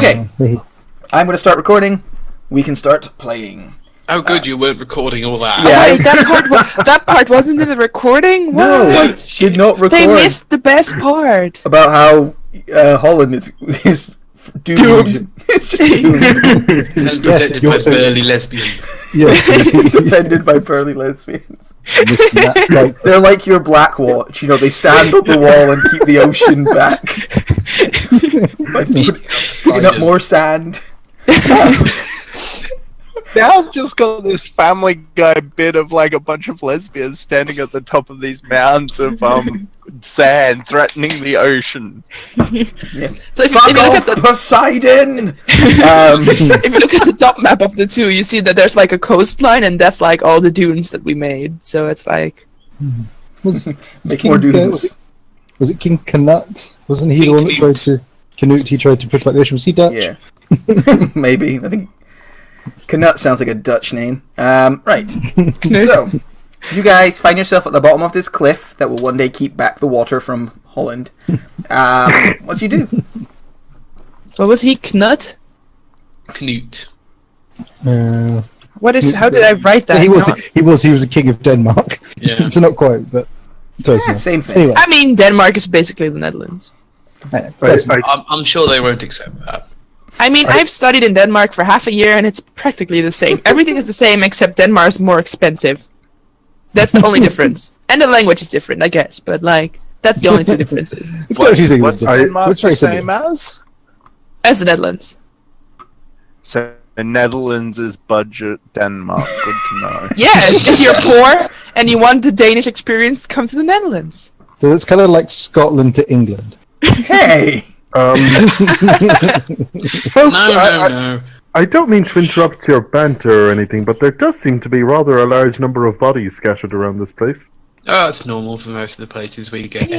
Okay, I'm going to start recording. We can start playing. Oh, good, you weren't recording all that. Yeah. Oh, wait, that part wasn't in the recording? No, What? did not record. They missed the best part. About how Holland is doomed. It's just doomed. And protected by burly lesbians. Yes. It's defended by burly lesbians. They're like your Black Watch. You know, they stand on the wall and keep the ocean back. By picking up more sand. Now I've just got this Family Guy bit of like a bunch of lesbians standing at the top of these mounds of sand, threatening the ocean. Yeah. So if you Fuck look off, at the Poseidon! if you look at the top map of the two, you see that there's like a coastline, and that's like all the dunes that we made. So it's like Make more dunes. Was it King Canute? Wasn't he the one that tried to Canute? He tried to push back the ocean. Was he Dutch? Yeah. Maybe. I think Canute sounds like a Dutch name. Right. So, you guys find yourself at the bottom of this cliff that will one day keep back the water from Holland. What do you do? what was he? Knut? Knut. What is? How did I write that? He was a king of Denmark. Yeah. So not quite, but close Yeah, enough. same thing. Anyway, I mean, Denmark is basically the Netherlands. close enough. I'm sure they won't accept that. I mean, I've studied in Denmark for half a year, and it's practically the same. Everything is the same, except Denmark is more expensive. That's the only difference. And the language is different, I guess, but like, that's the only two differences. What's Denmark It's the very same similar. as? As the Netherlands. So the Netherlands is budget Denmark. Good to know. Yes, if you're poor and you want the Danish experience, come to the Netherlands. So it's kind of like Scotland to England. Hey! Folks, No. I don't mean to interrupt your banter or anything, but there does seem to be rather a large number of bodies scattered around this place. Oh, it's normal for most of the places we get.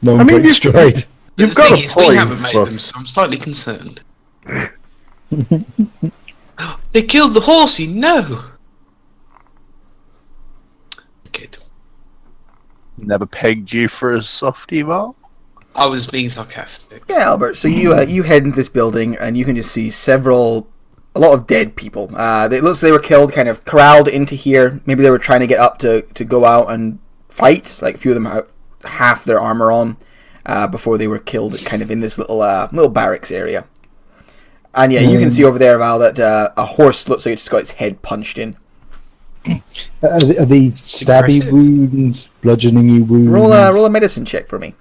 No I one mean, breaks straight. You've The got thing a is, we point, haven't made but them, so I'm slightly concerned. They killed the horsey, no! Good. Never pegged you for a softie, Val? I was being sarcastic. Yeah, Albert. So you head into this building, and you can just see a lot of dead people. It looks like they were killed, kind of corralled into here. Maybe they were trying to get up to go out and fight. Like a few of them have half their armor on before they were killed, kind of in this little barracks area. And yeah, you can see over there, Val, that a horse looks like it just got its head punched in. Are these stabby Impressive. wounds, bludgeoning wounds? Roll a medicine check for me.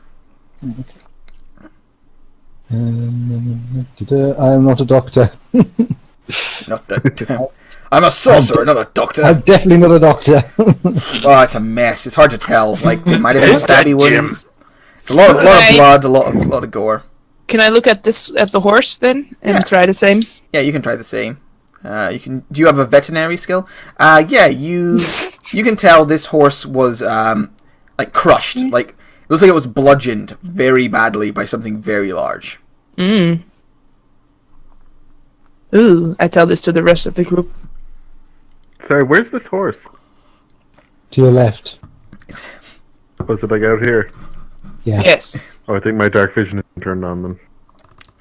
I am not a doctor. Not that. I'm a sorcerer, not a doctor. I'm definitely not a doctor. Oh, it's a mess. It's hard to tell. Like, it might have been Is that stabby Jim? wounds. It's a lot of Okay. blood, a lot of gore. Can I look at the horse then and Yeah. try the same? Yeah, you can try the same. You can. Do you have a veterinary skill? Yeah, you can tell this horse was like crushed. Like, it looks like it was bludgeoned very badly by something very large. Ooh, I tell this to the rest of the group. sorry, where's this horse? To your left. Was it like out here? Yeah. Yes. Oh, I think my dark vision is turned on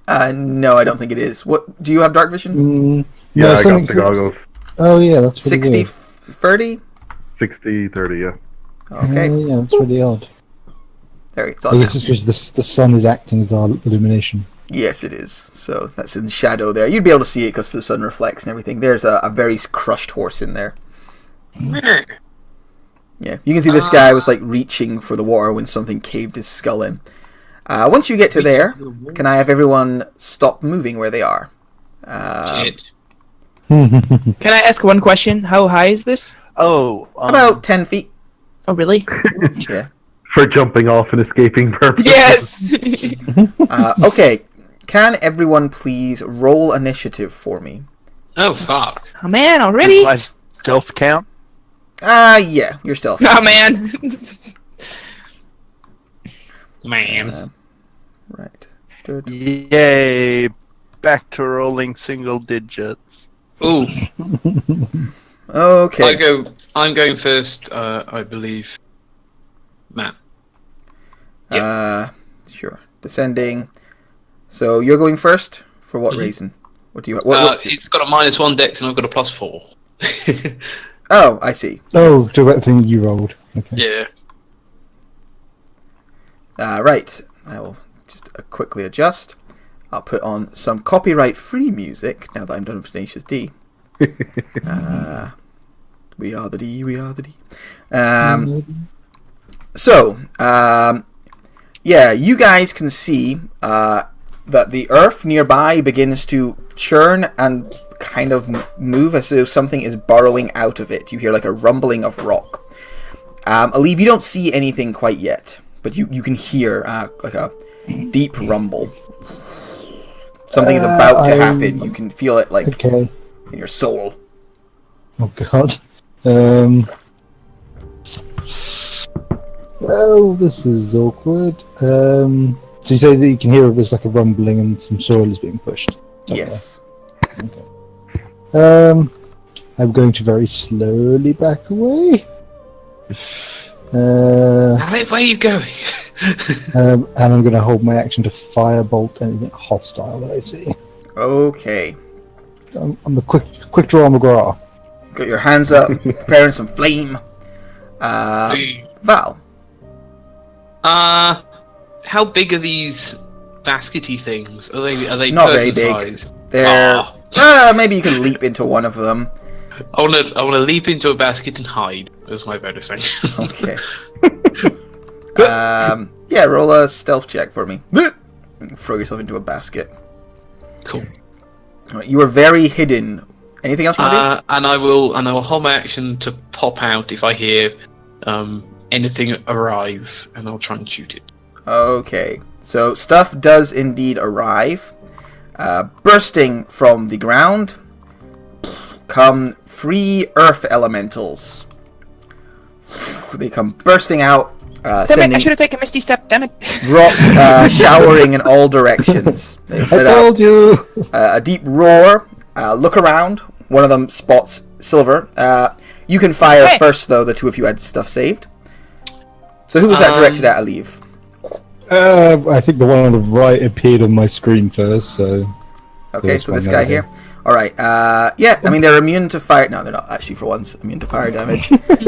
then. No, I don't think it is. What? Do you have dark vision? Yeah, No, I got something- the goggles. Oh yeah, that's pretty 60, weird. 30? 60, 30, yeah. Okay. Oh, yeah, that's really odd. There it's I on. guess it's because the sun is acting as our illumination. Yes, it is. So that's in shadow there. You'd be able to see it because the sun reflects and everything. There's a very crushed horse in there. Yeah, you can see this guy was like reaching for the water when something caved his skull in. Once you get to there, can I have everyone stop moving where they are? Shit. Can I ask one question? How high is this? Oh, About 10 feet. Oh, really? Yeah. For jumping off and escaping purposes. Yes! Okay, can everyone please roll initiative for me? Oh, fuck. Oh, man, does already? my stealth count? Yeah, you're stealth. Oh, man. Man. Right. Yay! Back to rolling single digits. Ooh. Okay. I'm going first, I believe. Matt. Sure. descending. So you're going first? For what reason? What do you... what's It's got a -1 dex and I've got a +4. Oh, I see. Oh, to that thing you rolled. Okay. Yeah. Right. I will just quickly adjust. I'll put on some copyright-free music now that I'm done with Tenacious D. We are the D, we are the D. Yeah, you guys can see that the earth nearby begins to churn and kind of move as though something is burrowing out of it. You hear like a rumbling of rock. Aleve, you don't see anything quite yet, but you can hear like a deep rumble. Something is about to happen. You can feel it like in your soul. Oh god. Well, this is awkward. So you say that you can hear there's like a rumbling and some soil is being pushed? Yes. Okay. I'm going to very slowly back away. Alec, where are you going? And I'm going to hold my action to firebolt anything hostile that I see. Okay. I'm a quick draw McGraw. Got your hands up, preparing some flame. Val. How big are these baskety things? Are they Not very person big. size? They're maybe you can leap into one of them. I wanna leap into a basket and hide. That's my better thing. Okay. Yeah, roll a stealth check for me. Throw yourself into a basket. Cool. Alright, you are very hidden. Anything else you want to do? And I will hold my action to pop out if I hear anything arrive, and I'll try and shoot it. Okay. So stuff does indeed arrive. Bursting from the ground come 3 earth elementals. They come bursting out, Damn it, I should have taken Misty Step, damn it. rock showering in all directions. They I let out told you! a deep roar. Look around. One of them spots Silver. You can fire Hey. first, though. The two of you had stuff saved. So who was that directed at, Aleve? I think the one on the right appeared on my screen first, so... Okay, so this guy here. Alright, yeah, I mean, they're immune to fire... No, they're not, actually, for once, immune to fire damage.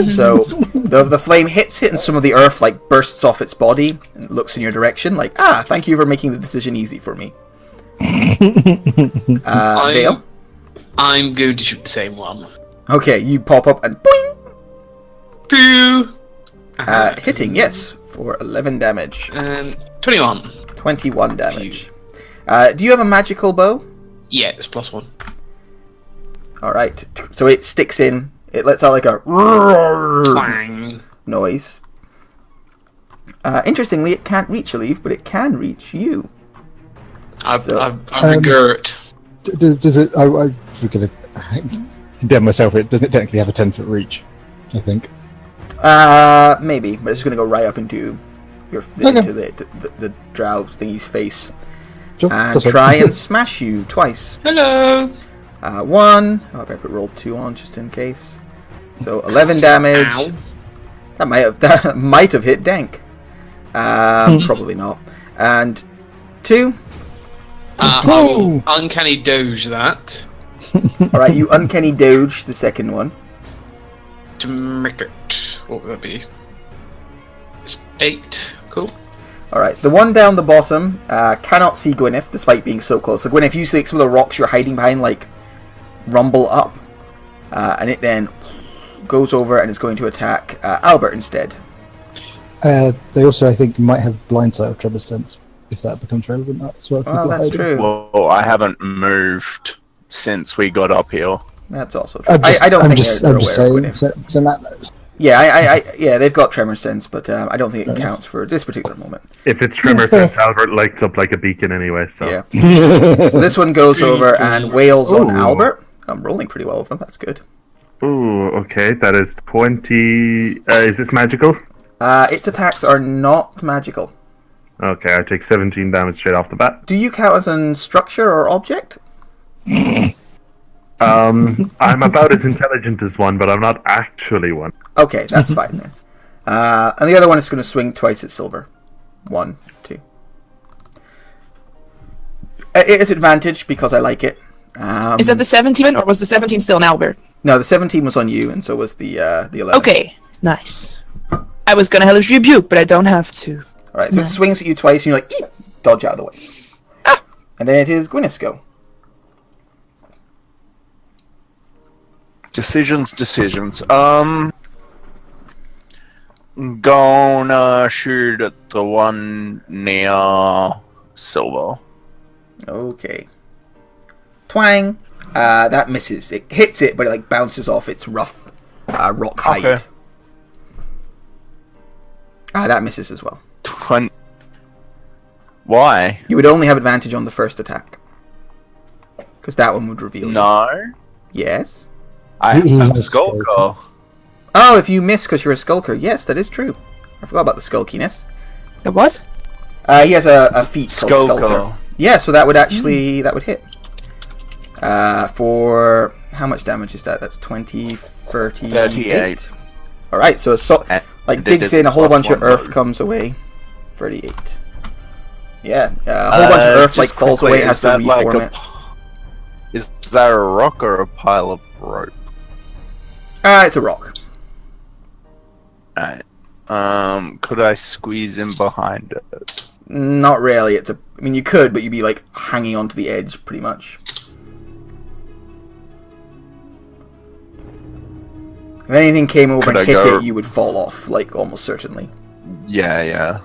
So, the flame hits it, and some of the earth, like, bursts off its body, and looks in your direction, like, thank you for making the decision easy for me. Vale? I'm going to shoot the same one. Okay, you pop up and boing! Boo! Hitting, yes, for 11 damage. 21. 21 damage. Do you have a magical bow? Yeah, it's +1. Alright, so it sticks in, it lets out like a Twang. noise. Interestingly, it can't reach Aleve, but it can reach you. I'm a Gert. Does it... I'm gonna condemn myself, doesn't it technically have a 10-foot reach? I think. Maybe, but it's gonna go right up into your Okay. into the drow thingy's face Sure, and that's right. try and smash you twice. Hello. 1. Oh, I better roll 2 on just in case. So 11 damage. Ow. That might have hit Dank. Probably not. And 2. I will uncanny doge that All right, you uncanny doge the second one. to make it. What would that be? It's 8. Cool. All right, the one down the bottom cannot see Gwyneth despite being so close. So Gwyneth, you see some of the rocks you're hiding behind like rumble up, and it then goes over and is going to attack Albert instead. They also, I think, might have blindside of Trevor's sense, if that becomes relevant as well. Well, that's true. Well, I haven't moved since we got up here. That's also true. I don't think they're I'm just aware of saying, Gwyneth. so Matt knows. Yeah, yeah, they've got tremor sense, but I don't think it counts for this particular moment. If it's Tremor Sense, Albert lights up like a beacon anyway, so... Yeah. So this one goes over and wails on Ooh. Albert. I'm rolling pretty well with them, that's good. Ooh, okay, that is 20... is this magical? Its attacks are not magical. Okay, I take 17 damage straight off the bat. Do you count as a structure or object? I'm about as intelligent as one, but I'm not actually one. Okay, that's fine then. And the other one is going to swing twice at Silver. 1, 2. It is advantage because I like it. Is that the 17 or was the 17 still an Albert? No, the 17 was on you, and so was the 11. Okay, nice. I was gonna Hellish Rebuke, but I don't have to. Alright, so it swings at you twice, and you're like, eep, dodge out of the way. Ah! And then it is Gwyneth's go. Decisions. Gonna shoot at the one near Silver. Okay. Twang. That misses. It hits it, but it like bounces off its rough rock hide. Okay. That misses as well. Why? You would only have advantage on the first attack. Because that one would reveal you. No. Yes. I He have has Skulker. Oh, if you miss because you're a skulker. Yes, that is true. I forgot about the skulkiness. The what? He has a feat called Skulker. Skulker. Yeah, so that would actually that would hit. For how much damage is that? That's 20, 38. 38. All right, so And like it digs is in, a whole plus bunch of one, earth though. comes away. 38. Yeah, a whole bunch of earth like Just falls quickly, away. It has is to that like reform a it. Is that a rock or a pile of rope? It's a rock. Alright. Could I squeeze in behind it? Not really. It's a. I mean, you could, but you'd be like hanging onto the edge, pretty much. If anything came over Could and I hit go- it, you would fall off, like almost certainly, Yeah.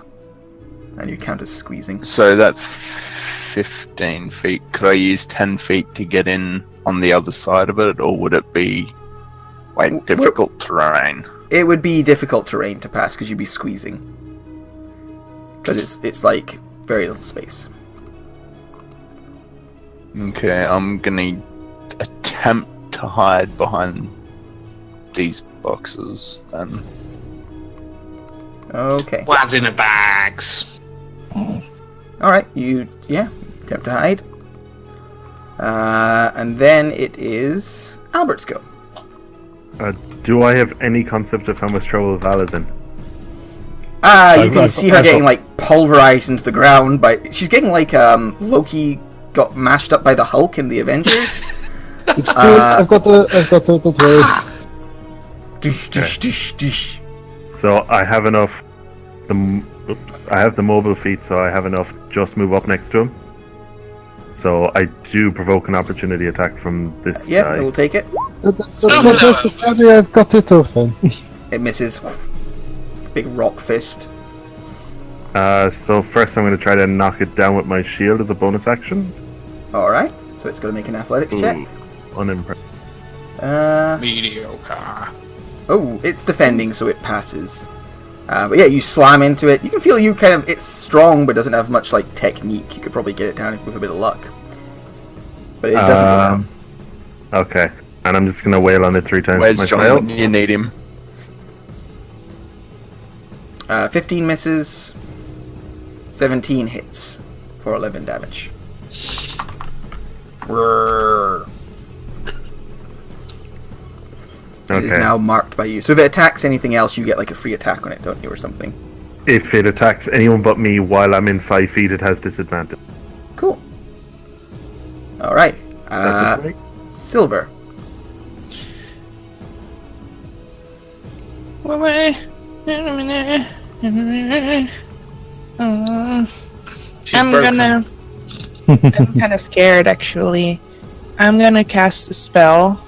and you'd count as squeezing. So that's 15 feet. Could I use 10 feet to get in on the other side of it, or would it be like difficult terrain? It would be difficult terrain to pass because you'd be squeezing, because it's like very little space. Okay, I'm gonna attempt to hide behind these boxes then. Okay. What's in the bags? All right. You attempt to hide, and then it is Albert's go. Do I have any concept of how much trouble Val is in? You can see her getting like pulverized into the ground, but she's getting like Loki got mashed up by the Hulk in the Avengers. It's cool. I've got the play. Dish, dish, dish, dish. So I have enough. I have the mobile feat, so I have enough just move up next to him. So I do provoke an opportunity attack from this Yeah, guy. it will take it. That's not necessary. I've got it open. It misses. Big rock fist. So first I'm going to try to knock it down with my shield as a bonus action. All right. So it's going to make an athletics check. Unimpressed. Mediocre. Oh, it's defending, so it passes. But yeah, you slam into it. You can feel it's strong, but doesn't have much like technique. You could probably get it down with a bit of luck. But it doesn't go down. Okay. And I'm just going to wail on it 3 times Where's with my John flail. when you need him? 15 misses. 17 hits for 11 damage. Roar. It is Okay. now marked by you. So if it attacks anything else, you get like a free attack on it, don't you, or something? If it attacks anyone but me while I'm in 5 feet, it has disadvantage. Cool. All right. That's it for me. Silver. I'm kind of scared actually. I'm gonna cast a spell.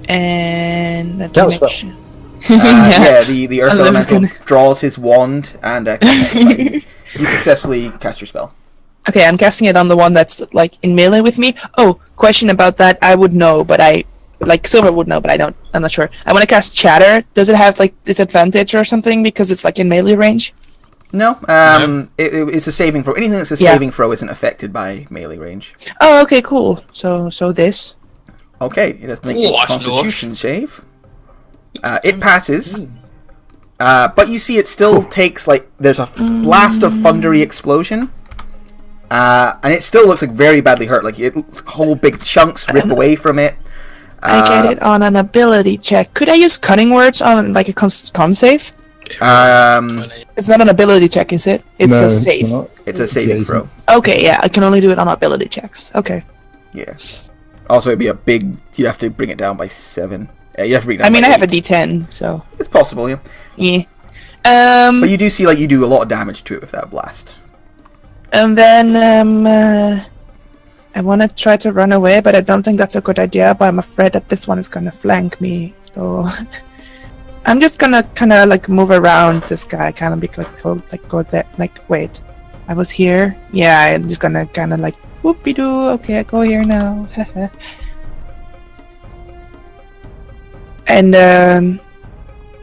And let me That was make spell. sure. Yeah, the Earth I was Elemental draws his wand and you successfully cast your spell. Okay, I'm casting it on the one that's like in melee with me. Oh, question about that. I would know, but Silver would know, but I don't. I'm not sure. I want to cast Chatter. Does it have like disadvantage or something because it's like in melee range? No, it's a saving throw. Anything that's a Yeah. saving throw isn't affected by melee range. Oh, okay, cool. So this. Okay, it has to make Ooh, a that's Constitution save. It passes, but you see it still takes like there's a blast of thundery explosion, and it still looks like very badly hurt. Like whole big chunks rip away from it. I get it on an ability check. Could I use cunning words on like a con save? It's not an ability check, is it? It's no, just safe. not. It's a saving Yeah, throw. Okay, yeah, I can only do it on ability checks. Okay. Yeah. Also, it'd be a big. You have to bring it down by 7. Yeah, you have to bring it down. I mean, by I have a 8. D10, so It's possible, yeah. yeah. But you do see like you do a lot of damage to it with that blast. And then I want to try to run away, but I don't think that's a good idea. But I'm afraid that this one is gonna flank me, so I'm just gonna kind of like move around this guy, kind of be like go there. Like wait, I was here. Yeah, I'm just gonna kind of like whoopie doo. Okay, I go here now. And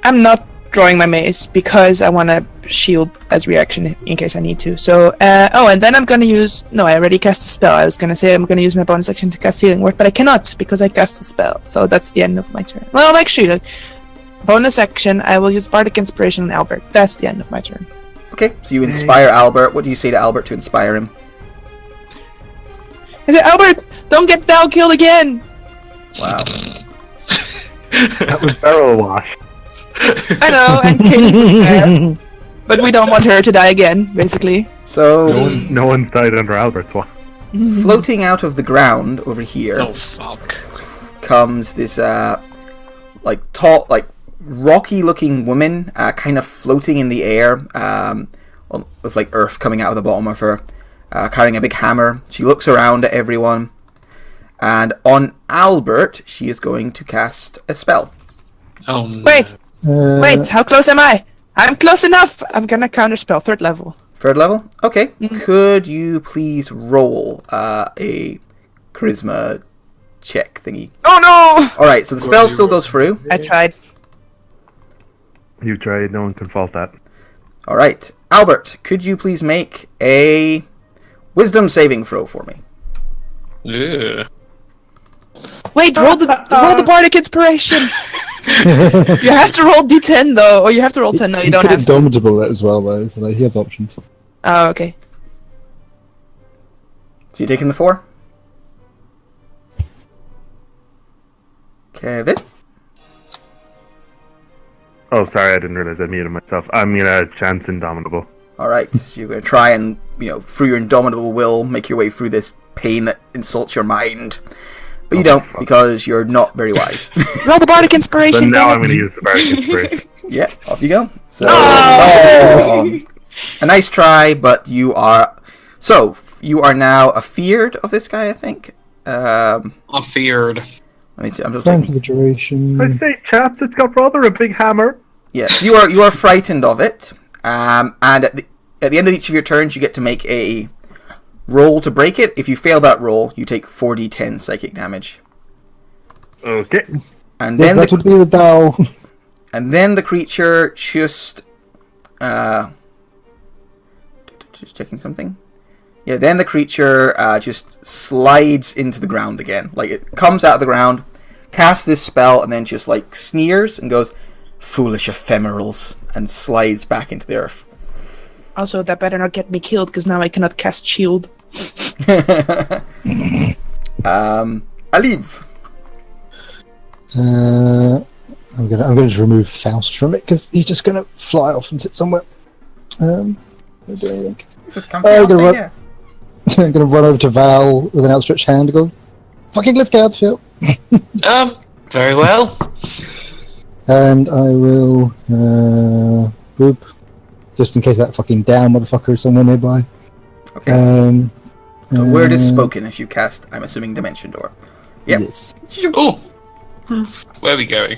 I'm not drawing my mace because I want to shield as reaction in case I need to. So, and then I'm gonna use. No, I already cast a spell. I was gonna say I'm gonna use my bonus action to cast Healing Word, but I cannot because I cast a spell. So that's the end of my turn. Well, actually, bonus action. I will use Bardic Inspiration on Albert. That's the end of my turn. Okay, so you inspire Albert. What do you say to Albert to inspire him? I say, Albert, don't get Val killed again. Wow. That was barrel wash. I know, and Cadence was there, but we don't want her to die again, basically. So, No one's died under Albert's watch. floating out of the ground over here Oh fuck. comes this like tall, like rocky-looking woman, kind of floating in the air, with like earth coming out of the bottom of her, carrying a big hammer. She looks around at everyone, and on Albert, she is going to cast a spell. Oh no. Wait, how close am I? I'm close enough. I'm gonna counterspell 3rd level. 3rd level? Okay. Mhm. Could you please roll a charisma check thingy? Oh no! Alright, so the spell still goes through. I tried. You tried, no one can fault that. Alright. Albert, could you please make a wisdom saving throw for me? Ugh. Wait, roll the Bardic Inspiration. You have to roll D10 though, or you have to roll 10. No, you He don't could have to. Indomitable as well, though, so like, he has options. Oh, okay. So you're taking the 4? Kevin? Oh, sorry, I didn't realize I muted myself. I'm gonna chance Indomitable. Alright, so you're going to try and, through your indomitable will, make your way through this pain that insults your mind. But you don't, because you're not very wise. Roll the Bardic So Inspiration. now damn I'm it. gonna use the Bardic Inspiration. Yeah, off you go. So, Oh! a nice try, but you are... So, you are now afeared of this guy, I think. I'm feared. Let me see, I'm just Time looking. for the duration. I say, chaps, it's got rather a big hammer. Yes, you are frightened of it. And at the end of each of your turns, you get to make a roll to break it. If you fail that roll, you take 4d10 psychic damage. Okay. And Yes, then that would be the Dow. and then the creature just checking something. Yeah, then the creature just slides into the ground again. Like, it comes out of the ground, casts this spell, and then just like sneers and goes, "Foolish ephemerals," and slides back into the earth. Also, that better not get me killed, because now I cannot cast Shield. Aliv. I'm gonna just remove Faust from it because he's just gonna fly off and sit somewhere. Don't do anything. This is I'm gonna run over to Val with an outstretched hand and go, "Fucking let's get out of the field." Very well. And I will boop, just in case that fucking down motherfucker is somewhere nearby. Okay. The word is uh, spoken as you cast, I'm assuming, Dimension Door. Yep. Yes. Oh. Where are we going?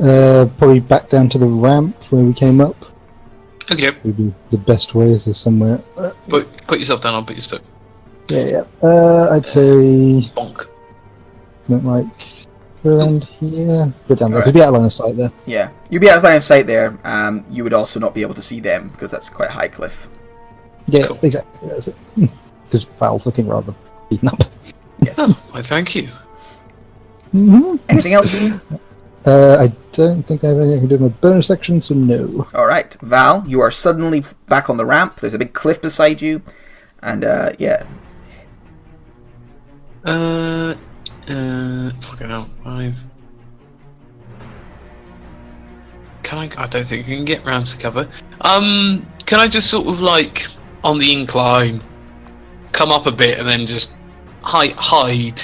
Probably back down to the ramp where we came up. Okay. Would be the best way. Is there somewhere? Put yourself down. I'll put you stuck. Yeah. I'd say Bonk. something like around here. Put down there. Alright. Could be out line of sight there. Yeah. You'd be out of line of sight there. You would also not be able to see them, because that's quite a high cliff. Yeah, Cool. exactly. That's it. Because Val's looking rather beaten up. Yes. I thank you. Mm-hmm. Anything else from you? I don't think I have anything I can do in my bonus section, so no. Alright. Val, you are suddenly back on the ramp. There's a big cliff beside you. And, yeah. Fucking hell. 5. can I? I don't think I can get round to cover. Can I just sort of like on the incline, come up a bit and then just hide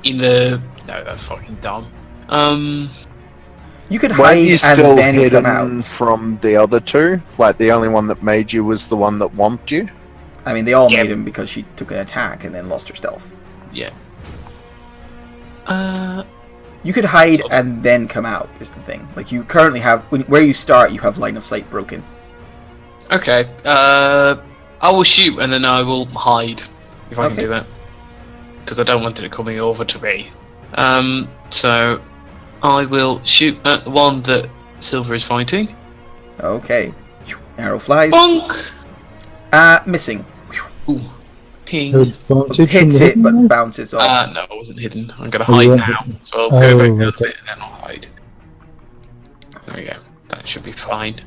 in the? No, that's fucking dumb. You could Weren't hide you and still then come hidden out. from the other two? Like, the only one that made you was the one that whomped you? I mean, they all Yeah. made him because she took an attack and then lost her stealth. Yeah. You could hide and then come out, is the thing. Like, you currently have... Where you start, you have line of sight broken. Okay. I will shoot and then I will hide if I Okay. can do that, because I don't want it coming over to me. So I will shoot at the one that Silver is fighting. Okay. Arrow flies. Bonk! Missing. Ooh. Ping. Advantage from Hits the it, but hidden knife? bounces off. No, I wasn't hidden. I'm gonna Oh, hide you now. weren't So I'll go back Oh, down a okay. bit and then I'll hide. There we go. That should be fine.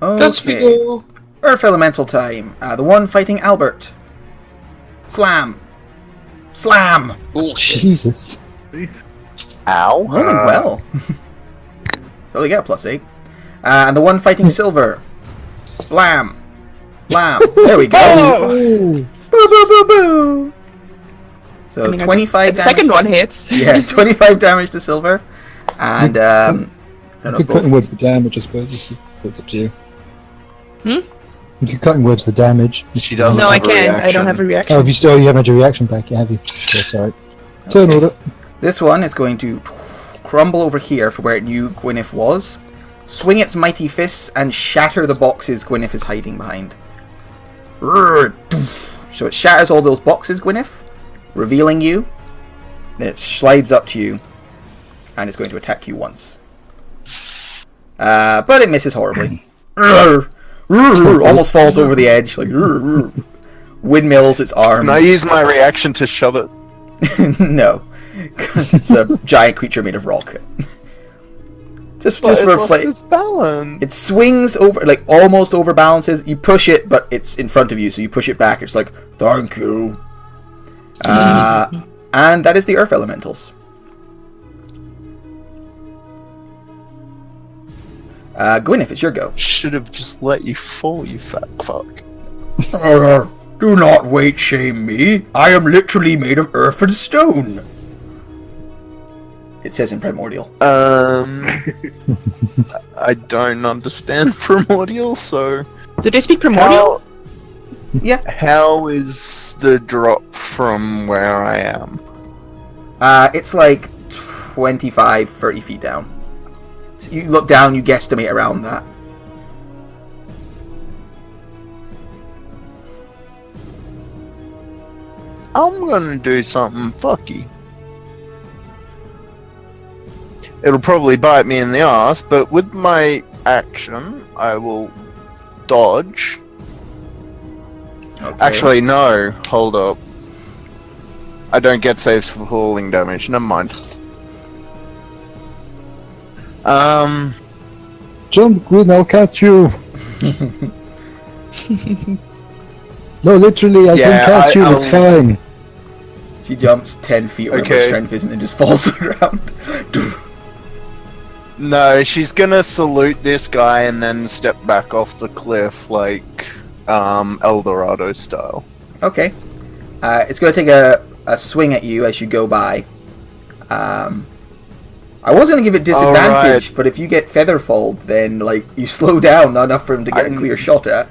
That's we Okay. go. Earth Elemental time. The one fighting Albert. Slam. Slam! Oh shit. Jesus. Please. Ow. Rolling well. Totally get a +8. And the one fighting Silver. Blam. Blam. There we go. Oh! Boo boo boo boo. So I mean, 25 the damage. second one hits. Yeah, 25 damage to Silver. And I don't You know, could cut both. in words the damage, I suppose. It's up to you. Hmm? You could cut in words the damage. She doesn't No, I have a can't. I reaction. don't have a reaction. Oh, have you still? You haven't had your reaction back yet, have you? Yeah, sorry. Turn order. This one is going to crumble over here for where it knew Gwyneth was, swing its mighty fists, and shatter the boxes Gwyneth is hiding behind. So it shatters all those boxes, Gwyneth, revealing you. Then it slides up to you, and it's going to attack you once. But it misses horribly. Almost falls over the edge, like windmills its arms. Can I use my reaction to shove it? No, because it's a giant creature made of rock. Just But for it lost like, its balance. it swings over, like almost overbalances. You push it, but it's in front of you, so you push it back. It's like, thank you. And that is the Earth Elementals. Gwyneth, it's your go. Should have just let you fall, you fat fuck. Do not weight shame me. I am literally made of earth and stone. It says in Primordial. I don't understand Primordial, so Do they speak Primordial? Yeah. how is the drop from where I am? It's like 25, 30 feet down. So you look down, you guesstimate around that. I'm gonna do something fucky. It'll probably bite me in the ass, but with my action, I will dodge. Okay. Actually, no. Hold up. I don't get saves for falling damage. Never mind. Jump, Gwyn, I'll catch you. No, literally, I Yeah, can catch you, it's fine. She jumps 10 feet where her Okay. strength is and then just falls to the ground. No, she's gonna salute this guy and then step back off the cliff like El Dorado style. Okay. It's going to take a swing at you as you go by. I was going to give it disadvantage, Alright. but if you get Featherfold, then like you slow down not enough for him to get a clear shot at.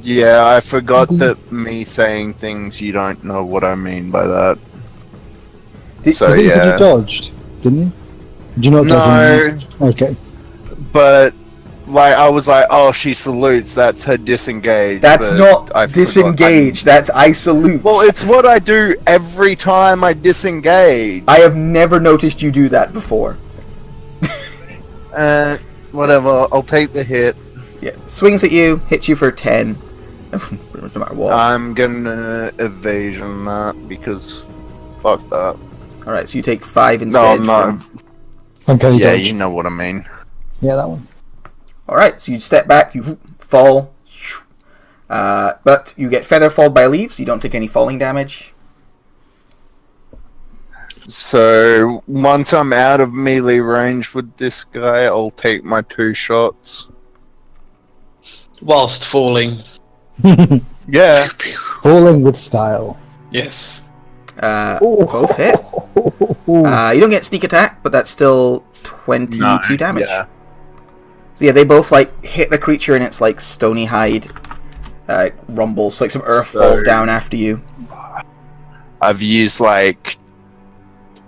Yeah, I forgot that me saying things you don't know what I mean by that. Did- So I think you said yeah. you dodged, didn't you? Did you not dodge? No, Okay. but like I was like, oh, she salutes. That's her disengage. That's but not I forgot- disengage. That's I salute. Well, it's what I do every time I disengage. I have never noticed you do that before. Whatever. I'll take the hit. Yeah, swings at you, hits you for 10. Pretty much no matter what. I'm gonna evasion that because fuck that. Alright, so you take 5 No, instead. I'm not. Uncanny Yeah, dodge. you know what I mean. Yeah, that one. Alright, so you step back, you fall. But you get feather falled by leaves, you don't take any falling damage. So once I'm out of melee range with this guy, I'll take my 2 shots. Whilst falling. Yeah. Falling with style. Yes. Both hit. You don't get sneak attack, but that's still 22 damage. Yeah. So yeah, they both like hit the creature and it's like stony hide rumbles, like some earth falls down after you. I've used like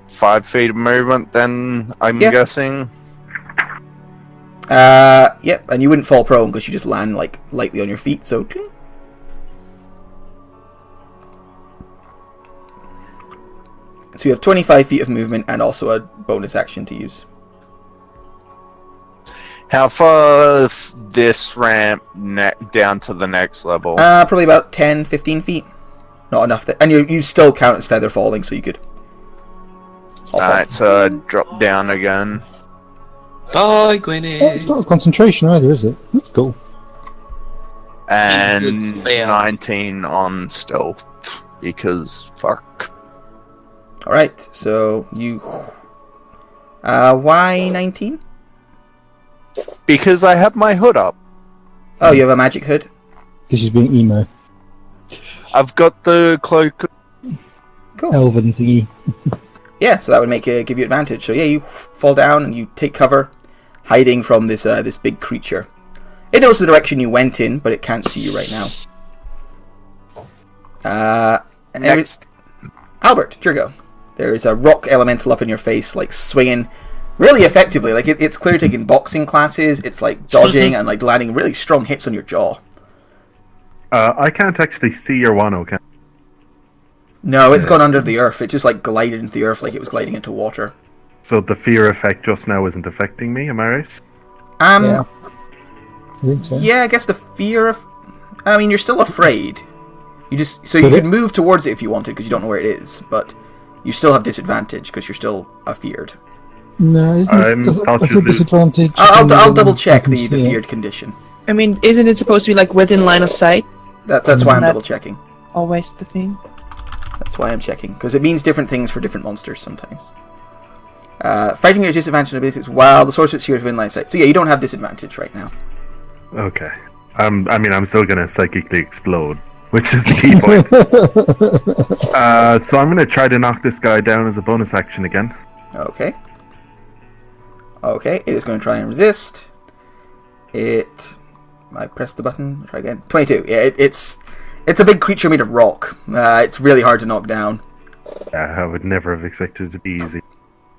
5 feet of movement then, I'm guessing. Yep, and you wouldn't fall prone because you just land like lightly on your feet, so... So you have 25 feet of movement and also a bonus action to use. How far this ramp down to the next level? Probably about 10, 15 feet. Not enough. And you still count as feather falling, so you could... Alright, so I drop down again. Bye, It's Gwyneth. not a concentration either, is it? That's cool. And Yeah. 19 on stealth, because fuck. Alright, so you... why 19? Because I have my hood up. Oh, you have a magic hood? Because she's being emo. I've got the cloak. Cool. Elven thingy. Yeah, so that would give you advantage. So yeah, you fall down and you take cover, hiding from this this big creature. It knows the direction you went in, but it can't see you right now. Next. Albert, Jirgo. There's a rock elemental up in your face, like swinging really effectively. Like it's clearly taking boxing classes. It's like dodging and like landing really strong hits on your jaw. I can't actually see your Wano, can I? No, it's gone under the earth. It just like glided into the earth like it was gliding into water. So the fear effect just now isn't affecting me, am I right? Yeah. I think so. Yeah, I guess the fear of... I mean, you're still afraid. You just... So you Could could it? move towards it if you wanted, because you don't know where it is, but you still have disadvantage, because you're still afeared. No, isn't it? That's a cautiously- disadvantage. I'll double check the Yeah. feared condition. I mean, isn't it supposed to be like within line of sight? That's why I'm Isn't that- double checking. Always the thing. That's why I'm checking, because it means different things for different monsters sometimes. Fighting at disadvantage on the basics while the sorcerer's here is within line of sight. So yeah, you don't have disadvantage right now. Okay. I mean, I'm still gonna psychically explode, which is the key point. So I'm gonna try to knock this guy down as a bonus action again. Okay. Okay, it is going to try and resist. I pressed the button. Try again. 22. Yeah, it's a big creature made of rock. It's really hard to knock down. I would never have expected it to be easy.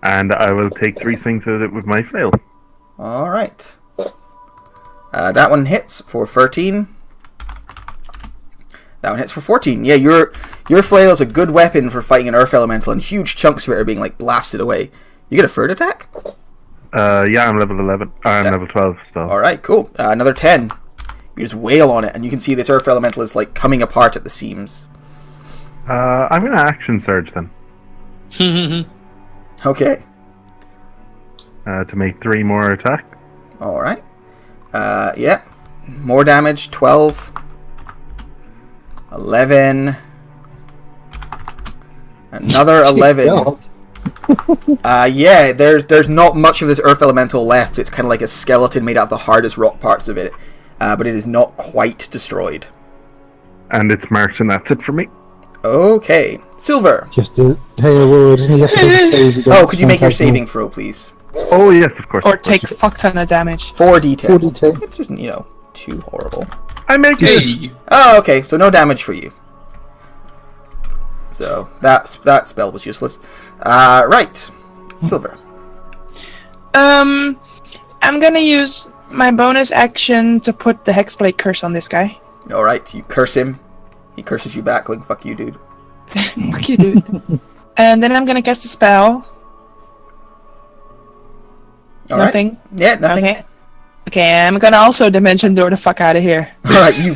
And I will take 3 swings at it with my flail. All right. That one hits for 13. That one hits for 14. Yeah, your flail is a good weapon for fighting an earth elemental, and huge chunks of it are being like blasted away. You get a third attack? Yeah, I'm level 11. I'm Yeah. level 12 still. All right, cool. Another 10. You just wail on it, and you can see this earth elemental is like coming apart at the seams. I'm gonna action surge then. Okay. To make 3 more attack. All right. Yeah. More damage. 12. 11. Another 11. God. Yeah, there's not much of this earth elemental left. It's kind of like a skeleton made out of the hardest rock parts of it. But it is not quite destroyed. And it's marked, and that's it for me. Okay. Silver. You have to pay a word, doesn't he? You have to save against Oh, could you make your phantasmal. saving throw, please? Oh, yes, of course. Or of course. take fuck ton of damage. 4d10. 4d10. Which isn't, too horrible. I make it! Hey. Oh, okay, so no damage for you. So, that spell was useless. Right. Silver. I'm gonna use my bonus action to put the Hexblade curse on this guy. Alright, you curse him. He curses you back, going, fuck you, dude. Fuck you, dude. And then I'm gonna cast a spell. Alright. Nothing. Yeah, nothing. Okay. Okay, I'm gonna also dimension door the fuck out of here. Alright, you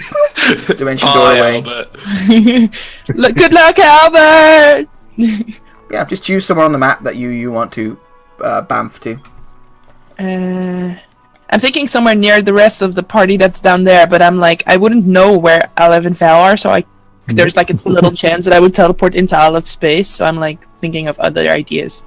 dimension door Bye, away. Albert. Good luck, Albert! Yeah, just choose somewhere on the map that you want to bamf to. I'm thinking somewhere near the rest of the party that's down there, but I'm like, I wouldn't know where Olive and Val are, so there's like a little chance that I would teleport into Olive's space, so I'm like thinking of other ideas.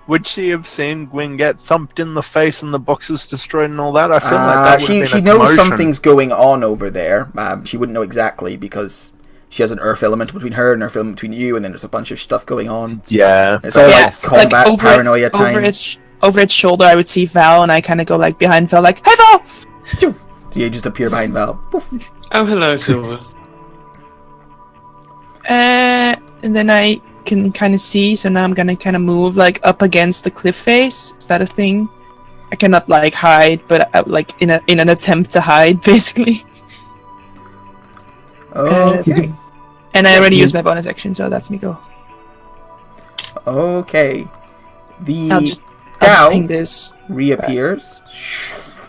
Would she have seen Gwyn get thumped in the face and the boxes destroyed and all that? I feel like that would have been she a knows commotion. something's going on over there. She wouldn't know exactly because she has an earth element between her and an earth element between you, and then there's a bunch of stuff going on. Yeah. It's all Yeah, like combat paranoia time. Over its shoulder, I would see Val, and I kind of go like behind Val, like, "Hey, Val!" So you just appear behind Val. Poof. Oh, hello, Silver. And then I can kind of see, so now I'm gonna kind of move like up against the cliff face. Is that a thing? I cannot like hide, but like in an attempt to hide, basically. Okay. And I already used my bonus action, so that's me go. Okay. I'll just ping this. Reappears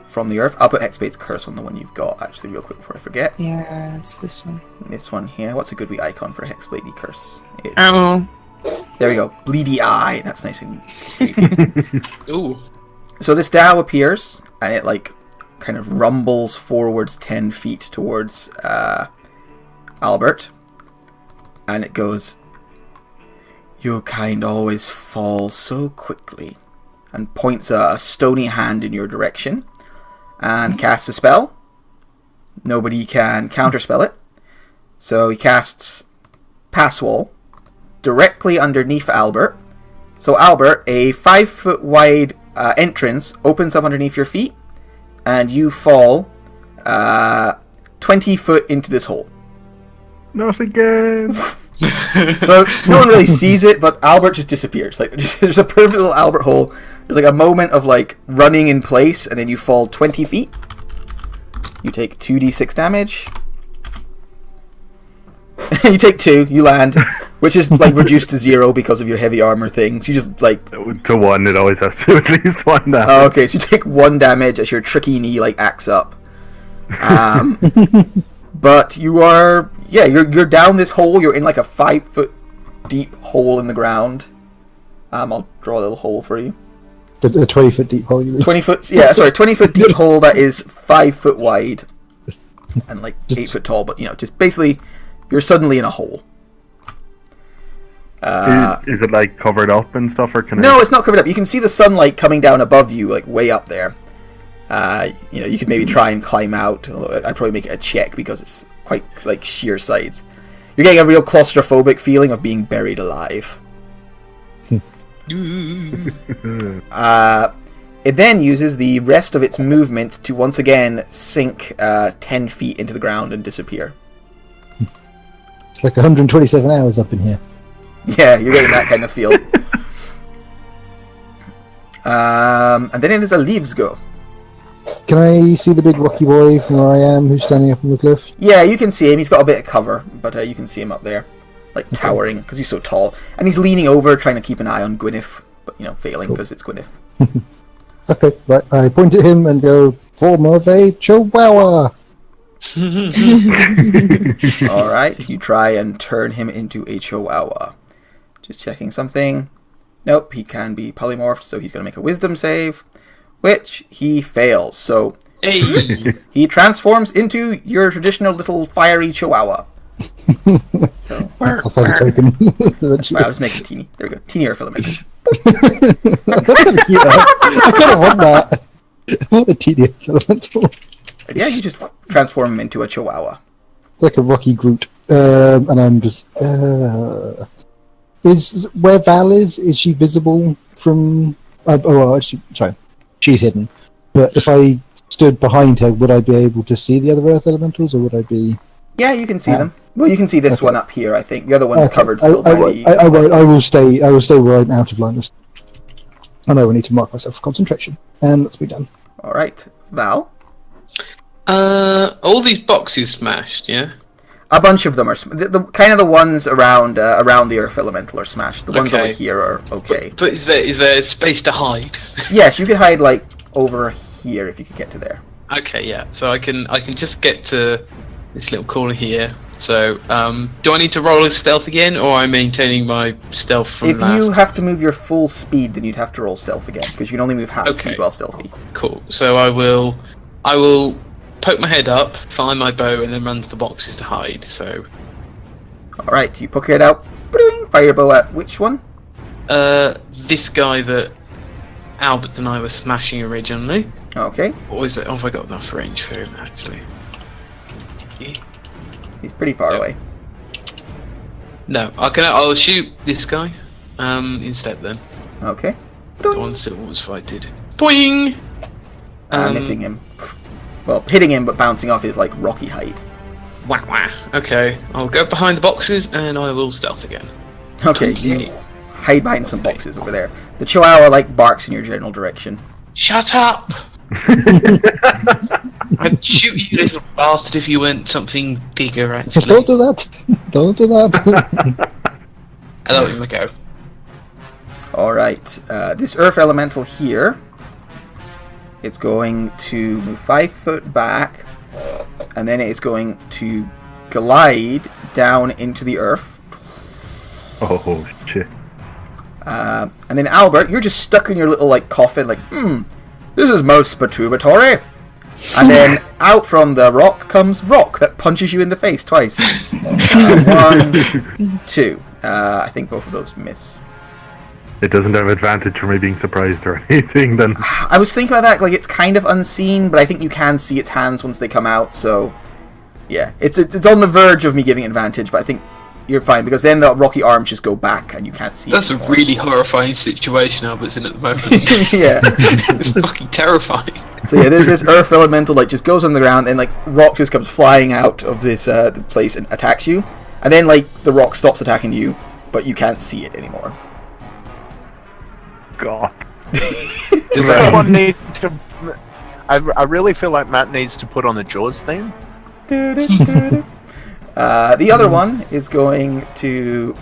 from the earth. I'll put Hexbait's curse on the one you've got, actually, real quick before I forget. Yeah, it's this one. This one here. What's a good wee icon for Hexblade curse? It's, Oh. there we go. Bleedy eye. That's nice and creepy. Ooh. So this Dao appears, and it like kind of rumbles forwards 10 feet towards Albert, and it goes, "Your kind always fall so quickly," and points a stony hand in your direction, and casts a spell. Nobody can counterspell it, so he casts Pass Wall directly underneath Albert. So Albert, a 5-foot wide entrance opens up underneath your feet, and you fall 20 foot into this hole. Not again. So no one really sees it, but Albert just disappears. Like there's a perfect little Albert hole. There's like a moment of like running in place, and then you fall 20 feet. You take 2d6 damage. You take 2. You land, which is like reduced to 0 because of your heavy armor things. You just like To 1, it always has to at least 1 damage. oh, okay, so you take 1 damage as your tricky knee like acts up. But you are you're down this hole. You're in like a 5-foot deep hole in the ground. I'll draw a little hole for you. The 20-foot deep hole, you mean? 20 foot, yeah, sorry, 20-foot deep hole that is 5 foot wide and like 8 foot tall. But just basically, you're suddenly in a hole. Is it like covered up and stuff, or can No, it's not covered up. You can see the sunlight coming down above you, like way up there. You could maybe try and climb out. I'd probably make it a check because it's quite like sheer sides. You're getting a real claustrophobic feeling of being buried alive. It then uses the rest of its movement to once again sink 10 feet into the ground and disappear. It's like 127 hours up in here. Yeah, you're getting that kind of feel. And then it is a leaves go. Can I see the big rocky boy from where I am who's standing up on the cliff? Yeah, you can see him. He's got a bit of cover, but you can see him up there, like towering, because he's so tall. And he's leaning over, trying to keep an eye on Gwyneth, but failing because it's Gwyneth. Okay, right. I point at him and go, "Form of a chihuahua." Alright, you try and turn him into a chihuahua. Just checking something. Nope, he can be polymorphed, so he's going to make a wisdom save, which he fails. So Hey. he transforms into your traditional little fiery chihuahua. So, I'll find a token. wow, just make it teeny. There we go. Teeny earth element. That's kind of cute. I kind of want that. I want a tedious elemental. Yeah, you just transform him into a chihuahua. It's like a Rocky Groot. And I'm just... Is where Val is she visible from... sorry. She's hidden. But if I stood behind her, would I be able to see the other earth elementals, or would I be... Yeah, you can see them. Well, you can see this one up here, I think. The other one's Okay. covered still by the... I will stay where I'm out of line of sight. I know I need to mark myself for concentration. And let's be done. Alright, Val? All these boxes smashed, yeah? A bunch of them are... The kind of the ones around the earth elemental are smashed. The ones Okay. over here are okay. But is there space to hide? Yes, you could hide, like, over here if you could get to there. Okay, yeah. So I can just get to this little corner here. So, do I need to roll a stealth again, or am I maintaining my stealth from If last? you have to move your full speed, then you'd have to roll stealth again, because you can only move half Okay. speed while stealthy. Cool. So I will poke my head up, find my bow, and then run to the boxes to hide. So Alright, you poke your head out. Ba-ding, fire your bow at which one? this guy that Albert and I were smashing originally. Okay. Or is it? Oh, have I got enough range for him actually? He's pretty far away. No, I'll shoot this guy instead then. Okay. The one that was fighted. Boing! Missing him. Well, hitting him but bouncing off his like rocky height. Wah wah. Okay, I'll go behind the boxes and I will stealth again. Okay, 28. you hide behind some boxes over there. The Chihuahua like barks in your general direction. Shut up! I'd shoot you, little bastard, if you weren't something bigger, actually. Don't do that. Don't do that. I'll let him go. Alright, this Earth Elemental here, it's going to move 5 foot back, and then it's going to glide down into the Earth. Oh shit. And then Albert, you're just stuck in your little like coffin, like, this is most perturbatory. And then out from the rock comes Rock that punches you in the face twice. 1, 2. I think both of those miss. It doesn't have advantage for me being surprised or anything then. I was thinking about that, like it's kind of unseen, but I think you can see its hands once they come out, so yeah. It's on the verge of me giving advantage, but I think you're fine, because then the rocky arms just go back and you can't see That's it a anymore. really horrifying situation Albert's in at the moment. Yeah. It's fucking terrifying. So yeah, this Earth Elemental like just goes on the ground, and like Rock just comes flying out of this the place and attacks you, and then like the Rock stops attacking you, but you can't see it anymore. God. Does anyone need to? I really feel like Matt needs to put on the Jaws theme. The other one is going to...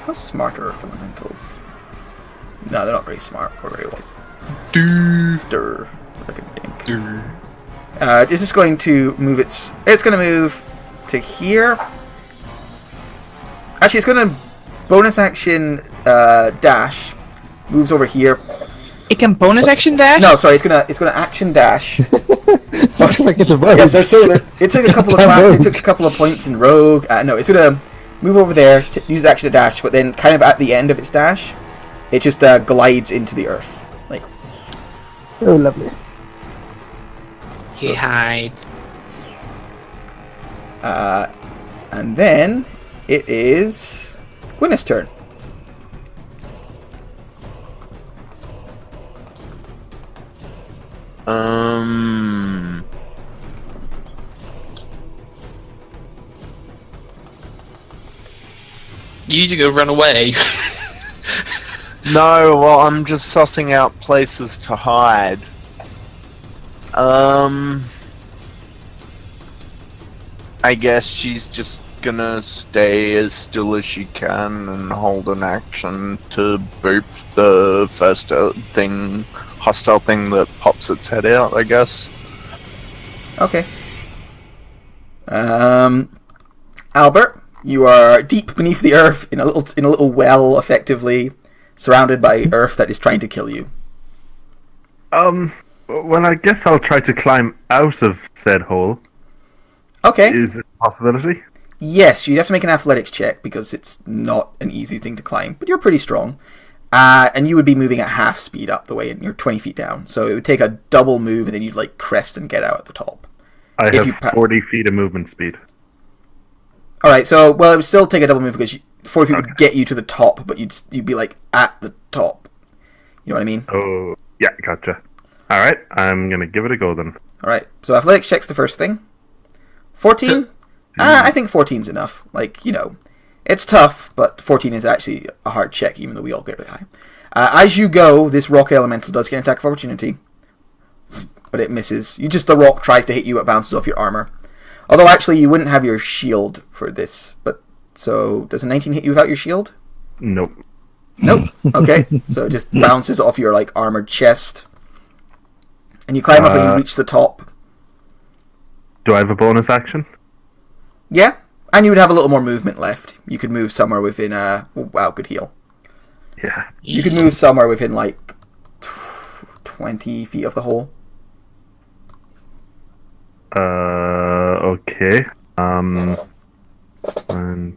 How smart are Earth Elementals? No, they're not very smart or very wise. Durr. I can think. It's just going to move its... It's going to move to here. Actually, it's going to bonus action dash. Moves over here. It can bonus action dash? No, sorry, it's gonna action dash. Sounds like it's a rogue. Yes, it took a couple of classes, it took a couple of points in Rogue. No, it's gonna move over there, use the action to dash, but then kind of at the end of its dash, it just glides into the earth. Like, Oh, lovely. He hide. and then it is Gwyneth's turn. You need to go run away. No, well, I'm just sussing out places to hide. I guess she's just gonna stay as still as she can and hold an action to boop the first hostile thing that pops its head out, I guess. Okay. Albert, you are deep beneath the earth in a little well, effectively surrounded by earth that is trying to kill you. Well, I guess I'll try to climb out of said hole. Okay. Is it a possibility? Yes, you'd have to make an athletics check because it's not an easy thing to climb, but you're pretty strong. And you would be moving at half speed up the way, and you're 20 feet down. So it would take a double move, and then you'd like crest and get out at the top. I If have 40 feet of movement speed. All right, so it would still take a double move because 40 feet would get you to the top, but you'd be like at the top. You know what I mean? Oh, yeah, gotcha. Alright, I'm gonna give it a go then. All right, so athletics check's the first thing. 14? I think 14's enough. Like, you know, it's tough, but 14 is actually a hard check, even though we all get really high. As you go, this rock elemental does get an attack of opportunity, but it misses. The rock tries to hit you, it bounces off your armor. Although, actually, you wouldn't have your shield for this, but so does a 19 hit you without your shield? Nope. Nope. Okay, so it just bounces off your like armored chest, and you climb up and you reach the top. Do I have a bonus action? Yeah, and you would have a little more movement left. You could move somewhere within wow, good heal. Yeah. You could move somewhere within like 20 feet of the hole. Okay. 1,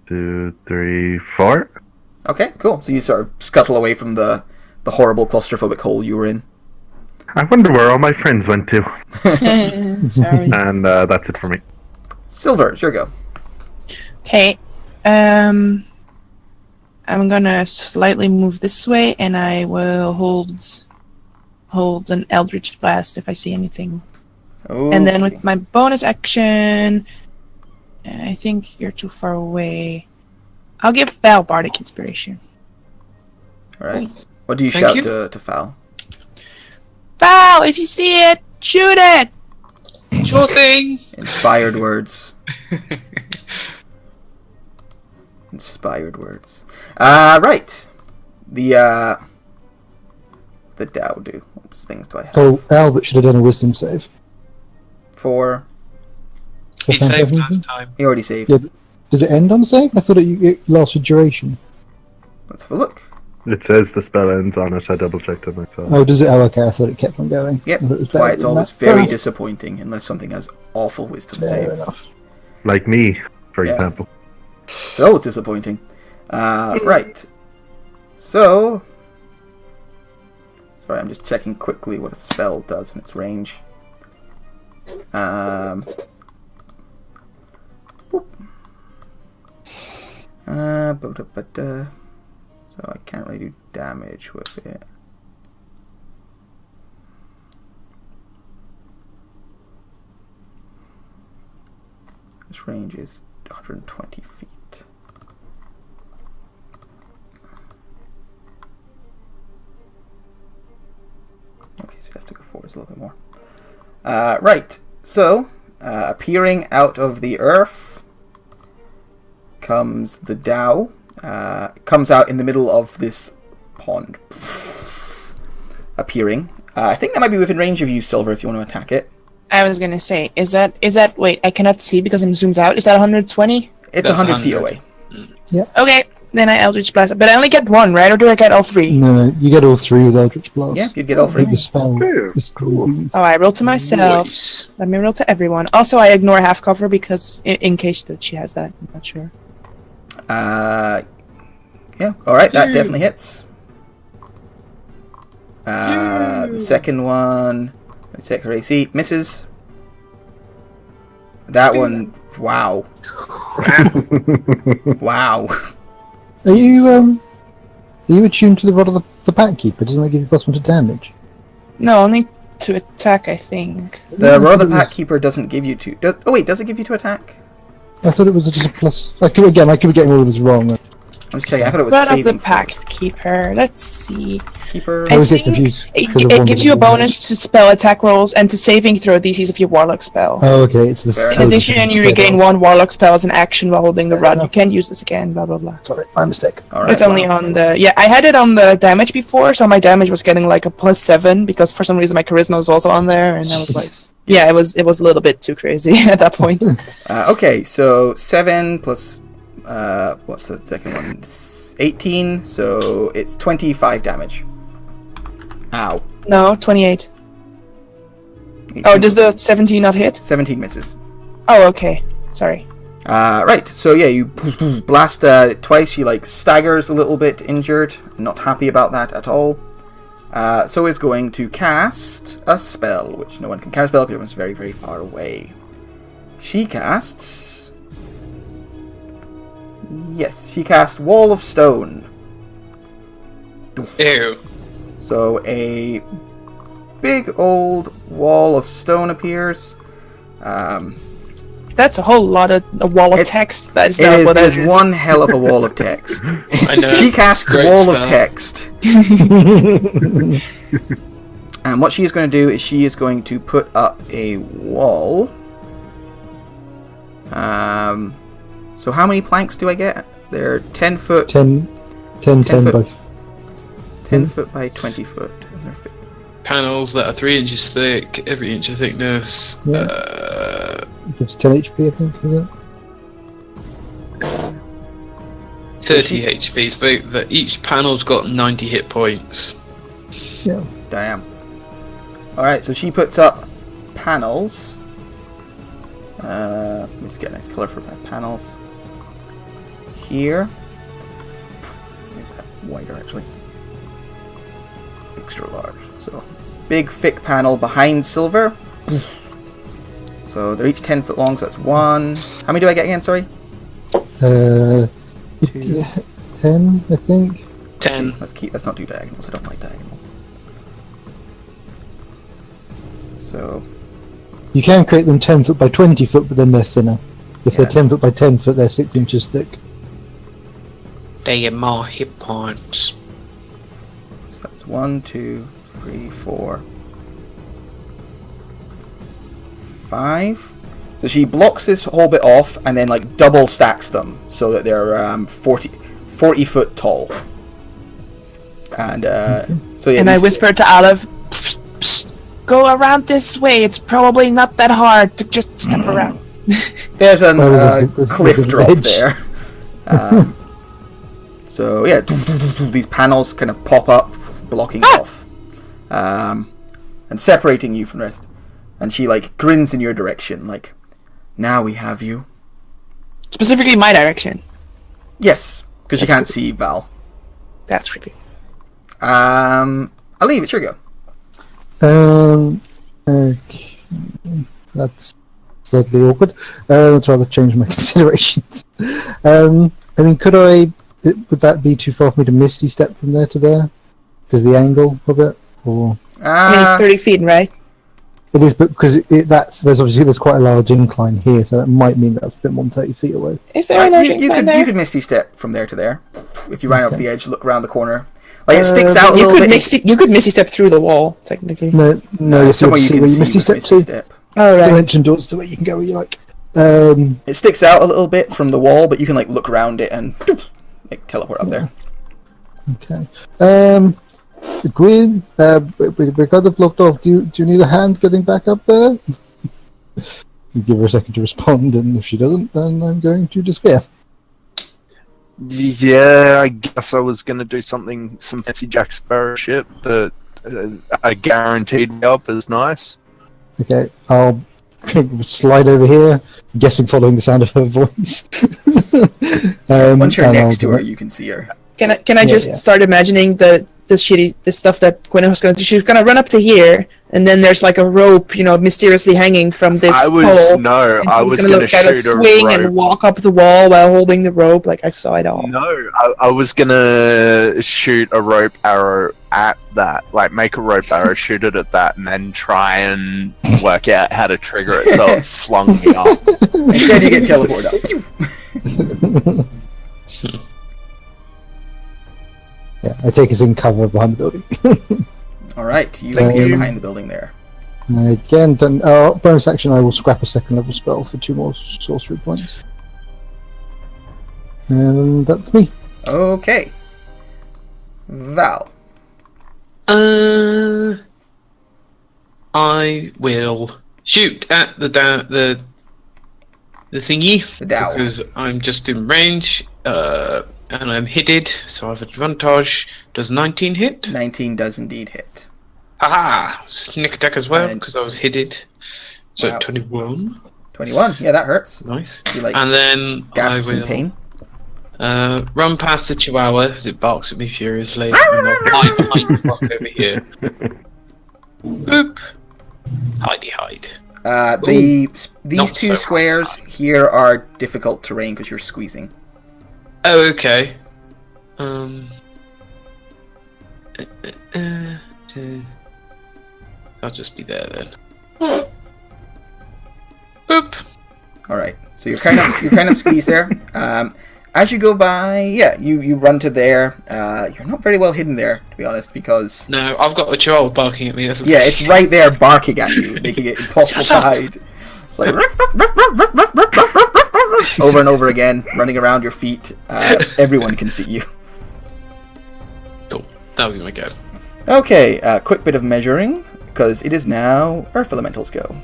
2, 3, 4. Okay, cool. So you sort of scuttle away from the horrible claustrophobic hole you were in. I wonder where all my friends went to. Sorry. And that's it for me. Silver, it's your go. Okay. I'm gonna slightly move this way, and I will hold an Eldritch Blast if I see anything. And then with my bonus action, I think you're too far away. I'll give Val Bardic Inspiration. Alright. What do you Thank shout you. to Val? Val, if you see it, shoot it! Sure thing. Inspired words. Inspired words. Right. The Dow do. What things do I have? Oh, Albert should have done a wisdom save. For He saved Phantasm? last time. he already saved. Yeah, but does it end on a save? I thought it lasted duration. Let's have a look. It says the spell ends on it. I double checked it myself. Oh, does it? Oh, okay. I thought it kept on going. Yep. I thought it was That's better why it's than always that. very Oh, disappointing unless something has awful wisdom fair saves. enough. Like me, for Yeah. example. Still was disappointing. Right. So. Sorry, I'm just checking quickly what a spell does in its range. Boop. So I can't really do damage with it. This range is 120 feet. Okay, so you have to go forward a little bit more. Right, so appearing out of the earth comes the Dow. Comes out in the middle of this pond. Appearing. I think that might be within range of you, Silver, if you want to attack it. I was gonna say, is that wait, I cannot see because I'm zoomed out. Is that 120? It's That's 100 feet 100. away. Okay, then I Eldritch Blast. But I only get one, right? Or do I get all three? No, you get all three with Eldritch Blast. Yeah, you'd get all I three. think the spell Yeah, is cool. Oh, I roll to myself. Nice. Let me roll to everyone. Also, I ignore half cover because in case that she has that. I'm not sure. Yeah, alright, that definitely hits. The second one, let me check her AC, misses. That one, wow. Wow. Are you attuned to the Rod of the Pack Keeper? Doesn't that give you +1 to damage? No, only to attack, I think. The Rod of the Pack Keeper doesn't give you to... oh wait, does it give you to attack? I thought it was just a plus. I could be getting all of this wrong. I'm just checking, I thought it was Rod of saving the Pact Keeper. Let's see. Keeper. I I was think confused. it, because of it one gives of you a the- bonus to spell attack rolls and to saving throw DCs of your Warlock spell. Oh, okay. It's the. Fair In addition, you regain one Warlock spell as an action while holding the Fair rod. enough. You can use this again, blah blah blah. Sorry, my mistake. Alright, It's only wow. on the... Yeah, I had it on the damage before, so my damage was getting like a +7 because for some reason my charisma was also on there, and I was like... Yeah, it was a little bit too crazy at that point. Okay, so 7 plus... what's the second one? 18, so it's 25 damage. Ow. No, 28. Oh, does the 17 not hit? 17 misses. Oh, okay. Sorry. Right, so yeah, you blast twice, she like staggers a little bit injured, not happy about that at all. So is going to cast a spell, which no one can cast a spell because everyone's very, very far away. She casts... Yes, she casts Wall of Stone. Ew. So a big old wall of stone appears. That's a whole lot of a wall of It's- text. That is It not is, what it that is is. one hell of a wall of text. I know. She casts Great Wall of spell. Text. And what she is going to do is she is going to put up a wall. So how many planks do I get? They're 10 foot, 10 foot. by 10 foot by 20 foot. And they're Panels that are 3 inches thick, every inch of thickness. Yeah. gives 10 HP, I think, is it? 30 HP, so that each panel's got 90 hit points. Yeah. Damn. Alright, so she puts up panels. Let me just get a nice color for my panels. Here. wider actually. Extra large. So, big thick panel behind Silver. So they're each 10 foot long, so that's one. How many do I get again, sorry? 10, I think. 10. Let's not do diagonals, I don't like diagonals. So, You can create them 10 foot by 20 foot, but then they're thinner. If Yeah. they're 10 foot by 10 foot, they're 6 inches thick. They get more hit points. so that's 1, 2, 3, 4, 5. So she blocks this whole bit off and then like double stacks them so that they're 40 foot tall. And so yeah. And I these- whispered to Olive, "Psst, psst, go around this way. It's probably not that hard to just step around." There's a Oh, there's cliff an drop edge. there. So yeah, these panels kind of pop up, blocking off, and separating you from the rest. And she like grins in your direction, like, "Now we have you." Specifically my direction. Yes, because you That's can't cool. see Val. That's really. I'll leave. It's your go. Okay. That's slightly awkward. Let's rather change my considerations. I mean, would that be too far for me to Misty step from there to there? Because the angle of it? Or I mean, it's 30 feet, right? it is, but because there's quite a large incline here, so that might mean that's a bit more than 30 feet away. Is there a large you incline could there? you could misty step from there to there if you ran over the edge, look around the corner. Like it sticks out a You little could bit. you could misty step through the wall, technically. No, you Somewhere you see can where see you Misty with step misty to. step. Oh, right. Dimension doors to where you can go where you like. It sticks out a little bit from the wall, but you can like look around it and like teleport up there. Okay. Gwyn, we're kind of blocked off. Do you need a hand getting back up there? You give her a second to respond, and if she doesn't, then I'm going to despair. Yeah, I guess I was gonna do some fancy Jack Sparrow shit, but a guaranteed way up is nice. Okay, I'll slide over here, guessing following the sound of her voice. Once you're and next to I'll- her, you can see her. Can I just yeah. start imagining the stuff that Gwen was going to do? She's going to run up to here, and then there's like a rope, mysteriously hanging from this I pole. was and gonna kind of shoot a swing rope. and walk up the wall while holding the rope. Like I saw it all. No, I was gonna shoot a rope arrow at that, like make a rope arrow, shoot it at that, and then try and work out how to trigger it so it flung me up. Instead, you get teleported up. Yeah, I take us in cover behind the building. All right, you Thank appear you. behind the building there. Again, done. Bonus action, I will scrap a second level spell for 2 more sorcery points. And that's me. Okay, Val. I will shoot at the thingy The dowel. because I'm just in range, and I'm hitted, so I have advantage. Does 19 hit? 19 does indeed hit. Haha! Sneak attack as well And- because I was hitted. So Wow. 21. 21. Yeah, that hurts. Nice. You like And then I gasps in will pain. run past the chihuahua as it barks at me furiously. And I'll hide behind the rock over here. Boop. Hidey hide. These not two so squares hard. here are difficult terrain because you're squeezing. Oh, okay. I'll just be there then. Boop. All right, so you're kind of squeezed there. As you go by, yeah, you run to there. You're not very well hidden there, to be honest, because No, I've got a chihuahua barking at me. That's yeah, it's right there barking at you, making it impossible to Shut up. hide. It's like over and over again, running around your feet. Everyone can see you. Cool. That'll be my go. Okay, quick bit of measuring, because it is now Earth Elementals go.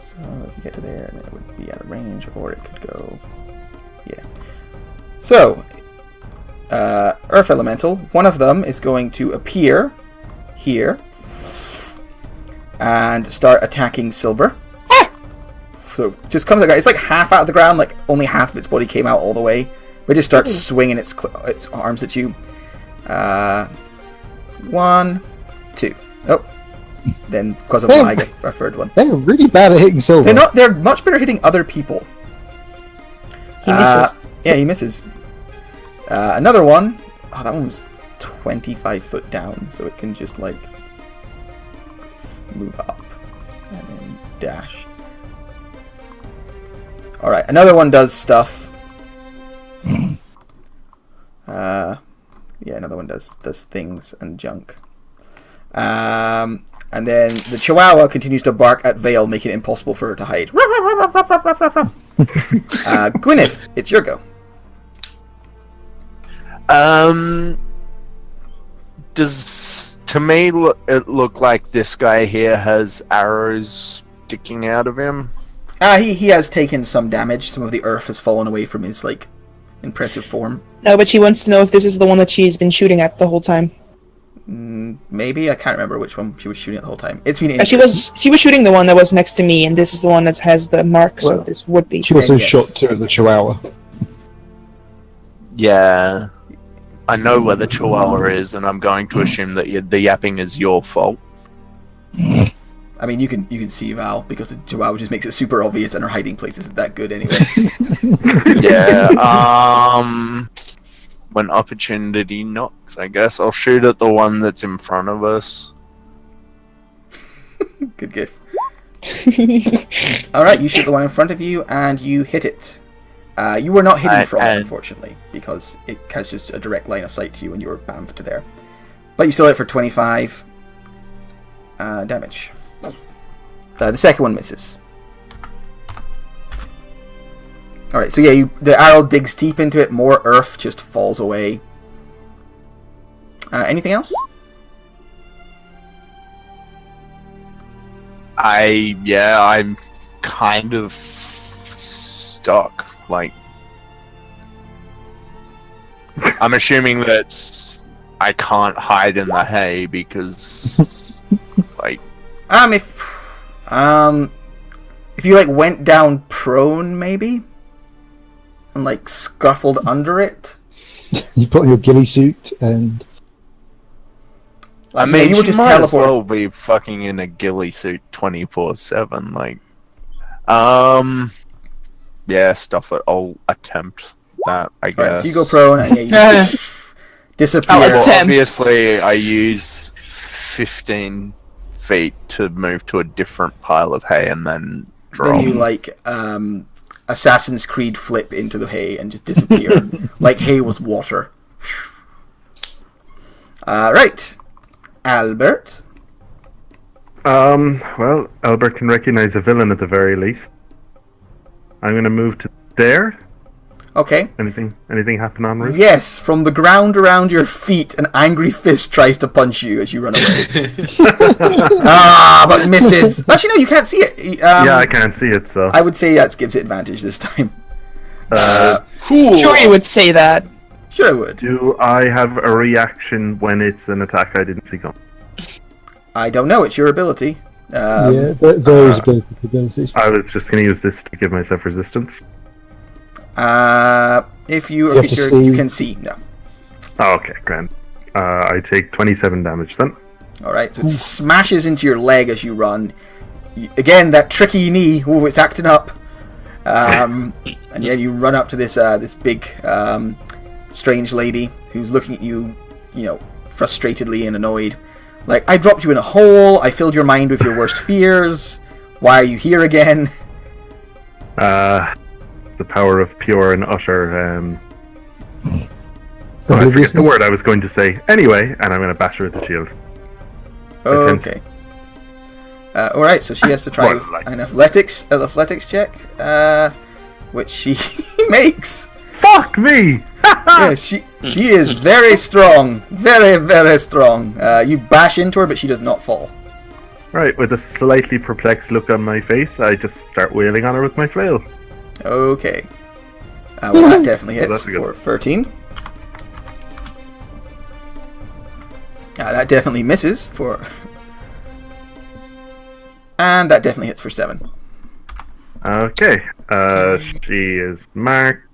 So if you get to there, then it would be out of range, or it could go... Yeah. So, Earth Elemental, one of them is going to appear here, and start attacking Silver. So, just comes out, it's like half out of the ground, like only half of its body came out all the way, It just starts swinging its arms at you. 1, 2. Oh. Then, because of lag, a third one. They're really bad at hitting silver. They're much better hitting other people. He misses. Yeah, he misses. Another one. Oh, that one was 25 foot down, so it can just, like, move up and then dash. Alright, another one does stuff. Yeah, another one does things and junk. And then the Chihuahua continues to bark at Vale, making it impossible for her to hide. Gwyneth, it's your go. Does to me it look like this guy here has arrows sticking out of him? He has taken some damage. Some of the earth has fallen away from his, like, impressive form. No, but she wants to know if this is the one that she's been shooting at the whole time. Maybe I can't remember which one she was shooting at the whole time. It's been She was shooting the one that was next to me, and this is the one that has the mark. So this would be. She also Yes. shot two at the Chihuahua. Yeah, I know where the Chihuahua is, and I'm going to assume that the yapping is your fault. I mean, you can see Val because the Chihuahua just makes it super obvious, and her hiding place isn't that good anyway. Yeah. When opportunity knocks, I guess I'll shoot at the one that's in front of us. Good gift. All right, you shoot the one in front of you, and you hit it. You were not hidden from it, unfortunately, because it has just a direct line of sight to you, and you were bamfed to there. But you still hit for 25 damage. The second one misses. Alright, so yeah, the arrow digs deep into it, more earth just falls away. Anything else? I'm kind of stuck. Like, I'm assuming that I can't hide in the hay because, like, if you like went down prone, maybe, and like scuffled under it. You put on your ghillie suit and. I mean, you would just might as well be fucking in a ghillie suit 24/7. Like, yeah, stuff it. I'll attempt that, I guess. Right, so you go prone and yeah, you disappear. Obviously, I use 15 feet to move to a different pile of hay and then drop. Then you like Assassin's Creed flip into the hay and just disappear. Like hay was water. Right. Albert. Well, Albert can recognize a villain at the very least. I'm gonna move to there. Okay. Anything happen en route? Yes, from the ground around your feet, an angry fist tries to punch you as you run away. But misses. Actually, no, you can't see it. Yeah, I can't see it, so. I would say that gives it advantage this time. Cool. Sure, you would say that. Sure, I would. Do I have a reaction when it's an attack I didn't see coming? I don't know. It's your ability. Yeah, there is ability. I was just going to use this to give myself resistance. If you are You a have to creature, see. you can see. No. Oh, okay, grand. I take 27 damage then. Alright, so it smashes into your leg as you run. Again, that tricky knee. Ooh, it's acting up. And yeah, you run up to this this big strange lady who's looking at you, you know, frustratedly and annoyed. Like, I dropped you in a hole. I filled your mind with your worst fears. Why are you here again? The power of pure and utter. I forget the Obliviousness? word I was going to say. Anyway, and I'm going to bash her with the shield. Okay. Alright, so she has to try an athletics check, which she makes. Fuck me! Yeah, she is very strong. Very, very strong. You bash into her, but she does not fall. Right, with a slightly perplexed look on my face, I just start wailing on her with my flail. Okay. Well, that definitely hits that's good. for 13. That definitely misses for... And that definitely hits for 7. Okay, she is marked.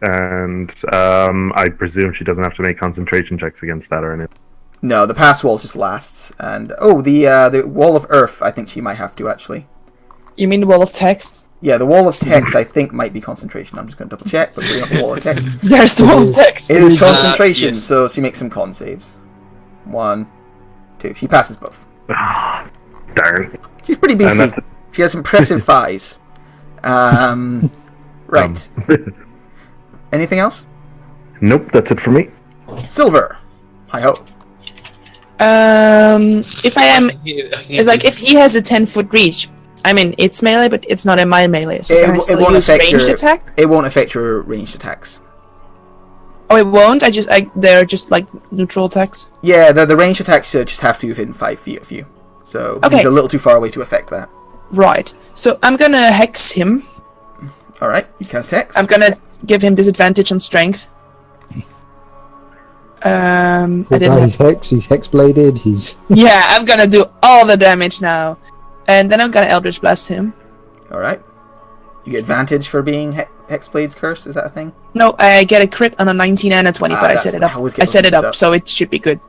And I presume she doesn't have to make concentration checks against that or anything. No, the pass wall just lasts. And the wall of earth, I think she might have to actually. You mean the wall of text? Yeah, the wall of text I think might be concentration. I'm just going to double check, but we got the wall of text. There's the wall of text. It is concentration, yes. so she makes some con saves. 1, 2. She passes both. Darn. She's pretty And beefy. that's- She has impressive thighs. Right. Anything else? Nope, that's it for me. Silver. Hi ho. If I am like, if he has a 10-foot reach, I mean, it's melee, but it's not a my melee, so can I still use ranged attack? It won't affect your ranged attacks. Oh, it won't. They're just like neutral attacks. Yeah, the ranged attacks just have to be within 5 feet of you. So Okay. he's a little too far away to affect that. Right. So I'm gonna hex him. All right, you cast hex. I'm gonna give him disadvantage on strength. I didn't. He's hex bladed. He's Yeah, I'm gonna do all the damage now, and then I'm gonna Eldritch Blast him. All right. You get advantage for being Hexblade's curse. Is that a thing? No, I get a crit on a 19 and a 20, but I that's- set it I up. always get I set those it up, mixed up. so it should be good.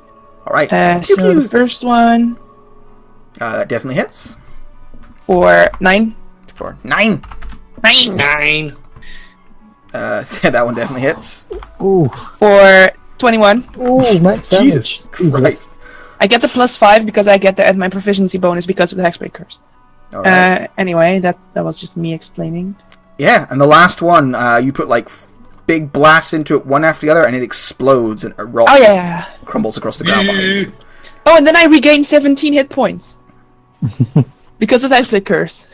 All right. So the first one That definitely hits. for 9. For 9. 9 9. Yeah, that one definitely hits. ooh, for 21. ooh, max damage. Jesus Christ. I get the +5 because I get my proficiency bonus because of the Hexblade curse. All right. Anyway, that was just me explaining. Yeah, and the last one, you put like big blasts into it one after the other, and it explodes and a rock Oh yeah. crumbles across the ground behind you. Oh, and then I regain 17 hit points because of the Hexblade curse.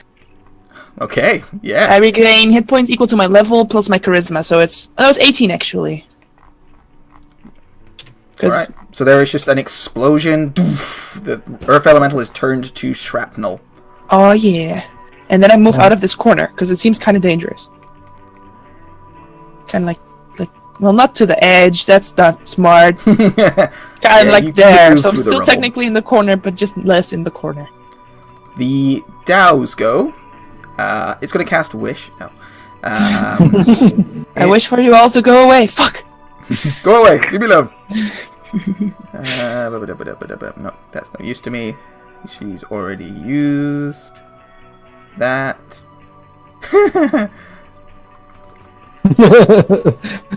Okay, I yeah. regain hit points equal to my level plus my charisma, so it's 18 actually. All right. So there is just an explosion. The earth elemental is turned to shrapnel. Oh yeah, and then I move out of this corner because it seems kind of dangerous. Kind of like, well, not to the edge. That's not smart. Kind of Yeah, like you there. move So I'm through the still rubble. technically in the corner, but just less in the corner. The Dows go. It's going to cast Wish. No. I wish for you all to go away. Fuck. Go away. Leave me alone. No, that's no use to me. She's already used that.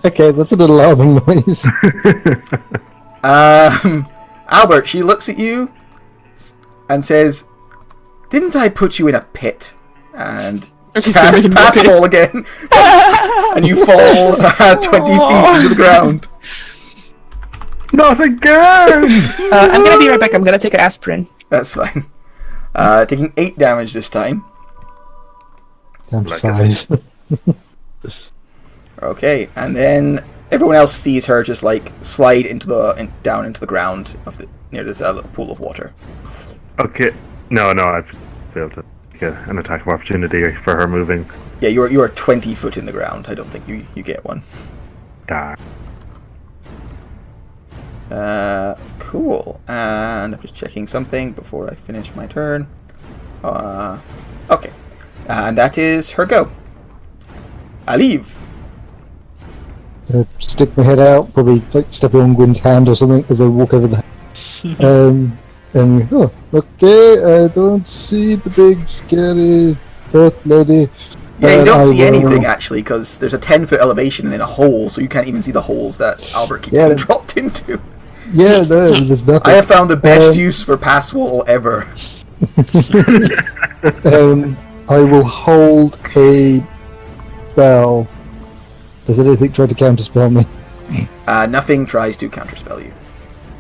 Okay, that's an alarming noise. Albert, she looks at you and says, "Didn't I put you in a pit?" And She's cast already pass moving. ball again, and you fall 20 feet into the ground. Not again! I'm gonna be right back. I'm gonna take an aspirin. That's fine. Taking 8 damage this time. Down to Like 5. Okay, and then everyone else sees her just like slide into down into the ground near this little pool of water. Okay. No, I've failed to get an attack of opportunity for her moving. Yeah, you are 20 foot in the ground. I don't think you get one. Darn. Cool. And I'm just checking something before I finish my turn. Okay. And that is her go. I leave. Gonna stick my head out, probably like stepping on Gwyn's hand or something as I walk over the. And okay, I don't see the big scary earth lady. Yeah, you don't I see will- anything actually, because there's a 10-foot elevation and then a hole, so you can't even see the holes that Albert keeps Yeah. getting dropped into. Yeah, no, there's nothing. I have found the best Um, use for pass wall ever. I will hold a spell. Does anything try to counterspell me? Nothing tries to counterspell you.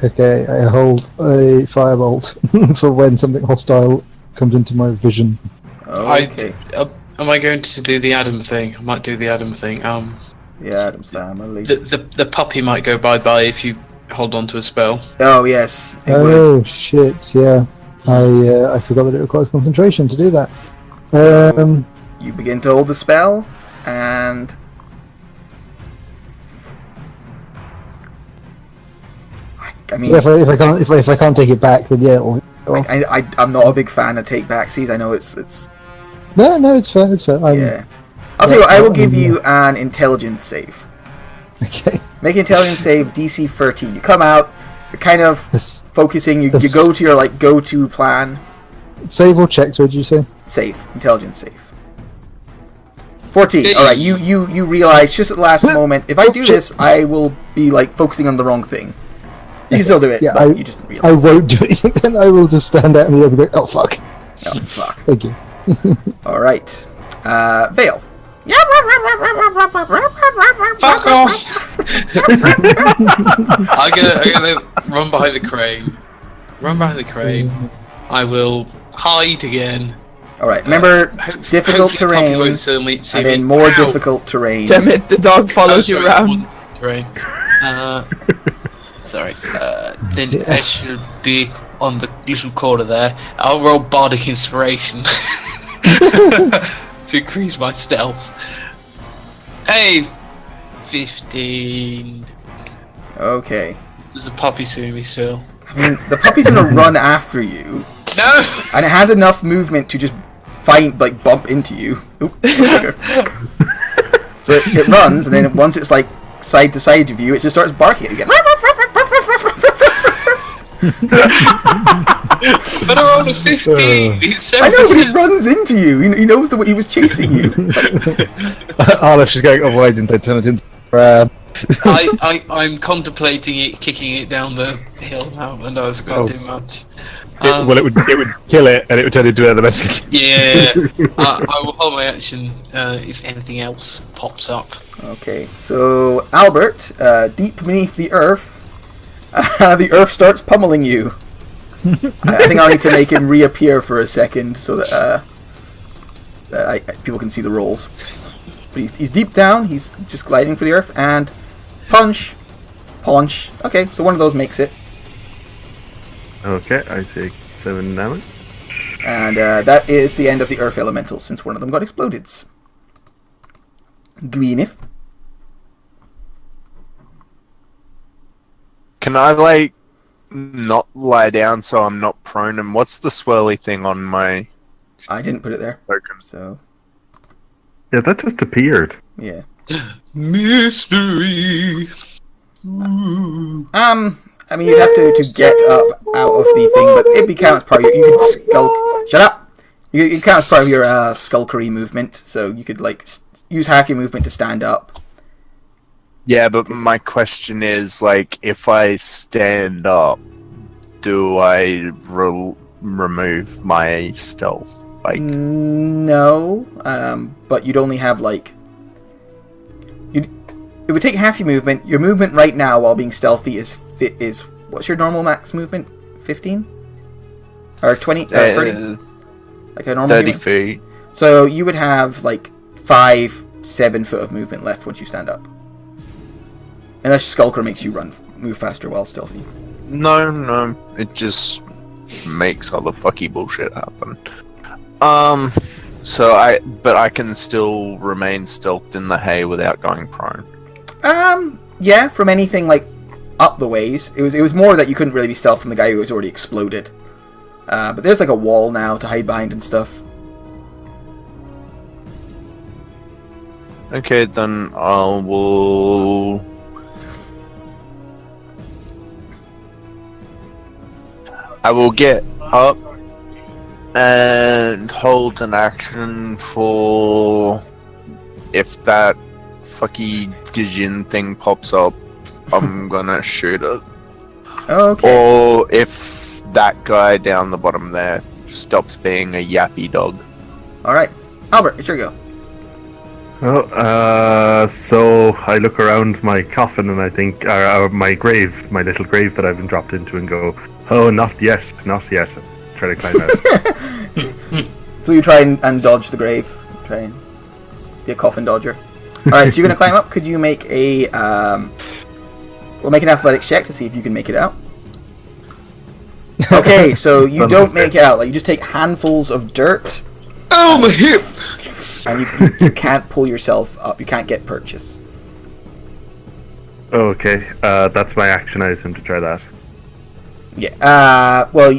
Okay, I hold a firebolt for when something hostile comes into my vision. Okay. Am I going to do the Adam thing? I might do the Adam thing. The Adams family. The puppy might go bye-bye if you hold on to a spell. Oh, yes. It would. Oh shit! Yeah, I forgot that it requires concentration to do that. You begin to hold the spell, and I mean, if I can't take it back, then yeah. I'm not a big fan of take backsies. I know it's No, it's fair. It's fair. yeah. I'll tell you what, I will give you an intelligence save. Okay. Make an intelligence save, DC 13. You come out, you're kind of focusing, you go to your like go-to plan. Save or check, so what did you say? Save. Intelligence save. 14. Alright, you realize just at the last moment, if I do this, I will be like focusing on the wrong thing. You can still do it, but you just realize. I won't do anything then. I will just stand out in the open and go, oh fuck. Oh, fuck. Thank you. Alright. Vale. Fuck off! I'm gonna run behind the crane. I will hide again. Alright, remember, difficult terrain, and then more difficult terrain. Damn it, the dog follows you around. Terrain. Sorry. Then I should be on the little corner there. I'll roll bardic inspiration to increase my stealth. Hey, 15. Okay. There's a puppy suing me still. I mean, the puppy's gonna run after you. No! And it has enough movement to just bump into you. Oop, so it runs, and then once it's like side to side of you, it just starts barking again. But I rolled a 15. It's I know, but it runs into you. He knows he was chasing you. Arliff, she's going, oh, why didn't I turn it into I'm contemplating it, kicking it down the hill now, and I was going to do much. well, it would kill it, and it would turn into a domestic. Yeah, I will hold my action if anything else pops up. Okay, so Albert, deep beneath the earth, the earth starts pummeling you. I think I'll need to make him reappear for a second so that people can see the rolls. But he's deep down, he's just gliding for the earth, and punch. Okay, so one of those makes it. Okay, I take 7 damage. And that is the end of the earth elementals, since one of them got exploded. Gwyneth. Can I, like, not lie down so I'm not prone? And what's the swirly thing on my I didn't put it there, token? so Yeah, that just appeared. yeah. Mystery. I mean, you'd have to get up out of the thing, but it'd be counted as part of your... You could skulk... Shut up! You could count as part of your skulkery movement, so you could, like, use half your movement to stand up. Yeah, but my question is, like, if I stand up, do I remove my stealth? Like, no, but you'd only have, like... It would take half your movement. Your movement right now, while being stealthy, is what's your normal max movement? 15? Or 20? 30? Like a normal 30 human? feet. So you would have like 5-7 foot of movement left once you stand up. Unless Skulker makes you move faster while stealthy. No, it just makes all the fucky bullshit happen. But I can still remain stealthed in the hay without going prone. Yeah, from anything like up the ways. It was more that you couldn't really be stealth from the guy who was already exploded. But there's like a wall now to hide behind and stuff. Okay, then I will... get up and hold an action for if that fucky Dijin thing pops up, I'm gonna shoot it. Okay. Or if that guy down the bottom there stops being a yappy dog. Alright. Albert, it's your go. Well, so I look around my coffin and I think, my grave, my little grave that I've been dropped into, and go, oh, not yet. Try to climb out. So you try and dodge the grave. Try and be a coffin dodger. Alright, so you're going to climb up. Could you make a... we'll make an athletics check to see if you can make it out. Okay, so you don't make it out. Like, you just take handfuls of dirt. Oh, my hip! And you can't pull yourself up. You can't get purchase. Okay, that's my action item to try that. Yeah. Well,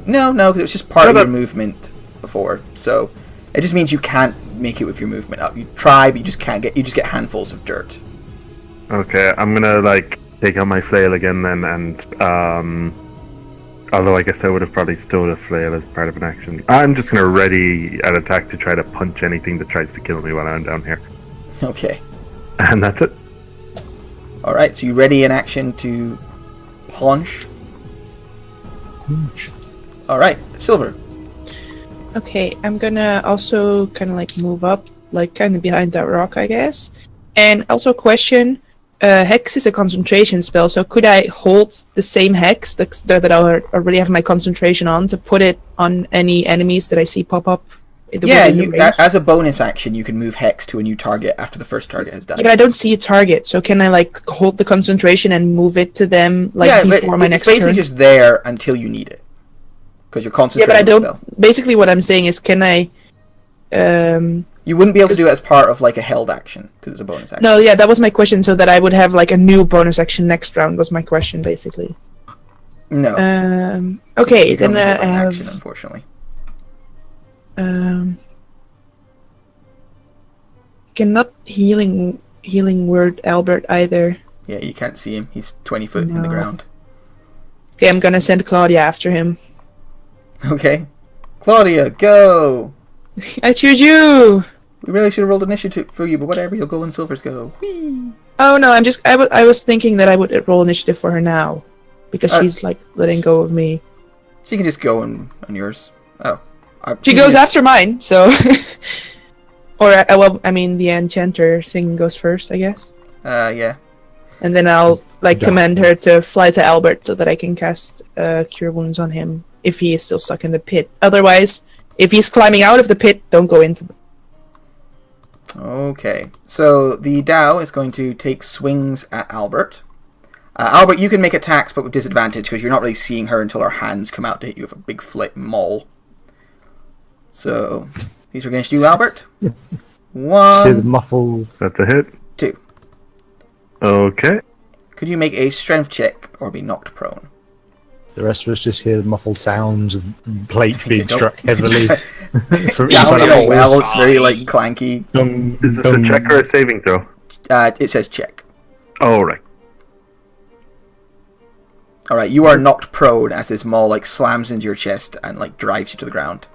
no, because it was just part of your movement before. So it just means you can't make it with your movement up. You try, but you just can't get. You just get handfuls of dirt. Okay, I'm gonna take out my flail again then, and although I guess I would have probably stole a flail as part of an action. I'm just gonna ready an attack to try to punch anything that tries to kill me while I'm down here. Okay. And that's it. All right. So you ready an action to punch. All right, Silver. Okay, I'm gonna also kind of like move up, like kind of behind that rock, I guess. And also question, Hex is a concentration spell, so could I hold the same Hex that I already have my concentration on to put it on any enemies that I see pop up? Yeah, as a bonus action, you can move Hex to a new target after the first target has died. Yeah, but I don't see a target, so can I like hold the concentration and move it to them before my next turn? It's basically just there until you need it. Because you're concentrating on the spell. Basically what I'm saying is, can I... you wouldn't be able to do it as part of like a held action, because it's a bonus action. No, yeah, that was my question, so that I would have like a new bonus action next round was my question, basically. No. Okay, then I have... action, unfortunately. Cannot healing word Albert either. Yeah, you can't see him. He's 20 foot in the ground. Okay, I'm gonna send Claudia after him. Okay. Claudia, go! I choose you! We really should have rolled initiative for you, but whatever, you'll go when Silver's go. Whee! Oh no, I was thinking that I would roll initiative for her now. Because she's like letting go of me. So you can just go on yours. Oh. She goes after mine, so... Or, the enchanter thing goes first, I guess. Yeah. And then I'll, command her to fly to Albert so that I can cast Cure Wounds on him if he is still stuck in the pit. Otherwise, if he's climbing out of the pit, don't go into the... Okay. So, the Dao is going to take swings at Albert. Albert, you can make attacks, but with disadvantage, because you're not really seeing her until her hands come out to hit you with a big maul. So... These are against you, Albert. 1. See the muffled. That's a hit. 2. Okay. Could you make a strength check or be knocked prone? The rest of us just hear the muffled sounds of plates being struck heavily. From Yeah, inside a hole. well, it's very clanky. Is this a check or a saving throw? It says check. Oh, right. Alright, you are knocked prone as this maul slams into your chest and drives you to the ground.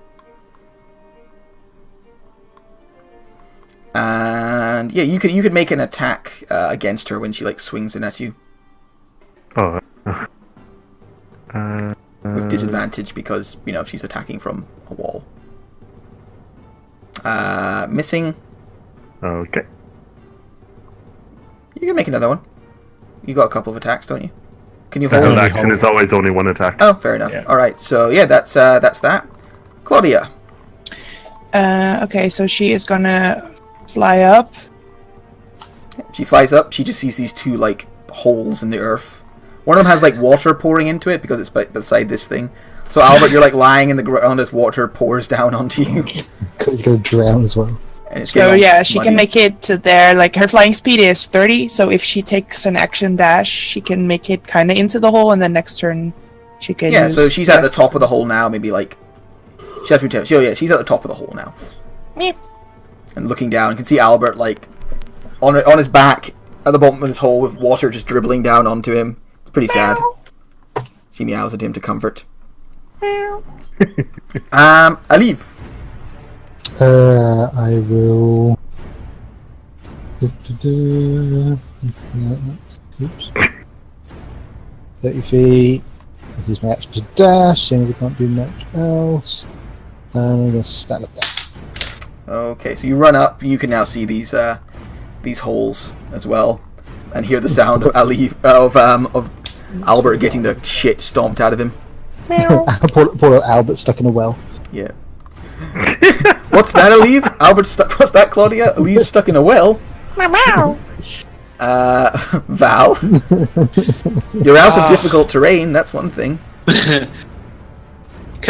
And yeah, you could make an attack against her when she swings in at you. Oh. With disadvantage because she's attacking from a wall. Missing. Okay. You can make another one. You got a couple of attacks, don't you? Can you The hold? action is always only one attack. Oh, fair enough. Yeah. All right, so yeah, that's that. Claudia. Okay, so she is gonna fly up. She flies up. She just sees these two holes in the earth. One of them has water pouring into it because it's beside this thing. So Albert, you're lying in the ground as water pours down onto you. He's going to drown as well. And it's So getting all yeah, she muddy. can make it to there. Her flying speed is 30, so if she takes an action dash, she can make it kind of into the hole, and then next turn she can. Yeah, use so she's at the rest top of the hole now. Maybe she has to be. Oh yeah, she's at the top of the hole now. Meep. And looking down, you can see Albert on his back at the bottom of his hole with water just dribbling down onto him. It's pretty sad. She meows at him to comfort. Aleve. I will. Oops. 30 feet. This is my action to dash, seeing as I can't do much else. And I'm going to stand up there. Okay, so you run up. You can now see these holes as well, and hear the sound of of Albert getting the shit stomped out of him. Poor Albert stuck in a well. Yeah. What's that, Aleve? Albert stuck. What's that, Claudia? Aleve's stuck in a well. Val, you're out of difficult terrain. That's one thing. Can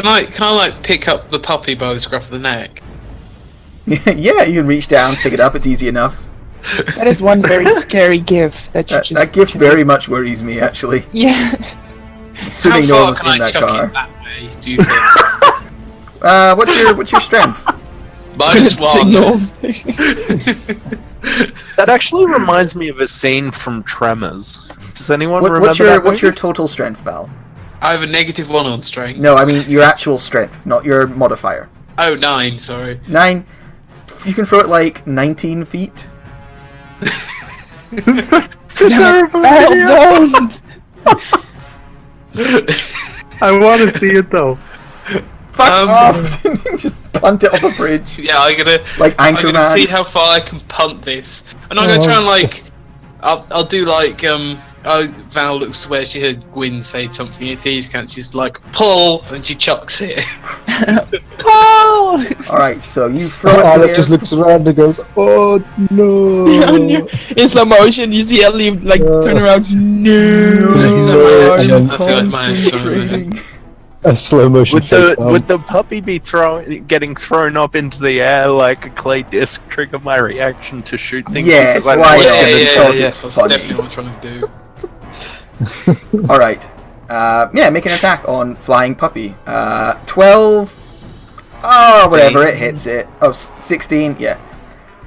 I pick up the puppy by the scruff of the neck? Yeah, you can reach down, pick it up. It's easy enough. That is one very scary gif that you just. That gift very much worries me, actually. Yeah. Assuming no How one's far can in I that chuck car. it that way, do you think? What's your strength? -1. Signals. That actually reminds me of a scene from Tremors. Does anyone remember What's your that what's your movie? total strength, Val? I have a -1 on strength. No, I mean your actual strength, not your modifier. Oh, 9, sorry. 9. You can throw it like 19 feet. Damn it, Val, don't! I want to see it though. Fuck Um, off! Just punt it off a bridge. Yeah, Like I'm gonna Anchorman. see how far I can punt this. And I'm gonna try and like, I'll do like Val looks to where she heard Gwyn say something in these can't. She's like pull, and she chucks it. Paul! Alright, so you throw it Arlette there. just looks around and goes, "Oh no!" In slow motion, you see Ellie like turn around. No, I I'm feel like my action's concentrating. A slow motion face palm. Would the puppy be getting thrown up into the air like a clay disc trigger my reaction to shoot things? Yes, Because I why know it's not? gonna Because yeah. it's That's funny. definitely what I'm trying to do. Alright. Yeah, make an attack on Flying Puppy. 12. Oh, whatever, it hits it. Oh, 16, yeah.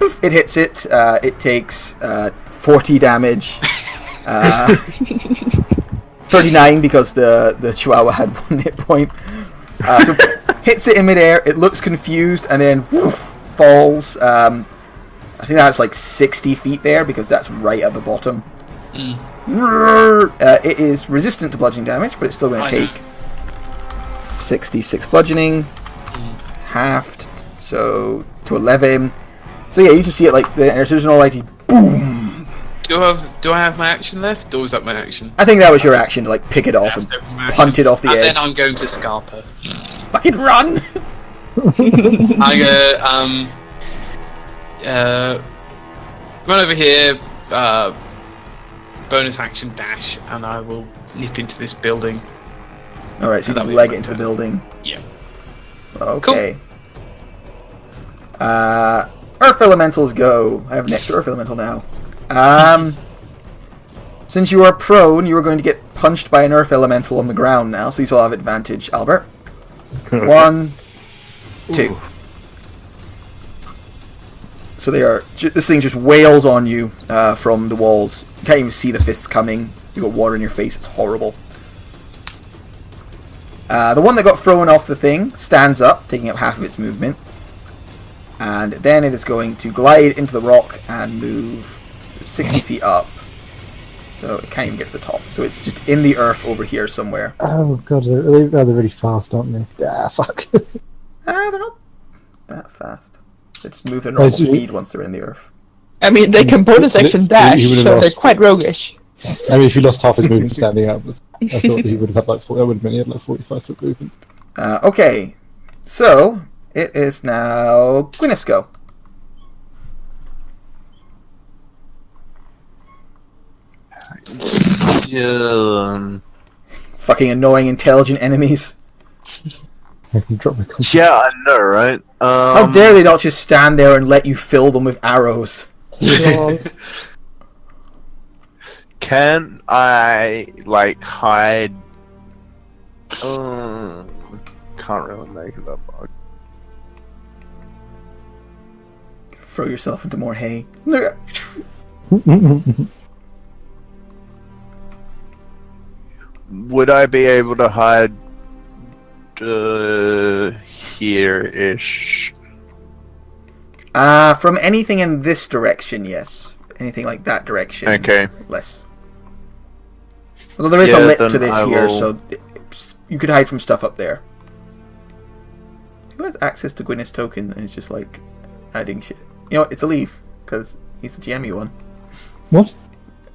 Poof, it hits it. It takes 40 damage. 39 because the Chihuahua had 1 hit point. So hits it in midair. It looks confused and then woof, falls. I think that's like 60 feet there because that's right at the bottom. It is resistant to bludgeoning damage, but it's still going to take 66 bludgeoning, halved, so to 11. So yeah, you just see it like there's an almighty boom. Do I have my action left, or is that my action? I think that was your action to like pick it off and That's definitely my action. punt it off the And edge. then I'm going to scarp her. Fucking run! I'm gonna run over here, bonus action dash, and I will nip into this building. All right, so you That'll just be leg my it into the turn. building. Yeah. Okay. Earth elementals go. I have an extra earth elemental now. Since you are prone, you are going to get punched by an earth elemental on the ground now, so you still have advantage, Albert. 1, 2. So they are. This thing just wails on you from the walls. You can't even see the fists coming. You got water in your face. It's horrible. The one that got thrown off the thing stands up, taking up half of its movement. And then it is going to glide into the rock and move 60 feet up. So it can't even get to the top. So it's just in the earth over here somewhere. Oh god, they're really fast, aren't they? Ah, fuck. They're not that fast. They just move their normal it's- speed once they're in the earth. I mean, they can bonus action dash, he would've so they're lost. quite roguish. I mean, if he lost half his movement standing up, I thought he would have had like that would have been he had like 45 foot movement. Okay, so it is now Gwyneth's go. Fucking annoying intelligent enemies. I can drop my con- Yeah, I know, right? How dare they not just stand there and let you fill them with arrows? Can I, like, hide... can't really make that bug. Throw yourself into more hay. Would I be able to hide... here-ish? From anything in this direction, yes. Anything like that direction. Okay. Less. Although there is Yeah, a lip then to this I here, will- so you could hide from stuff up there. Who has access to Gwyneth's token and is just like adding shit? You know what? It's a leaf because he's the GME one. What?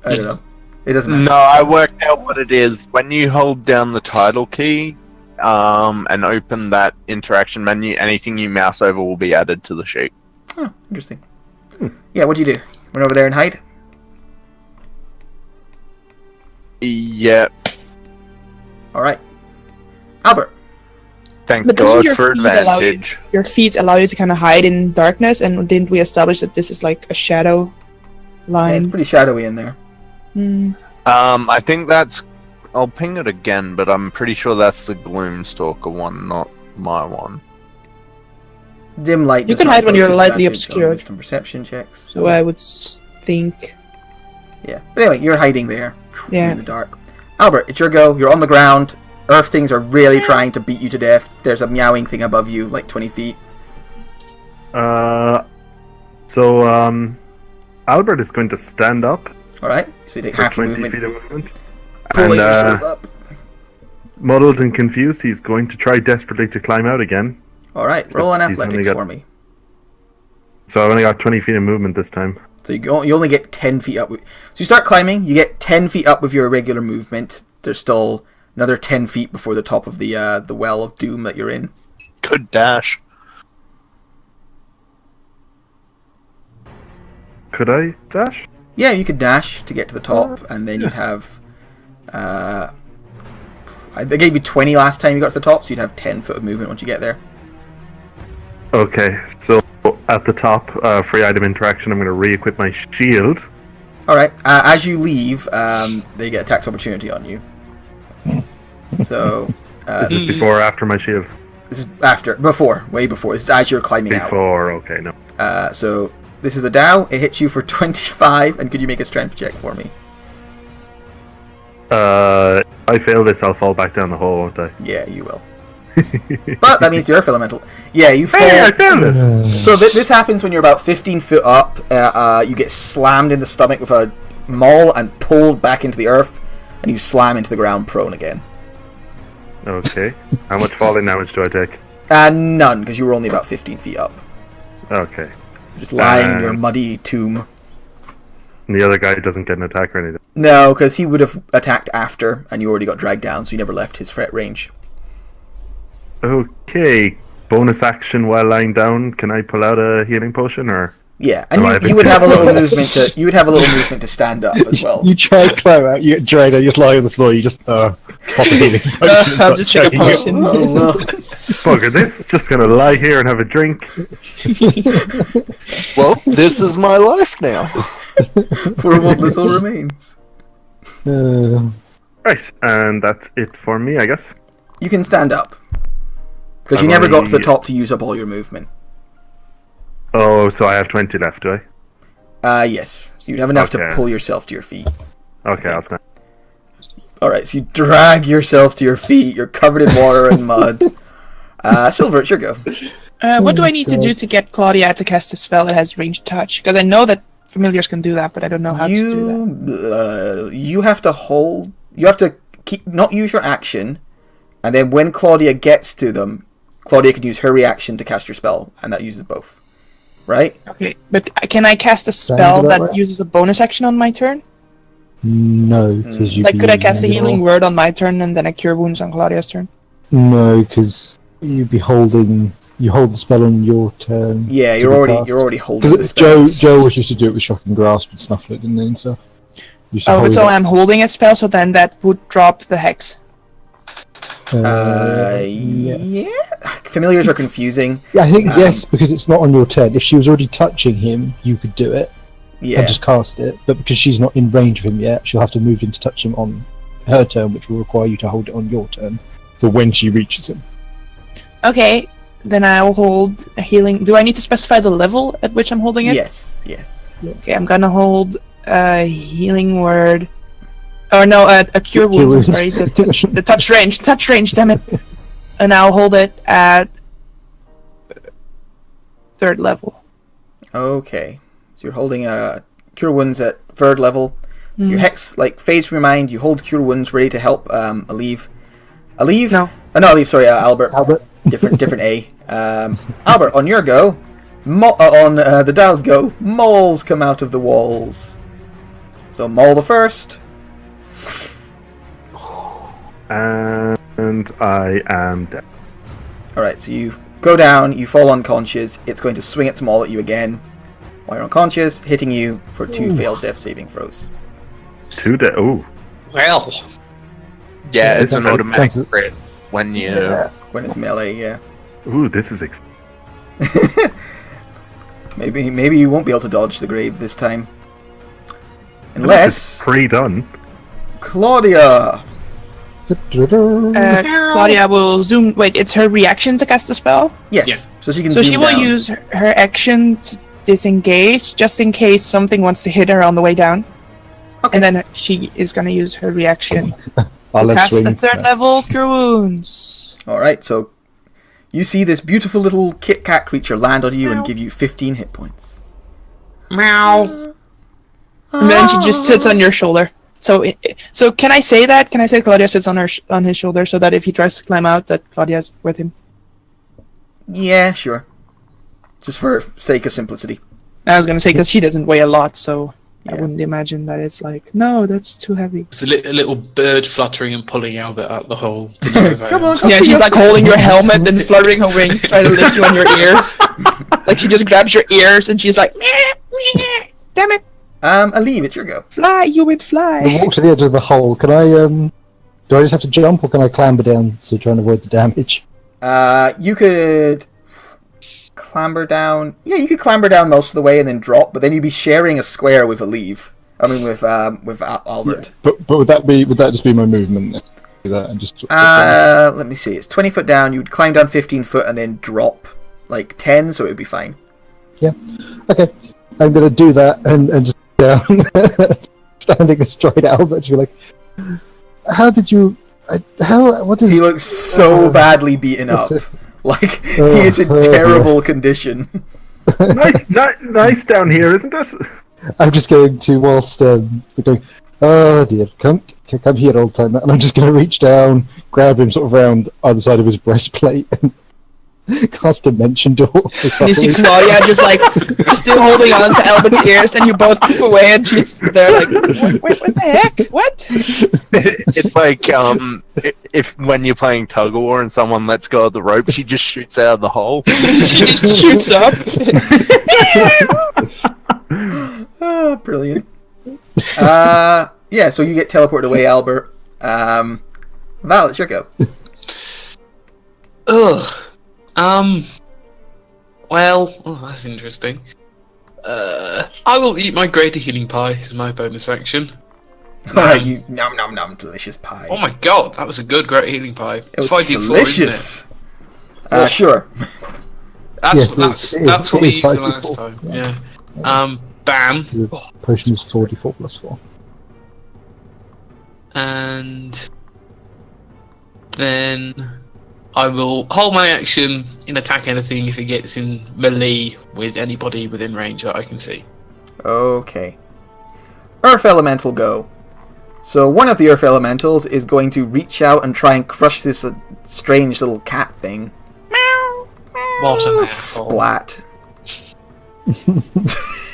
I don't know. It doesn't matter. No, I worked out what it is. When you hold down the title key, and open that interaction menu, anything you mouse over will be added to the sheet. Oh, interesting. Yeah, what do you do? Run over there and hide? Yep. Alright. Albert. Thank But doesn't God your for feet allow you- advantage. Your feet allow you to kind of hide in darkness, and didn't we establish that this is like a shadow Yeah, it's line? pretty shadowy in there. I think that's... I'll ping it again, but I'm pretty sure that's the Gloomstalker one, not my one. Dim light. You does can not hide when impose you're lightly disadvantage on obscured. wisdom perception checks. So I would think. Yeah. But anyway, you're hiding there. Yeah. In the dark. Albert, it's your go. You're on the ground. Earth things are really trying to beat you to death. There's a meowing thing above you, like 20 feet. Albert is going to stand up. Alright, so you take For half your 20 movement. feet of movement. Pulling And, yourself up. muddled and confused, he's going to try desperately to climb out again. Alright, roll an He's only athletics got- for me. So I've only got 20 feet of movement this time. So you only get 10 feet up. So you start climbing, you get 10 feet up with your regular movement. There's still another 10 feet before the top of the well of doom that you're in. Good dash. Could I dash? Yeah, you could dash to get to the top, and then you'd have... they gave you 20 last time you got to the top, so you'd have 10 foot of movement once you get there. Okay, so at the top, free item interaction, I'm going to re-equip my shield. Alright, as you leave, they get a tax opportunity on you. So... Is this before or after my shield? This is way before. This is as you're climbing out. Before, okay, no. So this is the Dow. It hits you for 25, and could you make a strength check for me? If I fail this, I'll fall back down the hole, won't I? Yeah, you will. But that means the Earth Elemental. Yeah, you fall. Hey, I failed it! So this happens when you're about 15 foot up. You get slammed in the stomach with a maul and pulled back into the earth, and you slam into the ground prone again. Okay. How much falling damage do I take? None, because you were only about 15 feet up. Okay. Just lying in your muddy tomb. And the other guy doesn't get an attack or anything. No, because he would have attacked after, and you already got dragged down, so you never left his threat range. Okay. Bonus action while lying down. Can I pull out a healing potion, or? Yeah, and Am I you would have a little movement to to stand up as well. You try to climb out, you get dragged out, you just lie on the floor, you just pop a healing potion and I'll start just take a chugging it. potion. Bugger this. Just gonna lie here and have a drink. Well, this is my life now. For what little remains. Right, and that's it for me, I guess. You can stand up. Because you I've never got to the already- top to use up all your movement. Oh, so I have 20 left, do I? Yes. So you'd have enough to Okay. pull yourself to your feet. Okay, I'll stand. Alright, so you drag yourself to your feet. You're covered in water and mud. Silver, it's your go. What do I need to do to get Claudia to cast a spell that has ranged touch? Because I know that familiars can do that, but I don't know how to do that. You have to hold... You have to not use your action, and then when Claudia gets to them, Claudia can use her reaction to cast your spell, and that uses both. Right? Okay, but can I cast a Sound spell about that right? uses a bonus action on my turn? No, because you Like, could I cast a healing word on my turn and then a cure wounds on Claudia's turn? No, because you'd be holding. You hold the spell on your turn. Yeah, to you're be already cast. holding the Because spell. Joe was used to do it with shocking grasp and snuffle it, didn't he? And stuff. Used to Oh, but hold so it. I'm holding a spell, so then that would drop the hex. Yes. Yeah. Familiars are confusing. Yeah, I think yes, because it's not on your turn. If she was already touching him, you could do it Yeah. and just cast it. But because she's not in range of him yet, she'll have to move in to touch him on her turn, which will require you to hold it on your turn for when she reaches him. Okay, then I'll hold a healing. Do I need to specify the level at which I'm holding it? Yes, yes. Okay, I'm gonna hold a healing word. Or no, a cure wounds. I'm sorry, the touch range. Damn it! And I'll hold it at 3rd level. Okay. So you're holding Cure Wounds at 3rd level. So your Hex fades from your mind. You hold Cure Wounds ready to help Aleve. Aleve? No. Oh, not Aleve, sorry, Albert. Albert. Different A. Albert, on your go. On the Dow's go, moles come out of the walls. So Maul the first. And I am dead. Alright, so you go down, you fall unconscious. It's going to swing its maul at you again while you're unconscious, hitting you for 2 failed death saving throws. 2 dead. Ooh. Well, Yeah, it's an Thanks. automatic Thanks. crit when you. When it's melee, yeah. Ooh, this is Maybe you won't be able to dodge the grave this time. It's Unless pre-done. Claudia. Claudia will zoom. Wait, it's her reaction to cast the spell? Yes. Yeah. So she can. So she zoom will down. use her action to disengage, just in case something wants to hit her on the way down. Okay. And then she is going to use her reaction. I'll let Cast a swing. third level Cure Wounds. All right. So you see this beautiful little Kit Kat creature land on you and give you 15 hit points. Meow. And then she just sits on your shoulder. So can I say that? Can I say Claudia sits on his shoulder so that if he tries to climb out, that Claudia's with him? Yeah, sure. Just for sake of simplicity. I was going to say, because she doesn't weigh a lot, so I Yeah. wouldn't imagine that it's like, no, that's too heavy. With a little bird fluttering and pulling Albert out the hole. Come on. Yeah, she's like holding your helmet and fluttering her wings, trying to lift you on your ears. Like she just grabs your ears and she's like, meh, meh. Damn it, Aleve, it's your go. fly, you would I fly. walk to the edge of the hole. Can I, do I just have to jump or can I clamber down to try and avoid the damage? You could clamber down. Yeah, you could clamber down most of the way and then drop, but then you'd be sharing a square with Aleve. I mean, with Albert. But would that just be my movement? Do that and just. Let me see. It's 20 foot down. You would climb down 15 foot and then drop like 10, so it would be fine. Yeah. Okay. I'm going to do that and just down, standing astride Albert. You're like, how did you? What is? He looks so badly beaten up. Like he is in terrible condition. nice down here, isn't it? I'm just going to, whilst we're going, oh dear, come here, old timer, and I'm just going to reach down, grab him sort of round either side of his breastplate, and cast Dimension Door. And you see Claudia just like still holding on to Albert's ears, and you both move away, and she's there like, wait, what the heck? What? It's like if when you're playing tug of war and someone lets go of the rope, she just shoots out of the hole. She just shoots up. Oh, brilliant. Yeah, so you get teleported away, Albert. Val, it's your go. Ugh. Well, that's interesting. I will eat my greater healing pie as my bonus action. Alright, you nom nom nom, delicious pie. Oh my god, that was a good greater healing pie. It was 5d4, delicious. isn't it? Sure. That's Yes, that's it what we is used the last 5d4, time. Yeah. Bam. The potion is 44 plus 4. And then I will hold my action and attack anything if it gets in melee with anybody within range that I can see. Okay. Earth Elemental go. So one of the Earth Elementals is going to reach out and try and crush this strange little cat thing. What an asshole. Splat.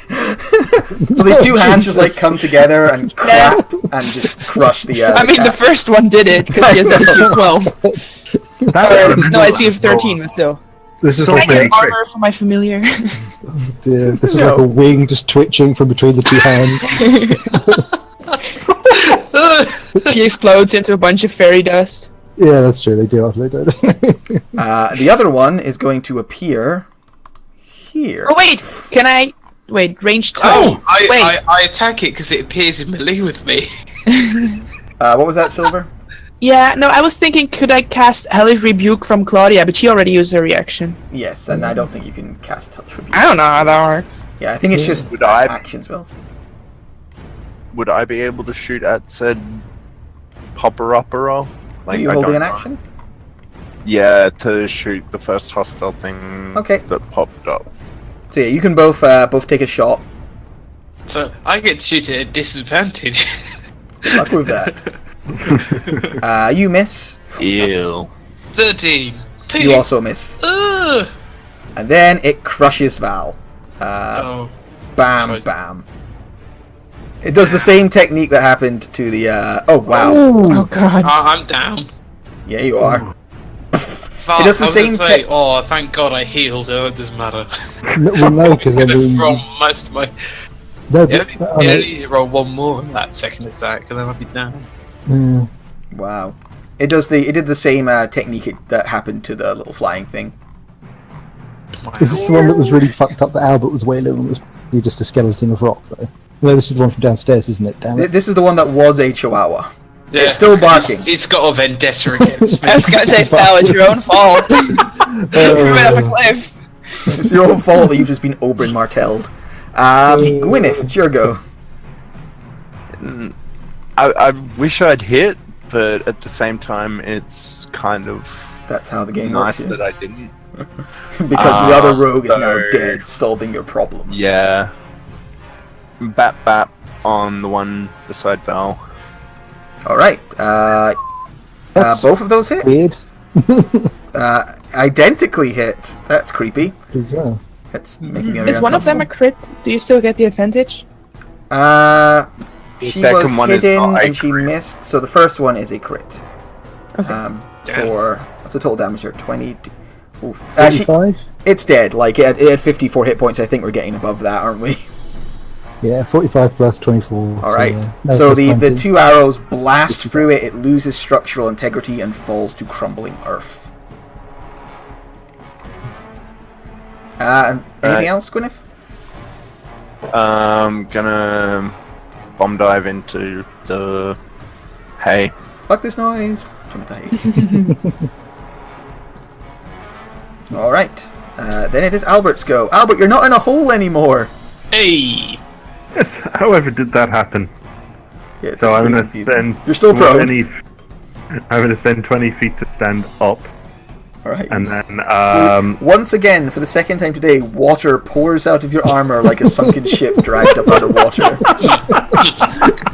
So these two hands just like come together and clap and just crush the. I mean, the cat. first one did it because he has AC of 12. No, AC of 13, but still. This is So like I many get armor for my familiar. dear, this is No. like a wing just twitching from between the two hands. She explodes into a bunch of fairy dust. Yeah, that's true. They do after they don't. The other one is going to appear here. Oh wait, can I? Wait, range touch. Oh, wait. I attack it because it appears in melee with me. What was that, Silver? Yeah, no, I was thinking, could I cast Hellish Rebuke from Claudia, but she already used her reaction. Yes, and I don't think you can cast Touch Rebuke. I don't know how that works. Yeah, I think it's just Would I- action spells. Would I be able to shoot at said popper-upper? Are you holding an action? Yeah, to shoot the first hostile thing Okay. that popped up. So yeah, you can both take a shot. So I get to shoot at a disadvantage. Good luck with that. You miss. Ew. 13. You also miss. Ugh. And then it crushes Val. Oh. Bam, Right. bam. It does the same technique that happened to the. Oh wow. Oh god. I'm down. Yeah, you are. Fuck, It does the I was same gonna say, tech- oh, thank God I healed. It doesn't matter. Well, no, because I mean, From most of my. no, Yeah, but, I need to roll one more of that second attack, and then I'll be down. Wow. It did the same technique that happened to the little flying thing. is this the one that was really fucked up that Albert was wailing on? Was probably just a skeleton of rock, though. No, this is the one from downstairs, isn't it? Damn it. This is the one that was a chihuahua. Yeah. It's still barking. It's got a vendetta against me. I was gonna say, Val, it's your own fault. You went off a cliff. It's your own fault that you've just been Oberyn martelled. Gwyneth, it's your go. I wish I'd hit, but at the same time, it's kind of That's how the game nice works. that I didn't. Because the other rogue is now so- dead, solving your problem. Yeah. Bap on the one beside Val. Alright, That's both of those hit? weird. Identically hit. That's creepy. Bizarre. That's making me Is one of them a crit? Do you still get the advantage? The She second was one is hidden not a and she crit. missed, so the first one is a crit. Damn. For what's the total damage here? 20. Ooh. 45? It's dead. Like it had 54 hit points. I think we're getting above that, aren't we? Yeah, 45 plus 24. All right. No, So plus the 20. 2 arrows blast through it. It loses structural integrity and falls to crumbling earth. And anything else, Gwyneth? Gonna bomb dive into the hay. Fuck this noise. All right. Then it is Albert's go. Albert, you're not in a hole anymore. Hey! Yes, however did that happen? Yeah, it's So I'm pretty going to confusing. spend You're still prone. 20 I'm going to spend 20 feet to stand up, All right. and then Once again, for the second time today, water pours out of your armor like a sunken ship dragged up out of water.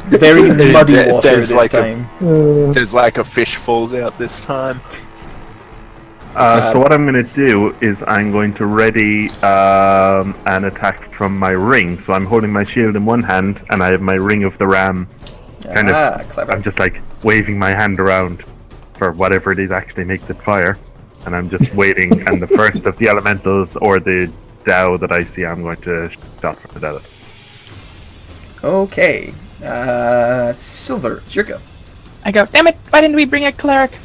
Very muddy water There's this like a- time. There's like a fish falls out this time. so what I'm going to do is I'm going to ready an attack from my ring. So I'm holding my shield in one hand, and I have my ring of the ram. Kind of. Clever. I'm just like waving my hand around for whatever it is actually makes it fire, and I'm just waiting. And the first of the elementals or the Dow that I see, I'm going to shot from the Dow. Okay. Silver, it's your go. I go, damn it, why didn't we bring a cleric?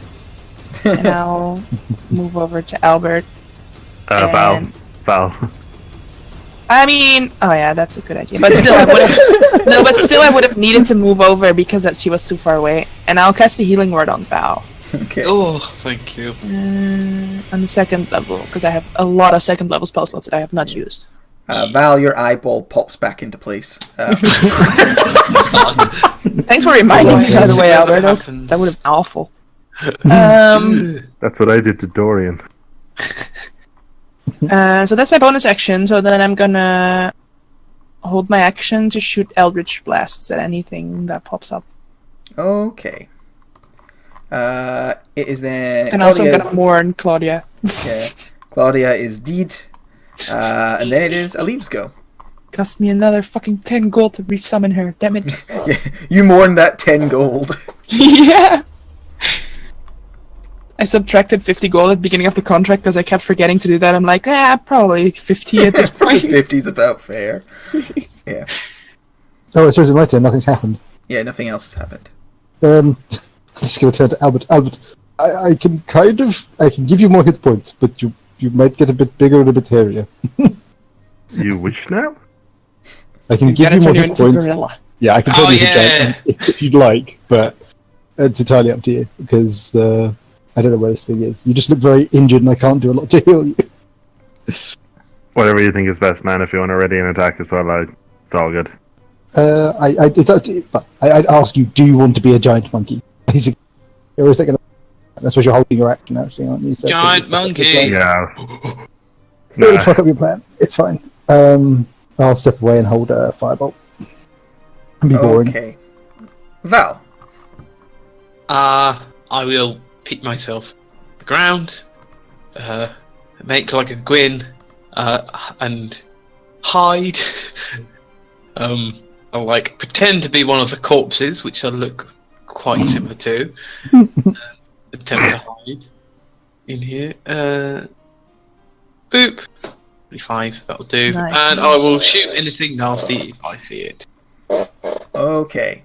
And I'll move over to Albert. Val. And- Val. I mean, oh yeah, that's a good idea. But still, I would have no. But still, I would have needed to move over because she was too far away. And I'll cast the healing word on Val Okay. Oh, thank you. on the second level because I have a lot of second level spell slots that I have not used. Val, your eyeball pops back into place. Thanks for reminding me, by the way, Never Albert. happens. That would have been awful. That's what I did to Dorian. So that's my bonus action. So then I'm gonna hold my action to shoot Eldritch Blasts at anything that pops up. Okay. It is then. And also I'm Claudia's- gonna warn Claudia. Yeah. Claudia is deed. And then it is Aliv's go. Cost me another fucking 10 gold to resummon her, damn it. Yeah, you mourn that 10 gold. Yeah! I subtracted 50 gold at the beginning of the contract because I kept forgetting to do that. I'm like, probably 50 at this point. 50's about fair. Yeah. Oh, it's my turn. Nothing's happened. Yeah, nothing else has happened. I'm just going to turn to Albert. Albert, I can give you more hit points, but you might get a bit bigger and a bit hairier. You wish now? I can give Gotta you more turn you hit into points. gorilla. Yeah, I can Oh, turn you into yeah. giant if you'd like, but it's entirely up to you because I don't know where this thing is. You just look very injured, and I can't do a lot to heal you. Whatever you think is best, man. If you want to ready an attack as well, it's all good. It's up to you, but I'd ask you: do you want to be a giant monkey? Basically, or is that going to? That's what you're holding your action, actually, aren't you? So Giant monkey. Yeah. No, it'd fuck up your plan. It's fine. I'll step away and hold a firebolt. And be boring. Okay. Val. I will pick myself to the ground, make like a Gwyn, and hide. I'll like pretend to be one of the corpses, which I look quite similar to. Attempt to hide in here. Boop. 25, that'll do. Nice. And I will shoot anything nasty if I see it. Okay.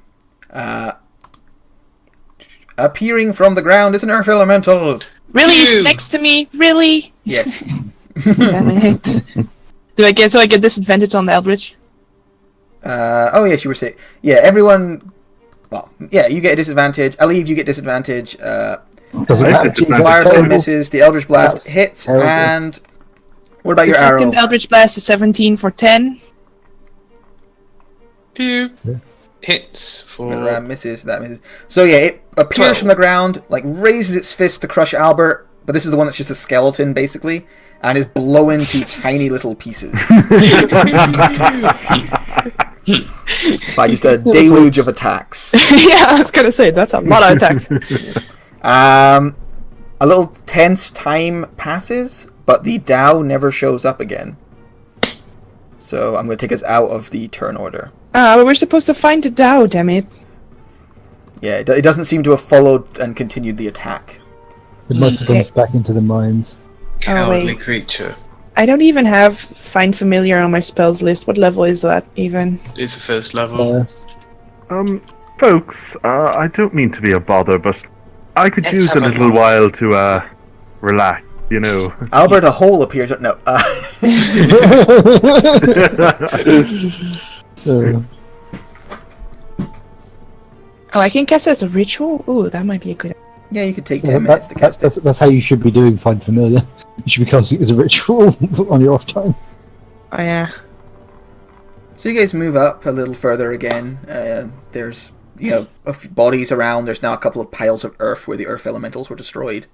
Appearing from the ground is an earth elemental. Really? He's Phew. next to me? Really? Yes. Damn it. I get disadvantage on the Eldritch? Oh yes, you were saying. Yeah, everyone. Well, yeah, you get a disadvantage. Aliv, you get disadvantage. Doesn't I matter. said Jeez, disadvantage. that's Fireball terrible. misses. The Eldritch Blast That's hits, terrible. and What about The your arrow? second Eldritch Blast is 17 for 10. Two Yeah. hits for. That misses. That misses. So yeah, it appears 12. from the ground, like raises its fist to crush Albert, but this is the one that's just a skeleton, basically, and is blown to tiny little pieces by just a deluge of attacks. Yeah, I was gonna say, that's a lot of attacks. A little tense time passes, but the Dao never shows up again. So I'm going to take us out of the turn order. But we're supposed to find the Dao, damn it. Yeah, it doesn't seem to have followed and continued the attack. It might have gone back into the mines. Cowardly wait. creature. I don't even have Find Familiar on my spells list. What level is that, even? It's a first level. First. Folks, I don't mean to be a bother, but I could Let's use a have a little look. while to relax, you know. Albert, a hole appears. No. Oh, I can cast it as a ritual? Ooh, that might be a good... Yeah, you could take 10 minutes to cast it. that's how you should be doing Find Familiar. You should be casting it as a ritual on your off time. Oh, yeah. So you guys move up a little further again. There's, a few bodies around. There's now a couple of piles of earth where the earth elementals were destroyed.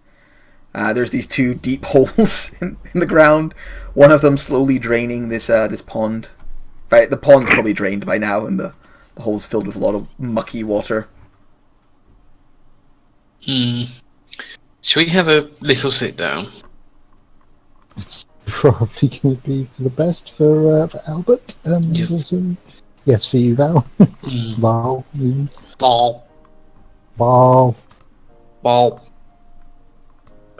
There's these two deep holes in the ground. One of them slowly draining this pond. In fact, the pond's probably drained by now, and the hole's filled with a lot of mucky water. Should we have a little sit down? It's probably going to be for the best for Albert. Yes. Also. Yes, for you, Val. Val. Ball. Val. Ball.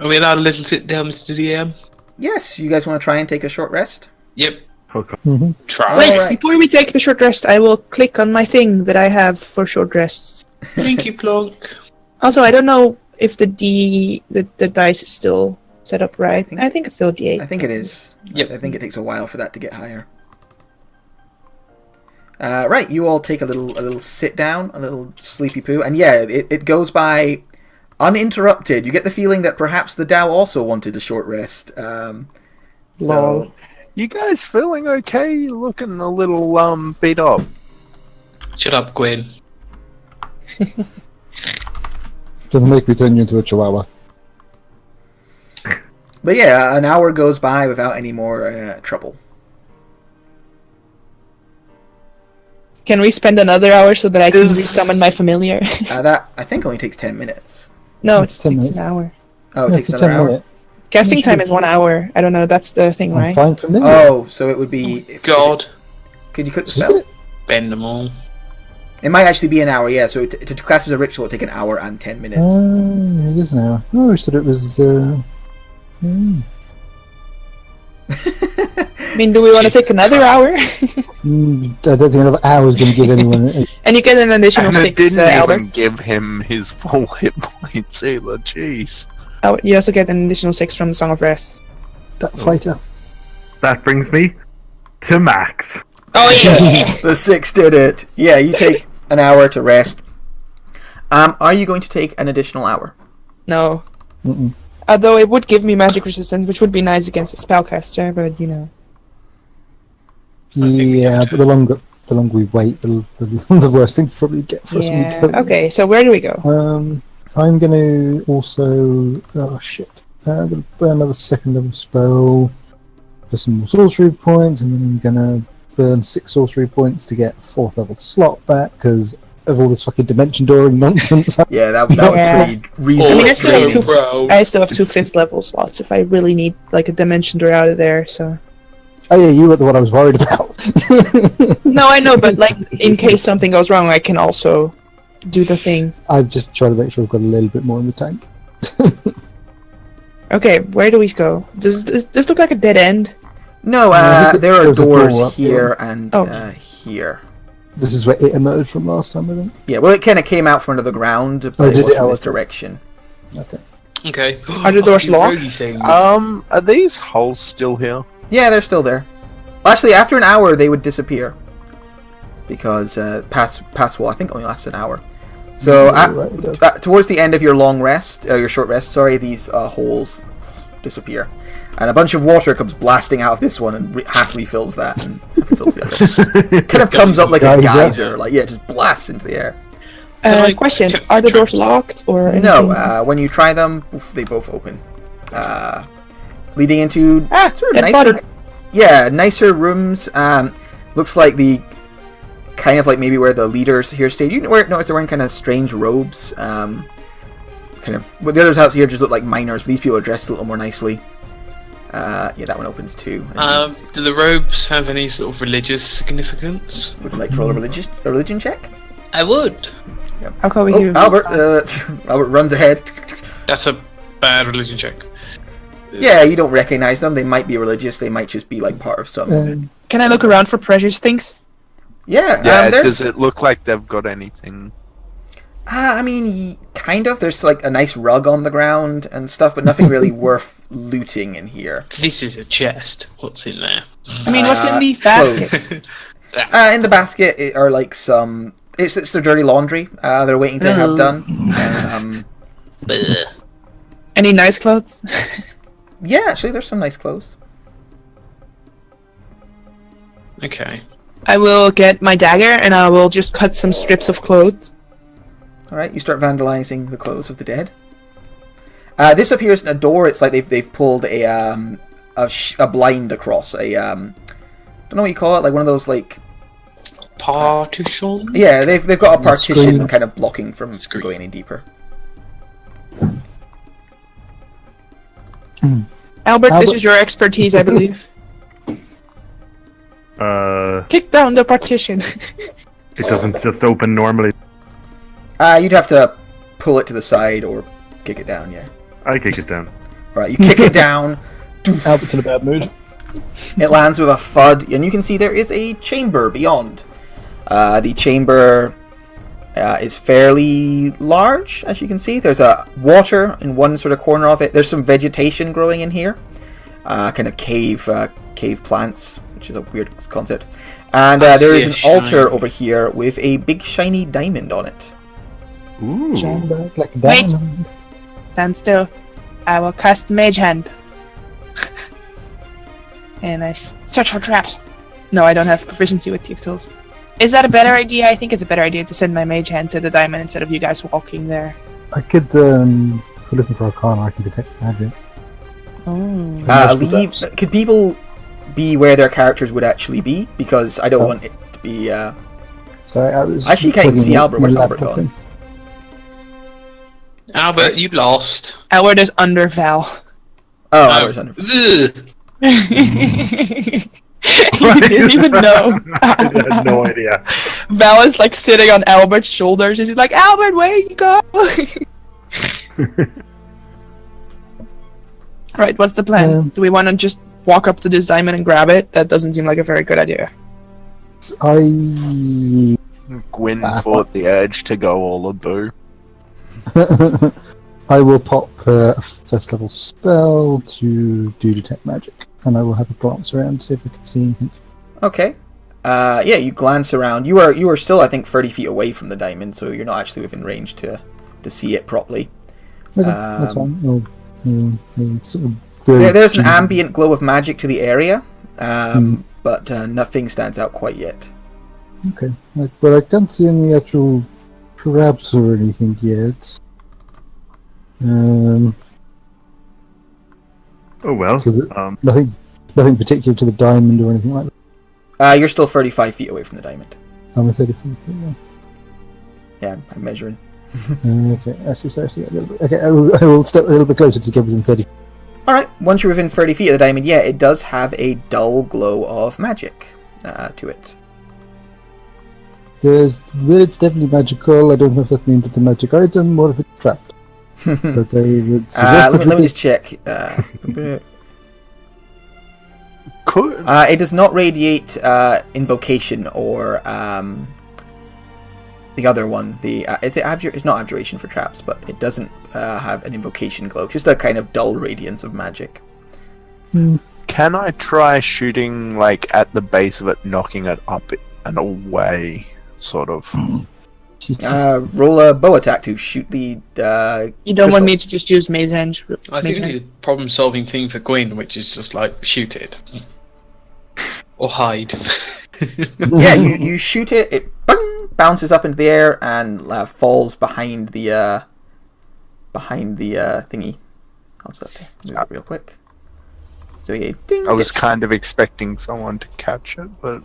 Are we allowed a little sit down, Mr. DM? Yes, you guys want to try and take a short rest? Yep. Mm-hmm. Try. Wait, Alright. before we take the short rest, I will click on my thing that I have for short rests. Blinky plonk. Also, I don't know if the dice is still set up right. I think it's still a D8. I think it is. Yep. I think it takes a while for that to get higher. Right, you all take a little sit down, a little sleepy poo, and yeah, it goes by uninterrupted. You get the feeling that perhaps the Dao also wanted a short rest. Lol. So, You guys feeling okay? You looking a little beat up. Shut up, Gwen. Doesn't make me turn you into a chihuahua. but yeah, an hour goes by without any more trouble. Can we spend another hour so that I can Is- resummon my familiar? That I think only takes 10 minutes. No, it It's 10 takes an minutes. hour. Oh, it Yeah, takes it's a another 10 hour. minute. Casting Sure. time is 1 hour. I don't know, that's the thing, I'm right? Find Familiar. Oh, so it would be. God. Could you click the Is spell? it? Bend them all. It might actually be an hour, yeah. So to class as a ritual, it'll take an hour and 10 minutes. It is an hour. Oh, I thought it was. I mean, do we want to take another hour? I don't think another hour is going to give anyone. And you get an additional And it 6, didn't Albert. even give him his full hit points either. Jeez. Oh, you also get an additional 6 from the Song of Rest. That fighter. That brings me to Max. Oh, yeah! The 6 did it. Yeah, you take an hour to rest. Are you going to take an additional hour? No. Mm-mm. Although it would give me magic resistance, which would be nice against a spellcaster, but you know. Yeah, but the longer we wait, the worse thing to probably get for us. when we Yeah. go. Okay, so where do we go? I'm going to also. Oh shit! I'm going to burn another second level spell for some more sorcery points, and then I'm going to burn 6 sorcery points to get 4th level slot back because of all this fucking dimension dooring nonsense. Yeah, that Yeah. was pretty reasonable. I mean, I still have Also, two- bro. I still have 2 5th level slots if I really need like a dimension door out of there, so. Oh yeah, you were the one I was worried about. No, I know, but like in case something goes wrong, I can also do the thing. I'm just trying to make sure I've got a little bit more in the tank. Okay, where do we go? Does this look like a dead end? No, Yeah, there are there's a doors door up here and Oh. here. This is where it emerged from last time, I think. Yeah, well, it kind of came out from under the ground, but Oh, it did was it? from Oh, this okay. direction. Okay. Okay. Are the doors You locked? roguey thing. Are these holes still here? Yeah, they're still there. Well, actually, after an hour, they would disappear. Because pass wall, I think, only lasts an hour. So Yeah, right, it does. towards the end of your long rest, your short rest, sorry, these holes disappear. And a bunch of water comes blasting out of this one and half refills that and half refills the other. Kind of comes up like a geyser, like it just blasts into the air. Question: are the doors locked or anything? No, when you try them, they both open. Leading into sort of nicer, nicer rooms. Looks like the kind of like maybe where the leaders here stay. You notice they're wearing kind of strange robes. Kind of. But the others out here just look like miners. But these people are dressed a little more nicely. That one opens too. Do the robes have any sort of religious significance? Would you like to roll a religion check? I would. Yep. I'll go with you. Albert. Albert runs ahead. That's a bad religion check. Yeah, you don't recognize them. They might be religious. They might just be like part of some. Can I look around for precious things? Yeah, does it look like they've got anything? I mean, kind of. There's like a nice rug on the ground and stuff, but nothing really worth looting in here. This is a chest. What's in there? I mean, what's in these baskets? In the basket are like some. It's their dirty laundry. They're waiting to have done. Any nice clothes? Yeah, actually, there's some nice clothes. Okay. I will get my dagger and I will just cut some strips of clothes. Alright, you start vandalizing the clothes of the dead. This appears in a door. It's like they've pulled a blind across. Don't know what you call it, like one of those like... Partition? Yeah, they've got a partition screen. kind of blocking from going any deeper. Albert, this is your expertise, I believe. Kick down the partition. It doesn't just open normally. You'd have to pull it to the side or kick it down, yeah. I kick it down. Alright, you kick it down. Albert's in a bad mood. It lands with a thud, and you can see there is a chamber beyond. The chamber is fairly large, as you can see. There's a water in one sort of corner of it. There's some vegetation growing in here. Kind of cave plants, which is a weird concept. And there is an altar over here with a big shiny diamond on it. Ooh. Shine bright like a Wait. diamond. Stand still. I will cast Mage Hand. And I search for traps. No, I don't have proficiency with thief tools. Is that a better idea? I think it's a better idea to send my Mage Hand to the diamond instead of you guys walking there. I could, if we're looking for Arcana, I can detect magic. Oh. Could people be where their characters would actually be? Because I don't want it to be... Sorry, I was... Actually, you can't plugging see Albert. my Where's Albert laptop gone? in. Albert, you lost. Albert is under Val. Oh, Albert's under... Ugh. You didn't even know. I had no idea. Val is like sitting on Albert's shoulders and he's like, Albert, where you go? Right, what's the plan? Do we want to just walk up to this diamond and grab it? That doesn't seem like a very good idea. Gwyn fought the urge to go all a boo. I will pop a first level spell to do detect magic, and I will have a glance around to see if I can see anything. Okay. Yeah, you glance around. You are still, I think, 30 feet away from the diamond, so you're not actually within range to see it properly. Okay, that's fine. I'll sort of There's an ambient glow of magic to the area, but nothing stands out quite yet. Okay, but I can't see any actual traps or anything yet. Oh well. So nothing particular to the diamond or anything like that. You're still 35 feet away from the diamond. I'm a 35 feet away. Yeah, I'm measuring. Okay, that's just actually a little bit. Okay, I will step a little bit closer to get within 30. Alright, once you're within 30 feet of the diamond, yeah, it does have a dull glow of magic to it. It's definitely magical. I don't know if that means it's a magic item or if it's trapped. But I would suggest let me just check. Could It does not radiate invocation or the other one. It's not abjuration for traps, but it doesn't have an invocation glow. Just a kind of dull radiance of magic. Can I try shooting like at the base of it, knocking it up and away, sort of? Jesus. Roll a bow attack to shoot the. You don't crystal. want me to just use Maze Hand? I think we need a problem-solving thing for Gwyn, which is just like shoot it or hide. Yeah, you shoot it. It bounces up into the air and falls behind the thingy. I'll just move it real quick. So yeah, ding, I was it's- kind of expecting someone to catch it, but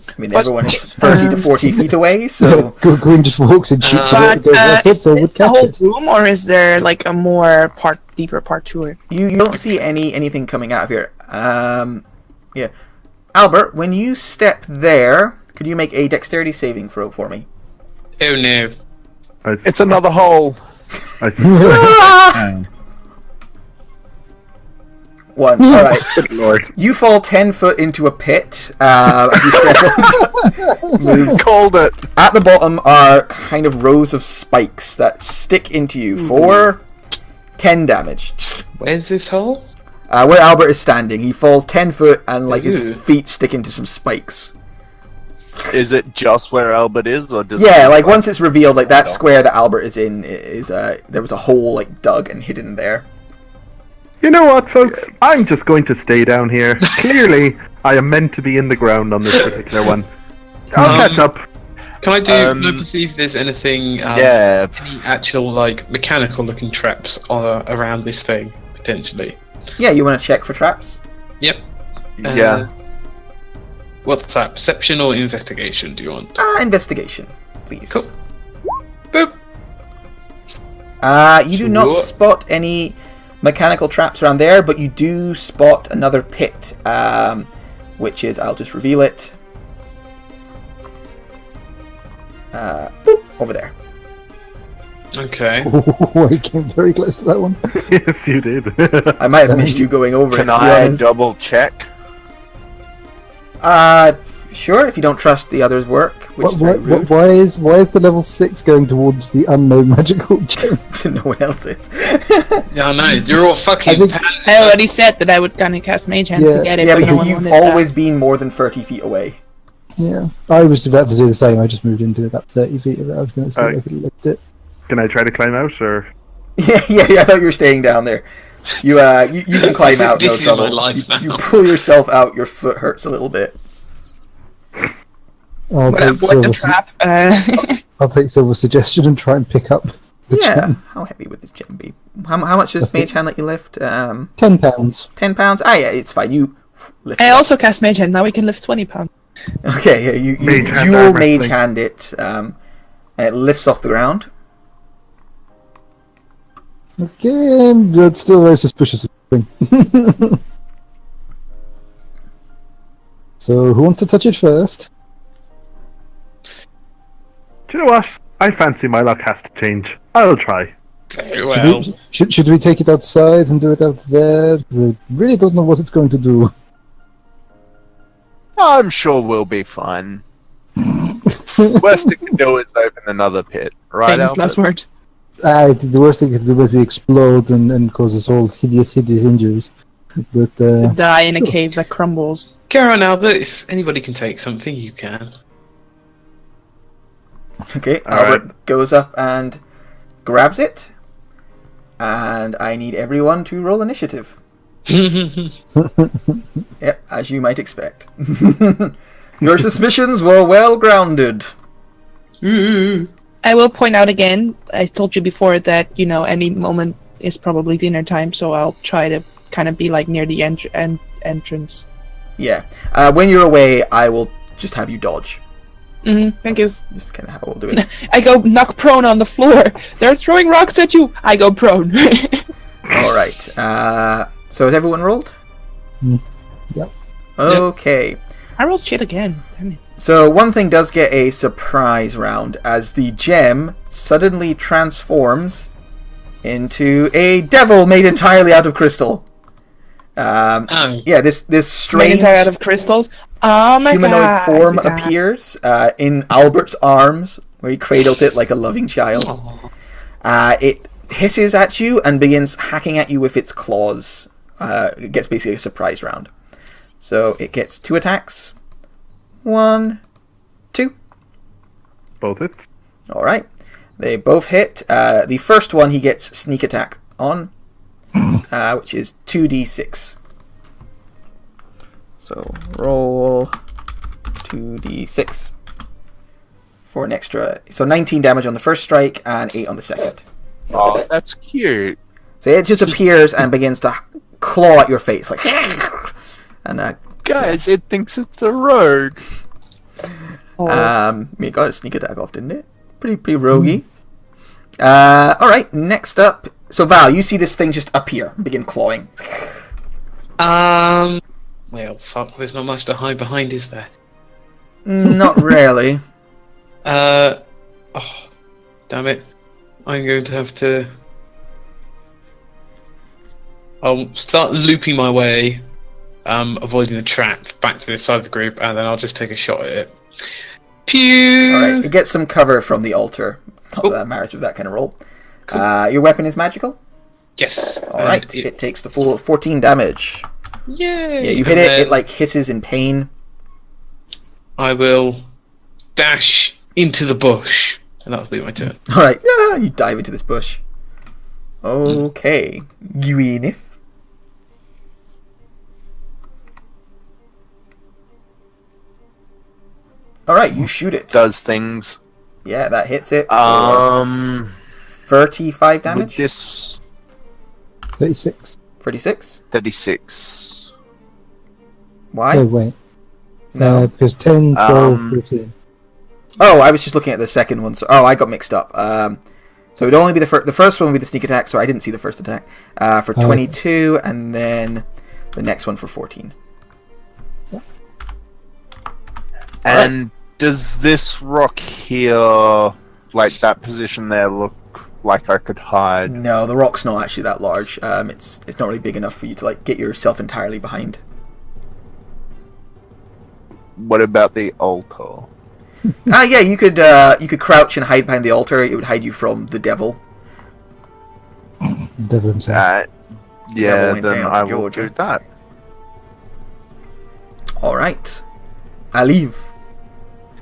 I mean, everyone is 30 to 40 feet away, so Gwyn just walks and shoots But it. Goes, I thought is so, this would the catch whole it. room, or is there like a more deeper part to it? you don't see anything coming out of here. Yeah, Albert, when you step there, could you make a dexterity saving throw for me? Oh no. it's another hole. I suspect. One. All right. Good lord. You fall 10 foot into a pit. As you step on. Called it. At the bottom are kind of rows of spikes that stick into you for 10 damage. Where's this hole? Where Albert is standing, he falls 10 foot and like his Ew. feet stick into some spikes. Is it just where Albert is, or does Yeah, it like once it's revealed, like that square that Albert is in is there was a hole like dug and hidden there. You know what, folks? I'm just going to stay down here. Clearly, I am meant to be in the ground on this particular one. I'll catch up. Can I see if there's anything? Yeah. Any actual like mechanical-looking traps around this thing potentially? Yeah, you want to check for traps? Yep. Yeah. What's that? Perception or investigation? Do you want? Investigation, please. Cool. Boop. You do not Sure. spot any mechanical traps around there, but you do spot another pit, which is, I'll just reveal it. Boop, over there. Okay. Oh, I came very close to that one. Yes, you did. I might have missed you going over it, Can to be I honest. double check? Sure, if you don't trust the others' work, which is very rude. Why is the level 6 going towards the unknown magical gem? No one else is. Yeah, I know. You're all fucking. I think- I already said that I would kind of cast Mage Hand Yeah. to get it, Yeah, but no because one you've wanted always been more than 30 feet away. Yeah, I was about to do the same. I just moved into about 30 feet of it. I was going to see if I could lift it. Can I try to climb out, or? Yeah, I thought you were staying down there. You can climb out, no This is trouble. my life now. You pull yourself out, your foot hurts a little bit. I'll But take, avoid the Silver's, trap. I'll take Silver's suggestion and try and pick up the Yeah, gem. how heavy would this gem be? How much does Mage Hand let you lift? £10. £10? Ah, yeah, it's fine. You lift I it. also cast Mage Hand. Now we can lift 20 pounds. Okay, yeah, you Mage hand dual arm Mage wrestling. Hand it, and it lifts off the ground. Okay, that's still very suspicious thing. So, who wants to touch it first? Do you know what? I fancy my luck has to change. I'll try. Very Should, well. should we take it outside and do it out there? 'Cause I really don't know what it's going to do. I'm sure we'll be fine. Worst it can do is open another pit, right? Famous Albert? last word. The worst thing is to explode and cause us all hideous injuries. But, Die in a sure. cave that crumbles. Carry on, Albert. If anybody can take something, you can. Okay, All Albert goes up and grabs it. And I need everyone to roll initiative. Yep, as you might expect. Your suspicions were well grounded. I will point out again, I told you before that, any moment is probably dinner time, so I'll try to kind of be like near the entrance. Yeah. When you're away, I will just have you dodge. Thank you. That's just kind of how we'll do it. I go knock prone on the floor. They're throwing rocks at you. I go prone. Alright. So has everyone rolled? Yep. Okay. I rolled shit again. Damn it. So one thing does get a surprise round as the gem suddenly transforms into a devil made entirely out of crystal. Oh. Yeah, this Made strange entire out of crystals. Oh my humanoid god. form Yeah. appears in Albert's arms, where he cradles it like a loving child. Aw. It hisses at you and begins hacking at you with its claws. It gets basically a surprise round. So it gets 2 attacks. 1, 2. Both hits. All right. They both hit. The first one he gets sneak attack on, which is 2d6. So roll 2d6 for an extra. So 19 damage on the first strike and 8 on the second. Oh, that's cute. So it just appears and begins to claw at your face, like, and Guys, it thinks it's a rogue. it got a sneak attack off, didn't it? Pretty roguey. All right, next up. So Val, you see this thing just appear and begin clawing. Well, fuck. There's not much to hide behind, is there? Not really. Oh, damn it! I'm going to have to. I'll start looping my way, avoiding the trap, back to this side of the group, and then I'll just take a shot at it. Pew! Alright, you get some cover from the altar. Not that that matters with that kind of roll. Cool. Your weapon is magical? Yes. Alright, it takes the full 14 damage. Yay! Yeah, you hit it, it like hisses in pain. I will dash into the bush, and that'll be my turn. Alright, yeah, you dive into this bush. Okay, Gwyneth. Alright, you shoot it. Does things. Yeah, that hits it. 35 With damage? this 36. 36? 36. Why? Oh, wait. No. Because 10, 12, Um, 14. Oh, I was just looking at the second one. So, I got mixed up. So it'd only be the first one would be the sneak attack, so I didn't see the first attack. For 22, and then the next one for 14. And does this rock here, like that position there, look like I could hide? No, the rock's not actually that large. It's not really big enough for you to like get yourself entirely behind. What about the altar? Yeah, you could crouch and hide behind the altar. It would hide you from the devil. The devil himself. Yeah, went then down I to will Georgia. do that. All right, I leave.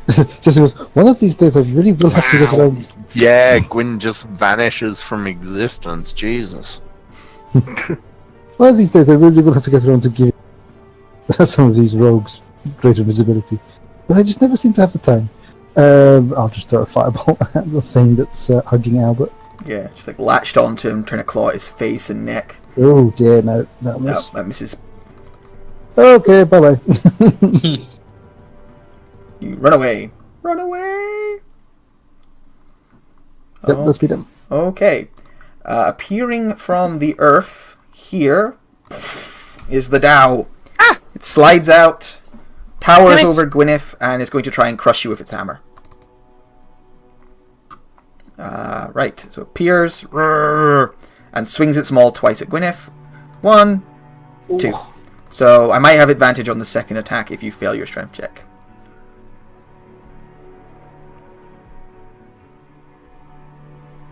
Just goes, one of these days I really will have to get around. Yeah, Gwyn just vanishes from existence. Jesus. One of these days I really will have to get around to giving some of these rogues greater visibility. But I just never seem to have the time. I'll just throw a fireball at the thing that's hugging Albert. Yeah, just like latched onto him, trying to claw at his face and neck. Oh dear, no, that No, miss. that misses. Okay, bye bye. You run away. Run away. Yep, let's beat him. Okay. Appearing from the earth here is the Dow. It slides out, towers over Gwyneth, and is going to try and crush you with its hammer. Right, so it appears and swings its maul twice at Gwyneth. 1, 2. So I might have advantage on the second attack if you fail your strength check.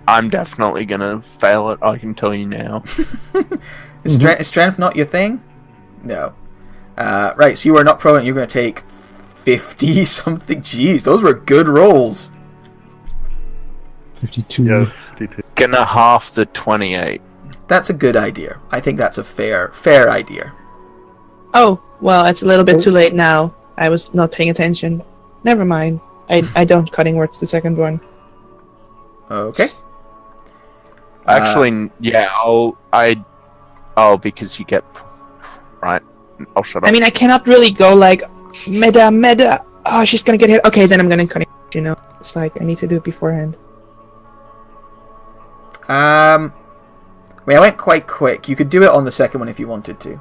I'm definitely gonna fail it, I can tell you now. Is strength not your thing? No. Right, so you are not prone. You're going to take 50 something. Jeez, those were good rolls. 52. Yeah, 52. Gonna half the 28. That's a good idea. I think that's a fair idea. Oh, well, it's a little bit too late now. I was not paying attention. Never mind. I don't cutting words the second one. Okay. Actually, yeah, because you get... Right, I'll shut up. I mean, I cannot really go like, meta. Oh, she's gonna get hit. Okay, then I'm gonna cutting. You know, it's like I need to do it beforehand. I mean, I went quite quick. You could do it on the second one if you wanted to.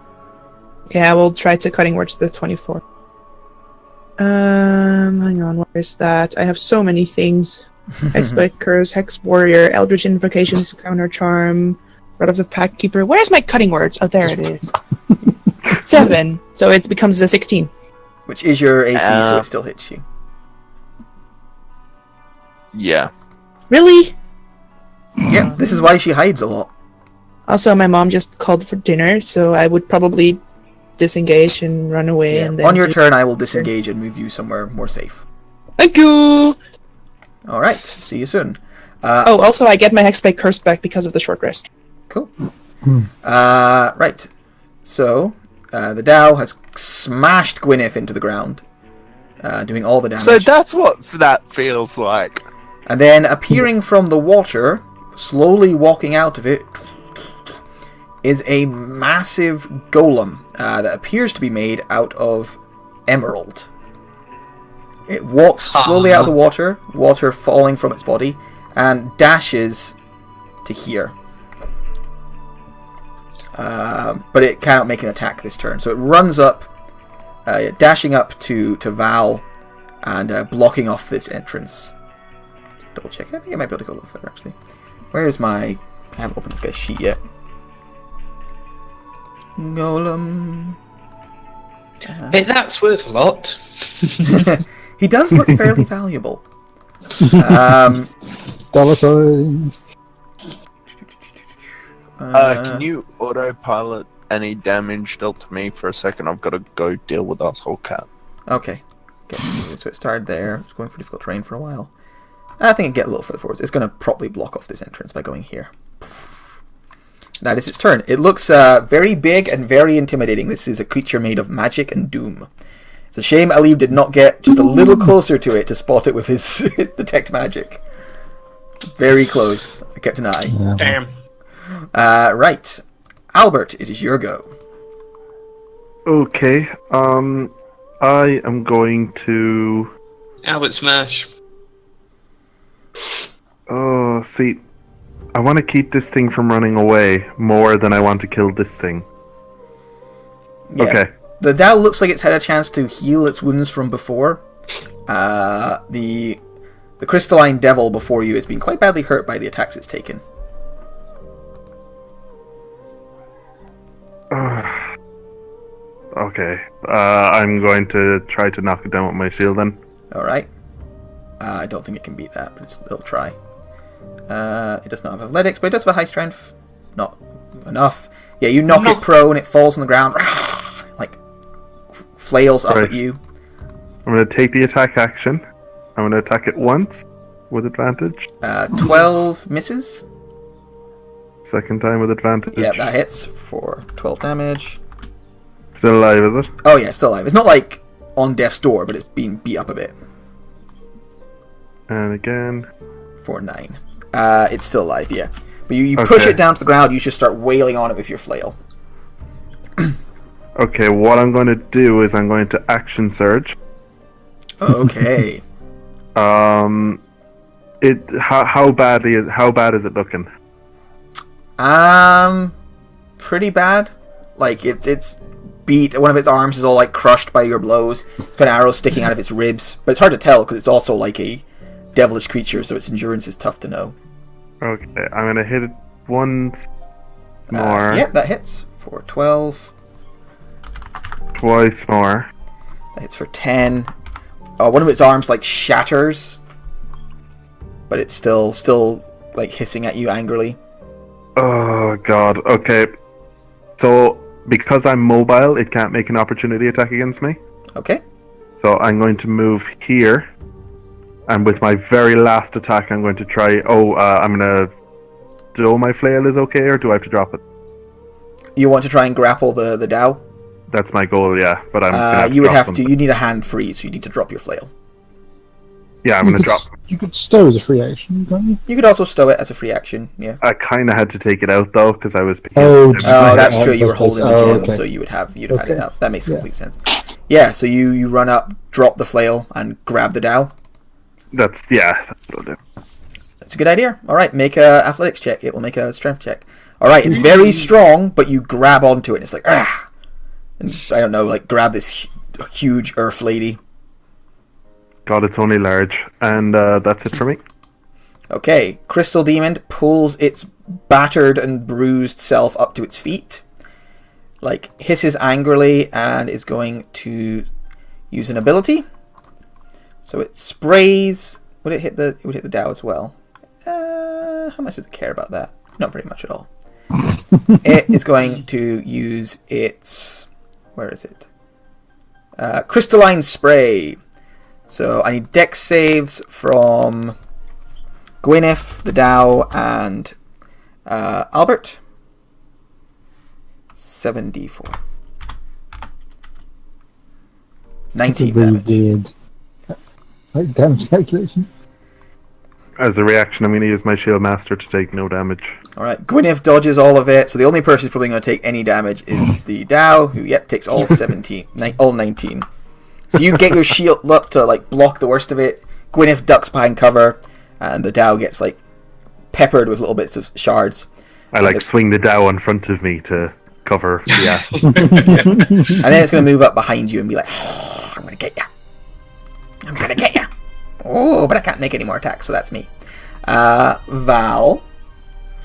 Okay, I will try to cutting words to the 24. Hang on, where is that? I have so many things. Exploit Curse, Hex Warrior, Eldritch Invocations, Counter Charm, Rod of the Pack Keeper. Where's my cutting words? Oh, there it is. 7. So it becomes a 16. Which is your AC, so it still hits you. Yeah. Really? Yeah, this is why she hides a lot. Also, my mom just called for dinner, so I would probably disengage and run away. Yeah. And then On your turn, I will disengage and move you somewhere more safe. Thank you! All right. See you soon. Oh, also, I get my Hexblade Curse back because of the short rest. Cool. Right. So, the Dow has smashed Gwyneth into the ground, doing all the damage. So that's what that feels like. And then appearing from the water, slowly walking out of it, is a massive golem that appears to be made out of emerald. It walks slowly out of the water falling from its body, and dashes to here. But it cannot make an attack this turn. So it runs up, dashing up to Val, and blocking off this entrance. Double check. I think I might be able to go a little further, actually. Where is my... I haven't opened this guy's sheet yet. Golem. Hey, that's worth a lot. He does look fairly valuable. Dollar signs. Can you autopilot any damage dealt to me for a second? I've got to go deal with Asshole Cat. Okay. So it started there. It's going for difficult terrain for a while. I think it'd get a little further forward. It's going to probably block off this entrance by going here. That is its turn. It looks very big and very intimidating. This is a creature made of magic and doom. It's a shame Aliv did not get just a little closer to it to spot it with his detect magic. Very close. I kept an eye. Yeah. Damn. Right. Albert, it is your go. Okay. I am going to. Albert Smash. Oh, see, I want to keep this thing from running away more than I want to kill this thing. Yeah. Okay. The Dow looks like it's had a chance to heal its wounds from before. The crystalline devil before you has been quite badly hurt by the attacks it's taken. Okay. I'm going to try to knock it down with my shield then. Alright. I don't think it can beat that, but it'll try. It does not have athletics, but it does have a high strength. Not enough. Yeah, you knock it prone, it falls on the ground, like flails up at you. I'm going to take the attack action. I'm going to attack it once with advantage. 12 misses. Second time with advantage. Yeah, that hits for 12 damage. Still alive, is it? Oh yeah, still alive. It's not like on death's door, but it's been beat up a bit. And again. For 9. It's still alive, yeah. But you push it down to the ground, you should start wailing on it with your flail. Okay, what I'm going to do is I'm going to action surge. Okay. How bad is it looking? Pretty bad. Like it's beat. One of its arms is all like crushed by your blows. It's got an arrow sticking out of its ribs, but it's hard to tell because it's also like a devilish creature, so its endurance is tough to know. Okay, I'm gonna hit it once more. Yep, that hits for 12. Twice more. That hits for 10. One of its arms like shatters, but it's still like hissing at you angrily. Oh god. Okay. So because I'm mobile, it can't make an opportunity attack against me. Okay. So I'm going to move here, and with my very last attack, I'm going to try. I'm gonna. Do my flail is okay, or do I have to drop it? You want to try and grapple the Dow? That's my goal, yeah. But I'm. Gonna have you to would drop have to. You need a hand free, so you need to drop your flail. Yeah, I'm gonna drop. You could stow as a free action, can't you? You could also stow it as a free action. Yeah. I kind of had to take it out though because I was. Oh, that's yeah, true. You were holding the gem, okay. so you'd have had it up. That makes Yeah. complete sense. Yeah. So you run up, drop the flail, and grab the Dow. That's what I'll do. That's a good idea. All right, make a athletics check. It will make a strength check. All right, it's very strong, but you grab onto it. And it's like and I don't know, like grab this huge earth lady. God, it's only large, and that's it for me. Okay, Crystal Demon pulls its battered and bruised self up to its feet, like hisses angrily, and is going to use an ability. So it sprays. Would it hit the? It would hit the Dow as well. How much does it care about that? Not very much at all. It is going to use its. Where is it? Crystalline spray. So I need dex saves from Gwyneth, the Dow, and Albert. 7d4. 19 really damage. weird. Like damage calculation. As a reaction, I'm going to use my Shield Master to take no damage. Alright, Gwyneth dodges all of it, so the only person who's probably going to take any damage is the Dow, who, takes all 19. So you get your shield up to, like, block the worst of it. Gwyneth ducks behind cover, and the Dow gets, like, peppered with little bits of shards. I swing the Dow in front of me to cover the ass. And then it's going to move up behind you and be like, oh, I'm going to get ya. I'm going to get ya. Oh, but I can't make any more attacks, so that's me. Val.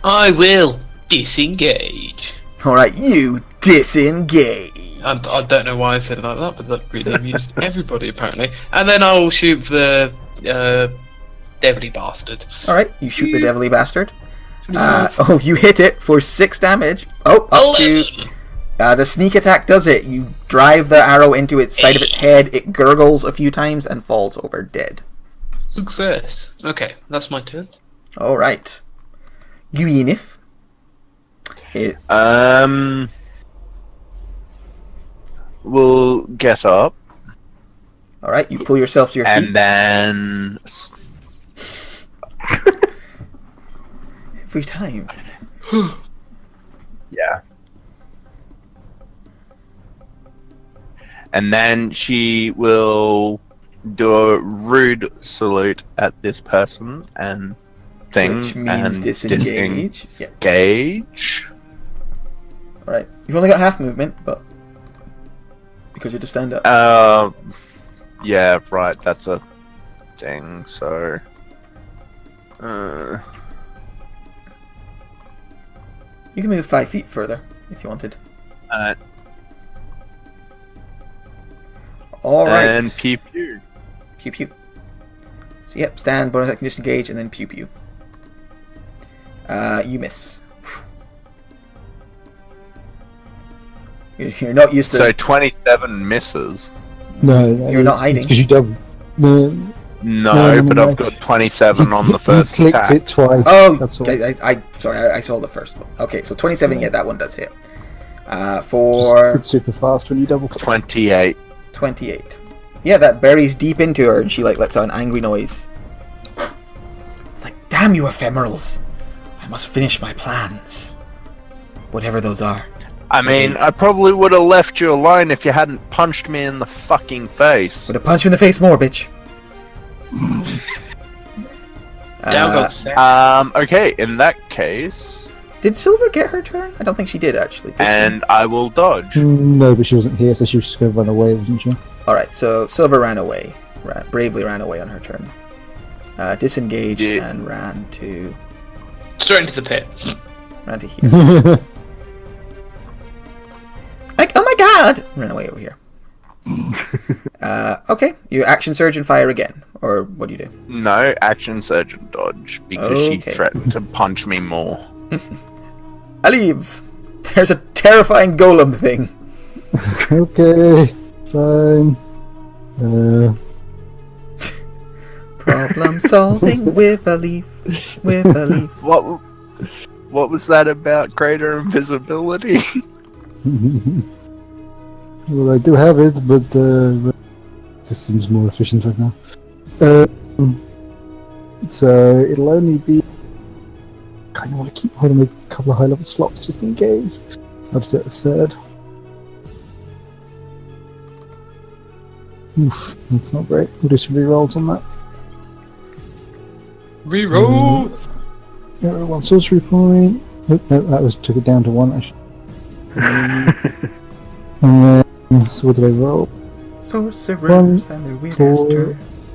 I will disengage. Alright, you disengage. I don't know why I said it like that, but that really amused everybody apparently. And then I'll shoot the devilly bastard. Alright, you shoot the devilly bastard. You hit it for 6 damage. Oh, up to... the sneak attack does it. You drive the arrow into its side of its head, it gurgles a few times and falls over dead. Success. Okay, that's my turn. Alright. Gwyneth. We'll get up Alright, you pull yourself to your feet. and then Every time. yeah. And then she will do a rude salute at this person and thing, Which means and disengage. Yeah. disengage. Alright. You've only got half movement, but because you just stand up. Yeah, right. That's a thing. So, You can move 5 feet further if you wanted. Alright. and pew pew. Pew pew. So yep, stand, bonus action, disengage, and then pew pew. You miss. You're not used to... So 27 misses. No, You're not hiding. It's because you double. No, No, but no. I've got 27 on the you first clicked attack. it twice. Oh, that's all. sorry, I saw the first one. Okay, so 27, yeah, that one does hit. Just For it's super fast when you double click. 28. 28. Yeah, that buries deep into her, and she like lets out an angry noise. It's like, damn you ephemerals! I must finish my plans. Whatever those are. I mean, I probably would have left you alone if you hadn't punched me in the fucking face. Would have punched you in the face more, bitch. Down got sacked. Okay, in that case, Did Silver get her turn? I don't think she did, actually. Did and I will dodge. No, but she wasn't here, so she was just going to run away, wasn't she? she? Alright, so Silver ran away. Bravely ran away on her turn. Disengaged Yeah. and ran to Straight into the pit. here. Like, oh my god! Ran away over here. Okay, you action surge and fire again. Or what do you do? No, action surge and dodge, because she Okay. threatened to punch me more. I leave! There's a terrifying golem thing. Okay, fine. Problem solving with a leaf. With a leaf. What was that about greater invisibility? Well, I do have it, but this seems more efficient right now. So it'll only be. Kind of want to keep holding a couple of high-level slots just in case. I'll just do it a third. Oof, that's not great. We'll do some rerolls on that. Reroll! One sorcery point. Oh, no, that took it down to 1 actually. And then, so what did I roll? Sorcerers and their weird ass 4. turns.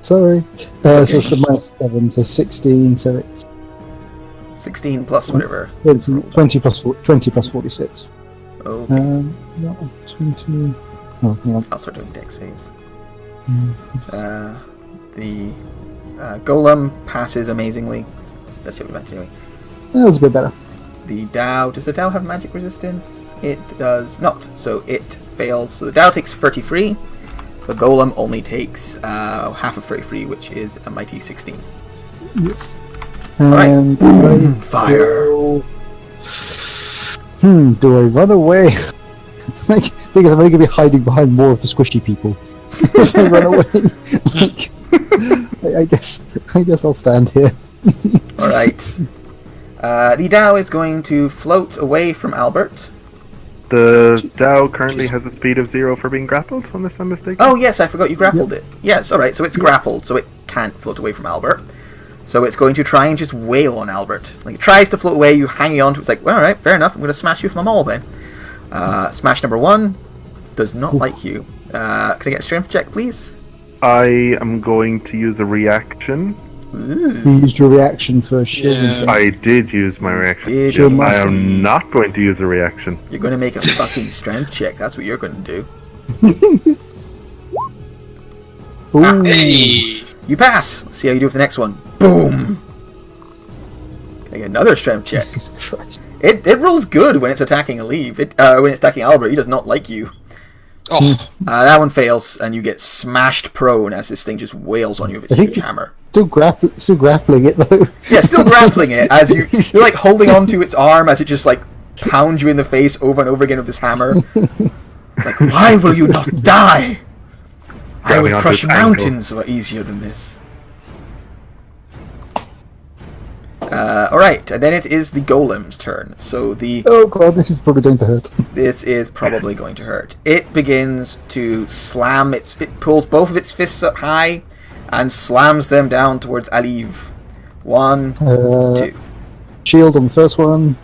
Sorry. So it's the -7, so 16, so it's 16 plus whatever. 20 plus 46. Okay, Not 20. Oh, hang on. I'll start doing deck saves. Hmm. The golem passes amazingly. That's what we meant anyway. That was a bit better. The Dow, does the Dow have magic resistance? It does not, so it fails. So the Dow takes 30 free. The golem only takes half of 30 free, which is a mighty 16. Yes. Alright. And Boom, I fire. will- do I run away? Like, thing is, I'm only going to be hiding behind more of the squishy people. If I run away, I guess I'll stand here. Alright. The Dao is going to float away from Albert. The Dao currently has a speed of 0 for being grappled, unless I'm mistaken. Oh, yes, I forgot you grappled it. Yes, alright, so it's grappled, so it can't float away from Albert. So it's going to try and just wail on Albert. Like, it tries to float away, you hanging on to it. It's like, well, alright, fair enough, I'm going to smash you from the mall then. Smash number 1 does not like you. Can I get a strength check, please? I am going to use a reaction. You used your reaction for shielding. Yeah. I did use my reaction. Did Shield you? I master. am not going to use a reaction. You're going to make a fucking strength check. That's what you're going to do. Ooh. Hey! You pass. Let's see how you do with the next one. Boom. Can I get another strength check? Jesus Christ. It rolls good when it's attacking Aleve. When it's attacking Albert, he does not like you. Oh, That one fails, and you get smashed prone as this thing just wails on you with its I think huge it's- hammer. Still grappling it though. Yeah, still grappling it as you're like holding onto its arm as it just like pounds you in the face over and over again with this hammer. Like, why will you not die? I Grabbing would onto crush its ankle. mountains easier than this. Alright, and then it is the golem's turn. So Oh god, this is probably going to hurt. this is probably going to hurt. It begins to slam it pulls both of its fists up high and slams them down towards Aleve. 1, 2. Shield on the first one,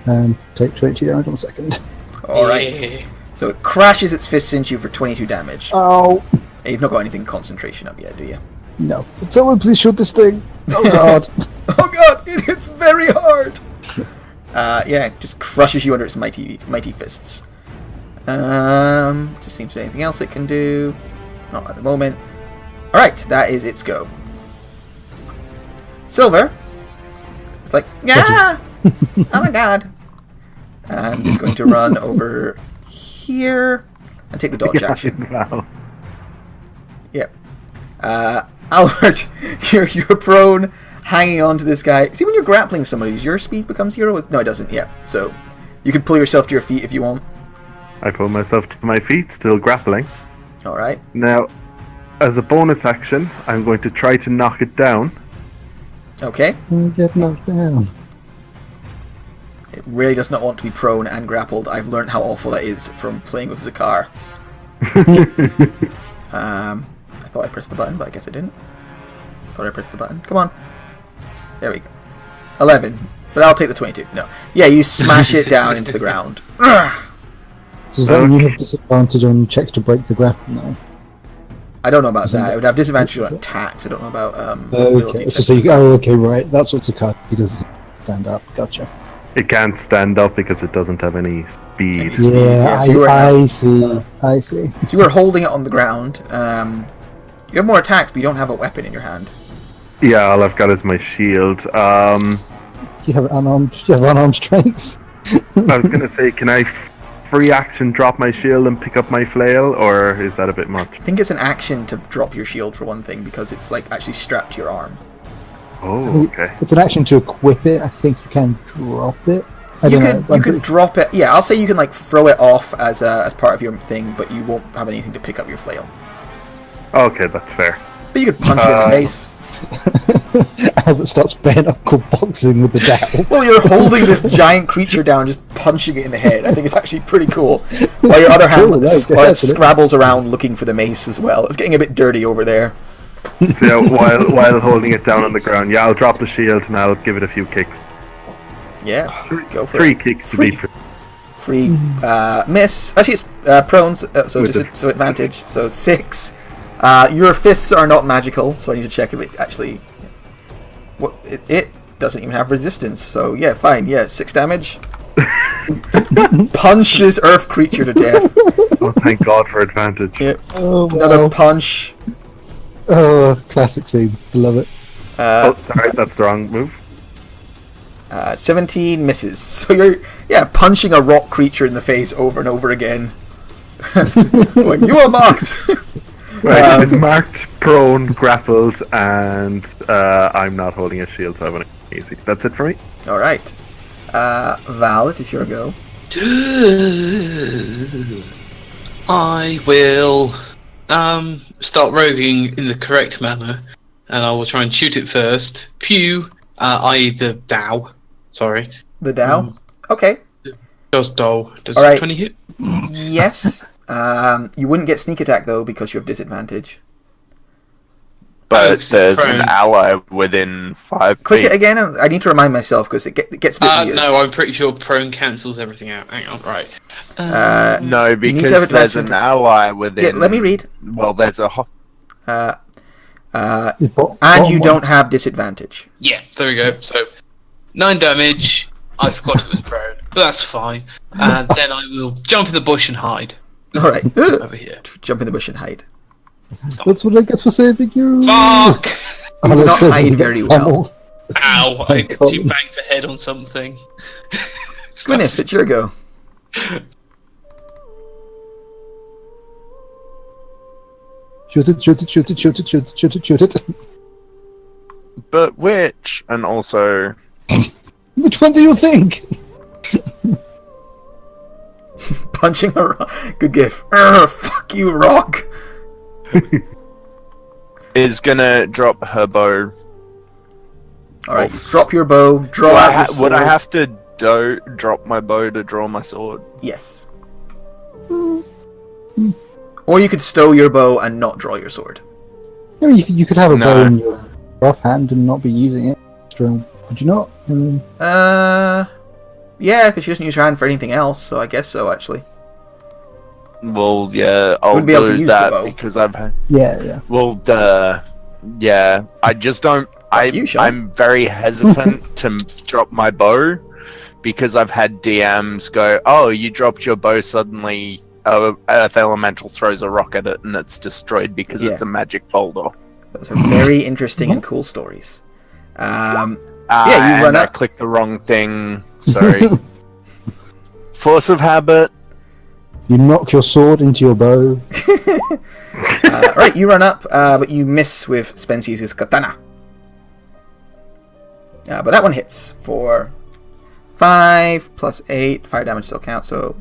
and take 20 damage on the second. Alright. yeah. So it crashes its fists into you for 22 damage. Oh You've not got anything concentration up yet, do you? no! Someone please shoot this thing! Oh god! Oh god, it hits very hard! Yeah, it just crushes you under its mighty fists. Just seems to be anything else it can do. Not at the moment. Alright, that is its go. Silver. It's like, yeah! Oh my god. I'm just going to run over here and take the dodge action. Wow. Yep. Albert, you're prone, hanging on to this guy. See, when you're grappling somebody, does your speed become 0? No, it doesn't. Yeah. So you can pull yourself to your feet if you want. I pull myself to my feet, still grappling. All right. Now, as a bonus action, I'm going to try to knock it down. Okay. Get knocked down. It really does not want to be prone and grappled. I've learned how awful that is from playing with Zakar. I thought I pressed the button, but I guess I didn't. Thought I pressed the button. Come on. There we go. 11. But I'll take the 22. No. Yeah, you smash it down into the ground. Ugh. So does that mean you have disadvantage on checks to break the grapple now? I don't know about that. I would have disadvantage on attacks. I don't know about Okay, so you, okay, right. That's what's a card. He doesn't stand up. Gotcha. It can't stand up because it doesn't have any speed. Speed, yeah, so you were- I see. I see. So you are holding it on the ground. You have more attacks, but you don't have a weapon in your hand. Yeah, all I've got is my shield. You have unarmed strengths. I was going to say, can I free action drop my shield and pick up my flail, or is that a bit much? I think it's an action to drop your shield for one thing, because it's like actually strapped to your arm. Oh, okay. It's an action to equip it. I think you can drop it. I You don't can know. you can drop it. Yeah, I'll say you can like throw it off as part of your thing, but you won't have anything to pick up your flail. Okay, that's fair. But you could punch it in the face. Albert starts bare knuckle boxing with the dowel. Well, you're holding this giant creature down, just punching it in the head. I think it's actually pretty cool. While your other hand Cool, no, while it actually. scrabbles around looking for the mace as well. It's getting a bit dirty over there. So yeah, while holding it down on the ground, yeah, I'll drop the shield and I'll give it a few kicks. Yeah, go for 3 it. kicks to Free. be precise. Free miss. Actually, it's prones, so With so advantage. So 6. Your fists are not magical, so I need to check if it actually. What it doesn't even have resistance. So yeah, fine. Yeah, 6 damage. Just punch this earth creature to death. Oh, thank God for advantage. Yep. Oh, Another wow. punch. Oh, classic scene. I love it. Oh, sorry, that's the wrong move. 17 misses. So you're punching a rock creature in the face over and over again. Going, you are marked. Right, it is marked, prone, grappled, and I'm not holding a shield, so I have an easy. That's it for me. All right. Val, it is your go. I will start roguing in the correct manner, and I will try and shoot it first. Pew, i.e. the Dow. Sorry. The Dow. Okay. Does Dow. Does All right. 20 hit? Yes. You wouldn't get sneak attack though because you have disadvantage. But Oh, there's prone. an ally within 5 Click feet. it again. I need to remind myself because it gets a bit weird. No, I'm pretty sure prone cancels everything out. Hang on, right. No, need to have because there's advantage. an ally within. Yeah, let me read. Well, there's a. And Bottom you one. don't have disadvantage. Yeah, there we go. So, 9 damage. I forgot it was prone, but that's fine. And then I will jump in the bush and hide All right. over here. Jump in the bush and hide. That's what I get for saving you. Fuck! You Alex not says hide he's very got well. pummeled. Ow! My I God. she banged her head on something. Gwyneth, it's your go. Shoot it, shoot it, shoot it, shoot it, shoot it, shoot it, shoot it. But which, and also, Which one do you think? Punching a rock. Good gif. Fuck you, rock. is gonna drop her bow. All right. Drop your bow. Draw out your Would I sword. have to drop my bow to draw my sword? Yes. Or you could stow your bow and not draw your sword. Yeah, you could have a No. bow in your offhand and not be using it. Could you not? Yeah, because she doesn't use her hand for anything else, so I guess so, actually. Well, yeah, I'll Wouldn't be able to do use the that bow. because I've had. Yeah. Well, yeah, I just don't. you, Sean. I'm very hesitant to drop my bow because I've had DMs go, "Oh, you dropped your bow suddenly." Earth Elemental throws a rock at it and it's destroyed because Yeah. it's a magic boulder. Those are very interesting and cool stories. Yeah, you and run I up. clicked the wrong thing. Sorry. Force of habit. You knock your sword into your bow. Right, you run up, but you miss with Spence's katana. But that one hits for 5 plus 8. Fire damage still counts, so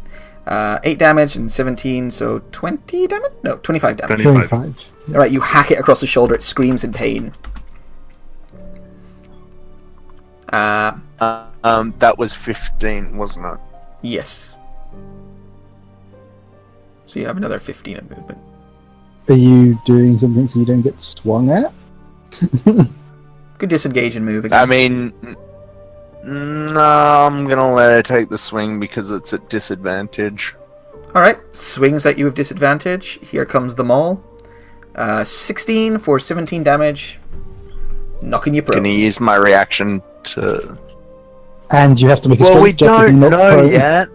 8 damage and 17, so 20 damage? No, 25 damage. 25. Alright, you hack it across the shoulder, it screams in pain. That was 15, wasn't it? Yes. So you have another 15 of movement. Are you doing something so you don't get swung at? Could disengage and move again. I mean, no, I'm gonna let her take the swing because it's at disadvantage. Alright, swings at you with disadvantage. Here comes the maul. 16 for 17 damage. Knocking you prone. Gonna use my reaction to. And you have to make a Well, we strength check if don't you're not know prone. yet.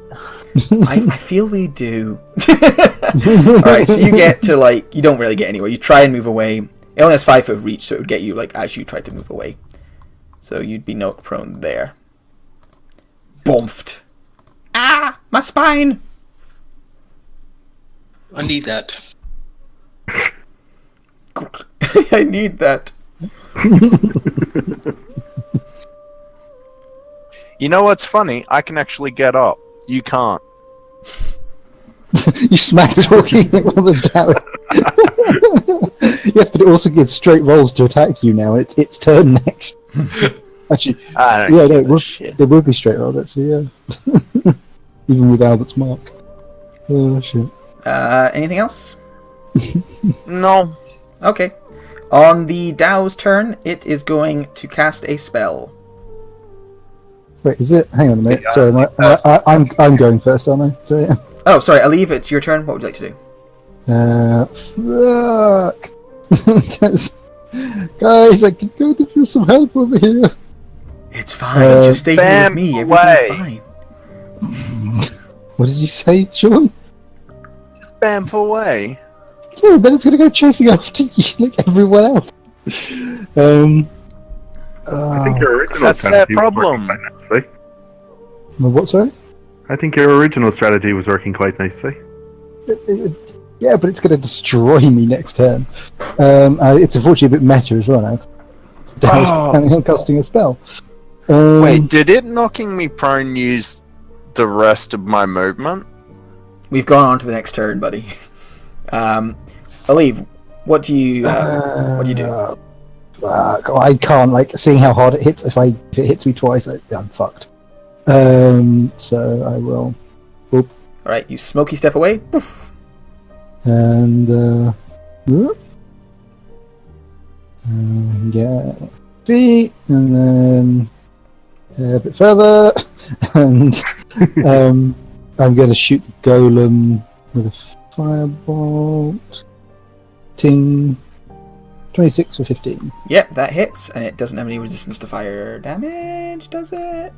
I feel we do. Alright, so you get to, like, you don't really get anywhere. You try and move away. It only has 5 foot of reach, so it would get you, like, as you tried to move away. So you'd be knocked prone there. Boomfed. Ah! My spine! I need that. I need that. You know what's funny? I can actually get up. You can't. You smack talking all the damage. Yes, but it also gets straight rolls to attack you now. It's turn next. Actually, I don't yeah, no, give it a would, shit. they would be straight rolls, actually, yeah. Even with Albert's mark. Oh, shit. Anything else? No. Okay. On the Dow's turn, it is going to cast a spell. Wait, is it? Hang on a minute. Yeah, Sorry, I'm going first, aren't I? Sorry. Oh, sorry, Aleve, it's your turn. What would you like to do? Fuck. That's- Guys, I could go to use some help over here. It's fine. Just stay here with Bam, me. away. Everything's fine. What did you say, Sean? Just bamf away. Yeah, then it's gonna go chasing after you like everyone else. I think your original That's their strategy was working problem. quite nicely. What, sorry? I think your original strategy was working quite nicely. Yeah, but it's going to destroy me next turn. It's unfortunately a bit meta as well now. Dow's planning on casting a spell. Wait, did it knocking me prone use the rest of my movement? We've gone on to the next turn, buddy. Aleve, what do you do? I can't, like, seeing how hard it hits. If it hits me twice, I'm fucked. So I will. All right, you smoky step away. Poof. And yeah, feet, and then a bit further, and I'm going to shoot the golem with a firebolt. Ting. 26 or 15. Yep, that hits, and it doesn't have any resistance to fire damage, does it?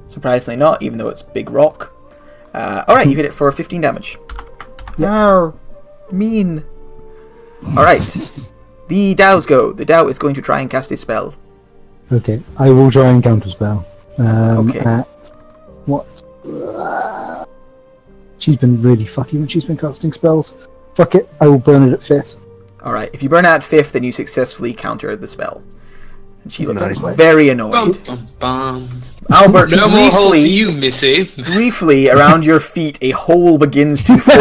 Surprisingly not, even though it's big rock. Alright, you hit it for 15 damage. No, mean. Alright, the Dows go. The Dow is going to try and cast a spell. Okay, I will try and counterspell. Okay. At what? She's been really fucky when she's been casting spells. Fuck it, I will burn it at 5th. Alright, if you burn out 5th, then you successfully counter the spell. And she looks Nice. very annoyed. Bum, bum, bum. Albert, No more hole for briefly, you, Missy. briefly, around your feet, a hole begins to form.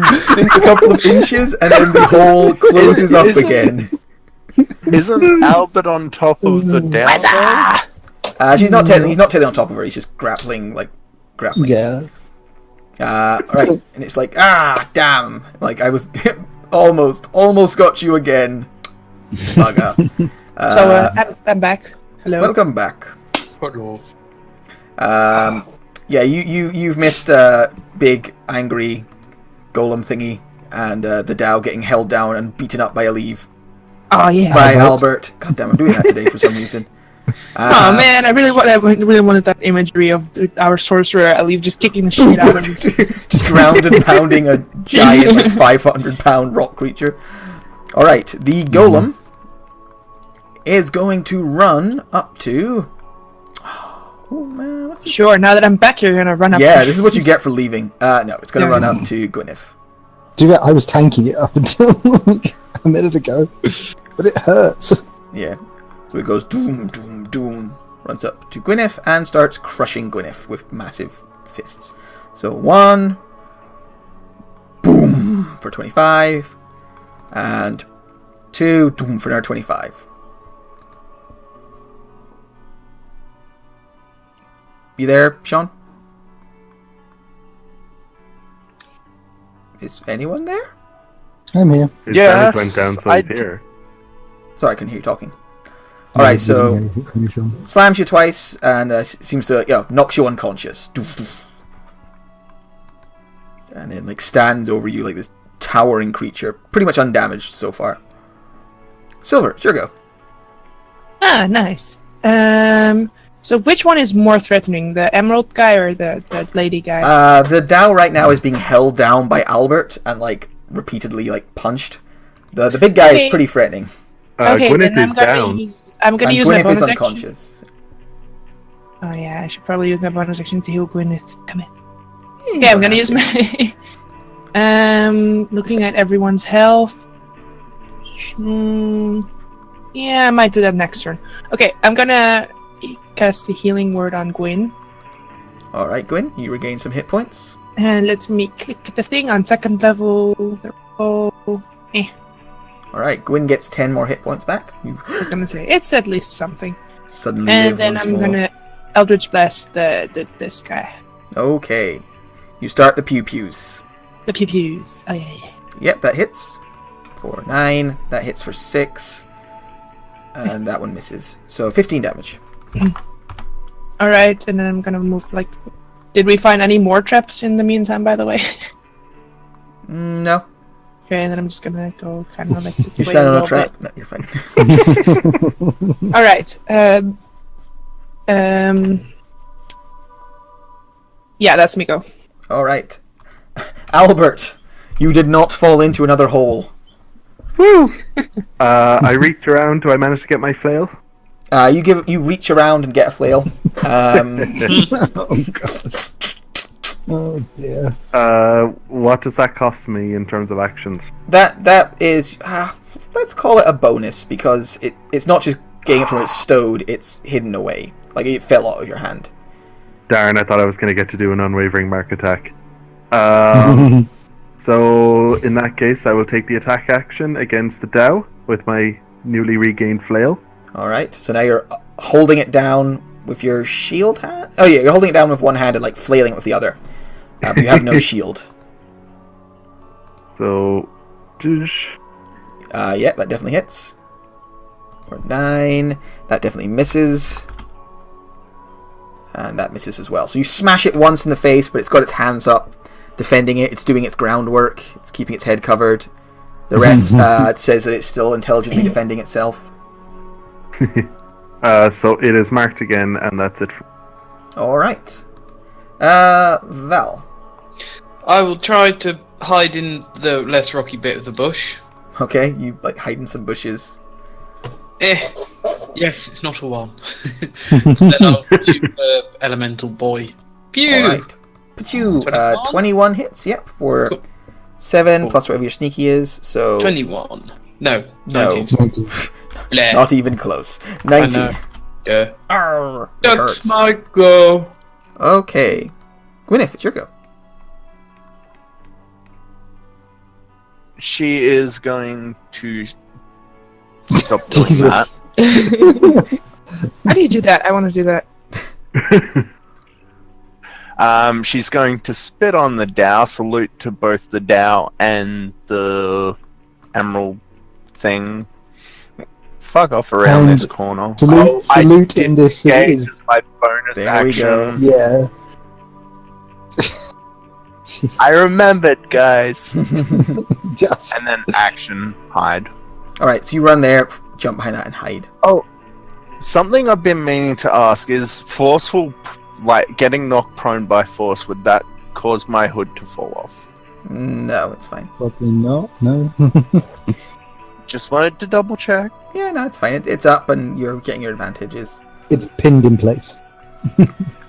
You sink a couple of inches, and then the hole closes up again. Isn't Albert on top of the down? He's not technically on top of her. He's just grappling. Yeah. Alright, and it's like, damn! Like, I was almost got you again. Bugger. I'm back. Hello. Welcome back. Hello. Yeah, you've missed big angry golem thingy, and the Dow getting held down and beaten up by Aleve. Oh yeah. By Albert. God damn, I'm doing that today for some reason. Oh man, I really wanted that imagery of our sorcerer Aleve just kicking the shit out of him. Just ground and pounding a giant, like 500-pound rock creature. Alright, the golem is going to run up to... Oh man, what's this? Sure, now that I'm back, you're gonna run up. Yeah, to... this is what you get for leaving. No, it's going to run up to Gwyneth. Dude, I was tanking it up until like a minute ago, but it hurts. Yeah. So it goes doom, doom, doom, runs up to Gwyneth and starts crushing Gwyneth with massive fists. So 1, boom, for 25, and 2, doom, for another 25. You there, Sean? Is anyone there? I'm here. His Yes, damage went down, so I he's here. Sorry, I couldn't hear you talking. Alright, so slams you twice and seems to knocks you unconscious. Doof, doof. And then like stands over you like this towering creature, pretty much undamaged so far. Silver, sure go. Ah, nice. So which one is more threatening, the emerald guy or the lady guy? The Dow right now is being held down by Albert and like repeatedly like punched. The big guy is pretty threatening. Okay, Gwyneth then is down. I'm gonna And use my Gwyneth is bonus unconscious. action. Oh yeah, I should probably use my bonus action to heal Gwyneth. Damn it. Okay, I'm gonna use my... looking at everyone's health. Yeah, I might do that next turn. Okay, I'm gonna cast a healing word on Gwyn. Alright, Gwyn, you regain some hit points. And let me click the thing on 2nd level. There we go. Alright, Gwyn gets 10 more hit points back. You I was gonna say, it's at least something. suddenly And live then once I'm more. gonna Eldritch Blast this guy. Okay. You start the pew-pews. The pew-pews. Oh yeah. Yep, that hits. For 9. That hits for 6. And that one misses. So 15 damage. Alright, and then I'm gonna move like... Did we find any more traps in the meantime, by the way? No. Okay, and then I'm just gonna go kind of like this You way stand a on a little trap? bit. No, you're fine. Alright. Yeah, that's me go. Alright. Albert, you did not fall into another hole. I reached around. Do I manage to get my flail? You reach around and get a flail. Oh god. Oh dear. What does that cost me in terms of actions? That is, let's call it a bonus, because it's not just getting it from its stowed, it's hidden away. Like, it fell out of your hand. Darn, I thought I was going to get to do an unwavering mark attack. So, in that case, I will take the attack action against the Dow with my newly regained flail. Alright, so now you're holding it down with your shield hand? Oh yeah, you're holding it down with one hand and, like, flailing it with the other. But you have no shield. So, Yeah, that definitely hits. For 9. That definitely misses. And that misses as well. So you smash it once in the face, but it's got its hands up, defending it. It's doing its groundwork. It's keeping its head covered. The ref says that it's still intelligently defending itself. so it is marked again, and that's it. Alright. Val. I will try to hide in the less rocky bit of the bush. Okay, you, like, hide in some bushes. Yes, it's not a 1. Then I'll shoot the elemental boy. Pew! Alright. Pachu, 21 hits, yep, for Cool. 7 Cool. plus whatever your sneaky is, so... 21. No, No. 19. Bleh. Not even close. I 19. know. Yeah. Arrgh, it That's hurts. my go. Okay. Gwyneth, it's your go. She is going to stop doing that. Jesus. How do you do that? I want to do that. She's going to spit on the Dow, salute to both the Dow and the emerald thing. Fuck off around And this corner. Salute in this Engage is as my bonus There we action. go. yeah. Jesus. I remembered, guys. Just And then action, hide. Alright, so you run there, jump behind that, and hide. Oh, something I've been meaning to ask is forceful, like getting knocked prone by force, would that cause my hood to fall off? No, it's fine. probably not. No. Just wanted to double check. Yeah, no, it's fine. It's up, and you're getting your advantages. It's pinned in place.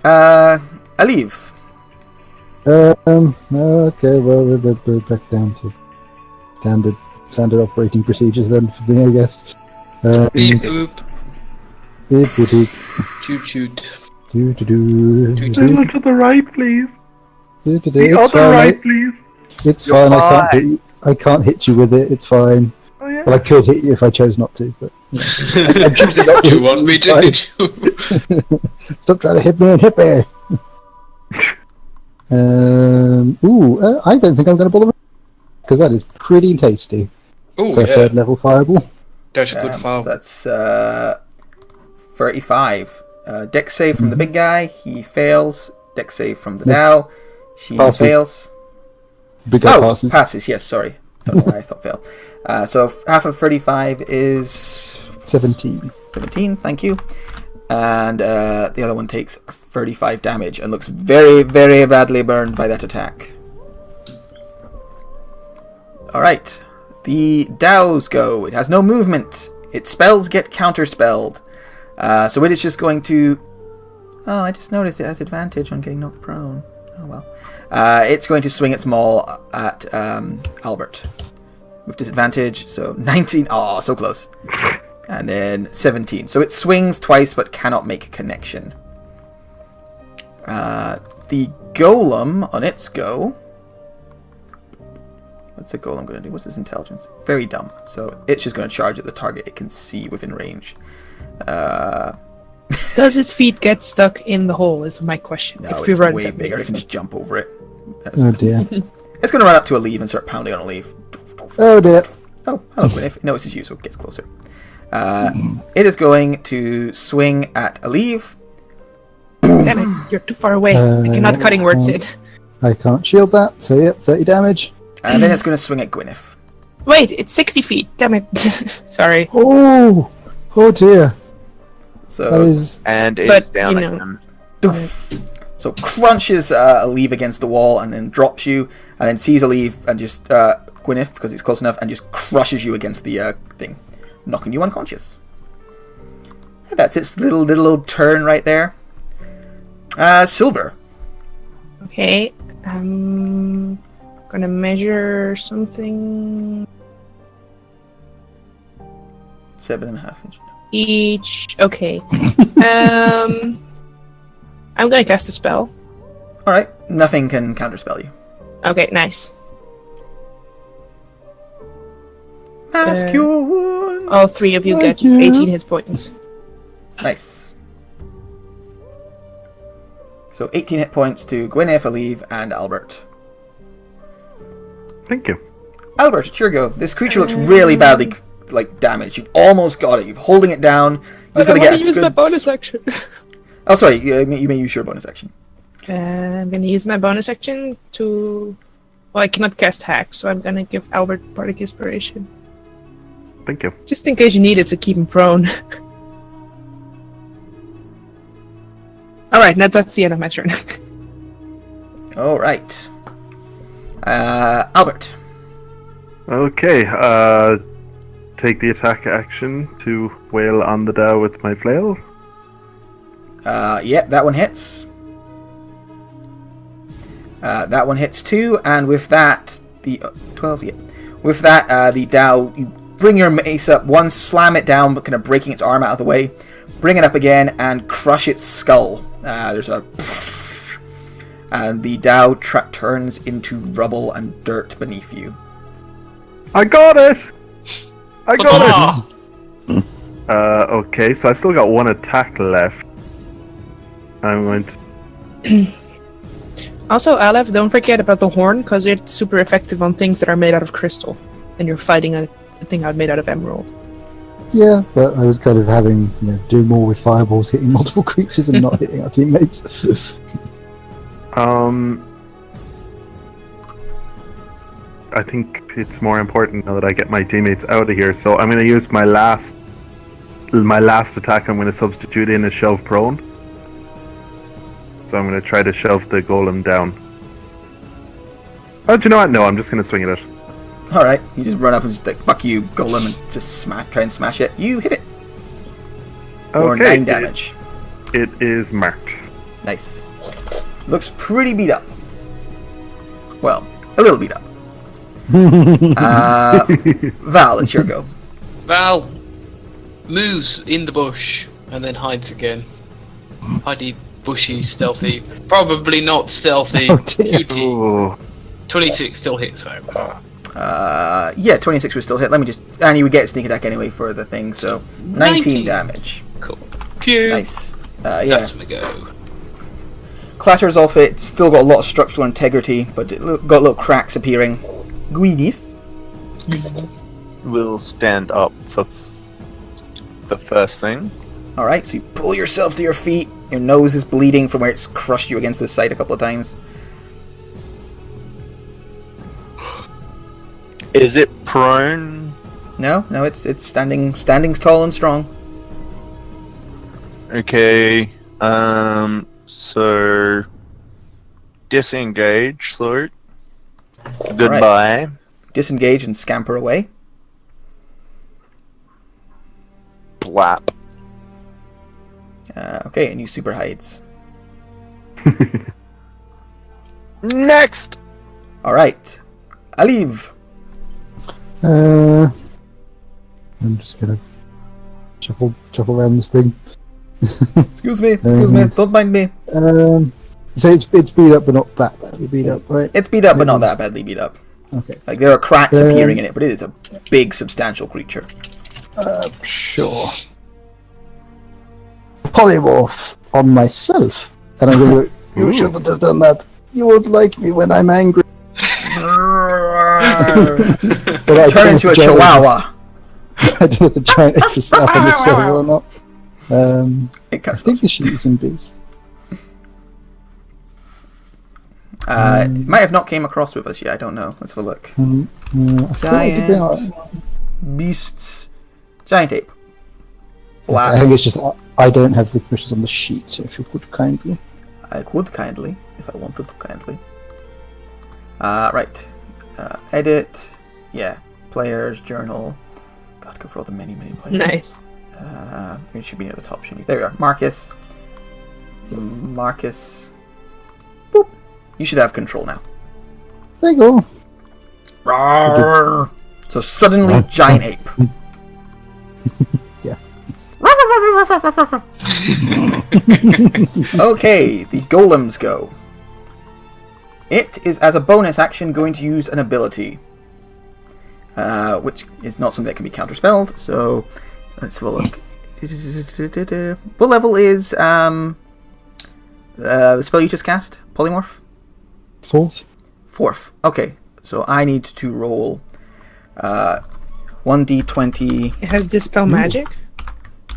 Aliv. Okay. Well, we're back down to standard operating procedures then for me, I guess. Beep boop. Beep, beep, beep. Toot toot. Do, do, do, Toot, do, Little to the right, please. do, do, do. The It's other fine. right, please. It's You're fine. fine. I can't hit you with it. It's fine. Oh yeah. Well, I could hit you if I chose not to, but I'm choosing not to. Do you want me to Fine. hit you? Stop trying to hit me and hit me. I don't think I'm going to bother because that is pretty tasty Oh for a yeah, third level fireball. that's a good foul. That's 35. Dex save from the big guy. He fails. Dex save from the Dow. She Passes. fails. Big guy Oh, passes. yes, sorry. Don't know why I thought fail. So half of 35 is 17. 17, thank you. And the other one takes 35 damage and looks very, very badly burned by that attack. Alright. The Dows go. It has no movement. Its spells get counterspelled. So it is just going to... Oh, I just noticed it has advantage on getting knocked prone. Oh well. It's going to swing its maul at Albert. With disadvantage, so 19. Oh, so close. And then 17. So it swings twice but cannot make a connection. The golem on its go... What's the golem going to do? What's its intelligence? Very dumb. So it's just going to charge at the target it can see within range. Does its feet get stuck in the hole? Is my question. No, if it's we run way something. bigger. It can just jump over it. Oh dear. It's going to run up to a leaf and start pounding on a leaf. Oh dear. Oh, hello, Gwyneth. It notices you, so it gets closer. It is going to swing at a leaf. Damn it! You're too far away. I cannot cutting words it. I can't shield that, so yep, 30 damage. And then it's going to swing at Gwyneth. Wait, it's 60 feet. Damn it! Sorry. Oh dear. That So, is And But, it's down you know. again. doof. So crunches a leaf against the wall and then drops you, and then sees a leaf and just Gwyneth, because it's close enough, and just crushes you against the thing, knocking you unconscious. And that's its little turn right there. Silver. Okay. I'm gonna measure something 7.5 inches. each. Okay. I'm gonna cast a spell. Alright, nothing can counterspell you. Okay, nice. Mask your wounds! All three of you Thank get you. 18 hit points. Nice. So 18 hit points to Gwyneth, Aleve, and Albert. Thank you. Albert, it's your go. This creature looks really badly damaged. You've almost got it. You're holding it down. You just gotta get a use good my bonus action. Oh, sorry. You may use your bonus action. I'm gonna use my bonus action to. Well, I cannot cast hack, so I'm gonna give Albert Bardic Inspiration. Thank you. Just in case you need it to keep him prone. Alright, now that's the end of my turn. All right. Albert. Okay, take the attack action to wail on the Dow with my flail. Yep, that one hits. That one hits too, and with that, the 12. Yeah. With that, the Dow, you bring your mace up, one slam it down, but kind of breaking its arm out of the way. Bring it up again and crush its skull. There's a, and the Dow turns into rubble and dirt beneath you. I got it! I got Ah! it! Okay, so I've still got one attack left. I'm going to... Also, Aleph, don't forget about the horn, because it's super effective on things that are made out of crystal. And you're fighting a thing made out of emerald. Yeah, but I was kind of having do more with fireballs hitting multiple creatures and not hitting our teammates. I think it's more important now that I get my teammates out of here, so I'm going to use my last attack. I'm going to substitute in a shove prone. So I'm going to try to shove the golem down. Oh, do you know what? No, I'm just going to swing it out. Alright, you just run up and just like, fuck you, golem, and just try and smash it. You hit it. For 9 damage. It is marked. Nice. Looks pretty beat up. Well, a little beat up. Val, it's your go. Val moves in the bush and then hides again. Hidey, bushy, stealthy. Probably not stealthy. Oh, dear. Cutie. Oh, 26 still hits though. Yeah, 26 would still hit. Let me just... And you would get sneak attack anyway for the thing, so... 19 damage. Cool. Cute. Nice. Yeah. That's my go. Clatters off it. Still got a lot of structural integrity, but it got little cracks appearing. Gwyneth. We'll stand up for the first thing. Alright, so you pull yourself to your feet. Your nose is bleeding from where it's crushed you against the side a couple of times. Is it prone? No, it's standing tall and strong. Okay. So disengage, Slort. Goodbye. Disengage and scamper away. Blap. Okay, and you super hides. Next. Alright. Aleve. I'm just gonna chuckle around this thing. Excuse me, don't mind me. So it's beat up, but not that badly beat up, right? It's beat up, but not that badly beat up. Okay. Like, there are cracks appearing in it, but it is a big, substantial creature. Sure. Polymorph on myself, and I'm going to. You shouldn't have done that. You won't like me when I'm angry. Turn into a chihuahua. I don't know if the giant ape is up on the server or not. It I think the shooting beast. It might have not came across with us yet, I don't know. Let's have a look. I thought I did bring out- Beasts. Giant ape. I Black. think it's just I don't have the permissions on the sheet, so if you could kindly. I would kindly, if I wanted to kindly. Right. Edit. Yeah. Players, journal. God, go for all the many players. Nice. It should be near the top, shouldn't it? There we are. Marcus. Boop. You should have control now. There you go. Roar. So suddenly, giant ape. Yeah. Okay, the golems go. It is, as a bonus action, going to use an ability. Which is not something that can be counterspelled, so let's have a look. What level is the spell you just cast? Polymorph? 4th. 4th. Okay, so I need to roll 1d20. It has Dispel Magic.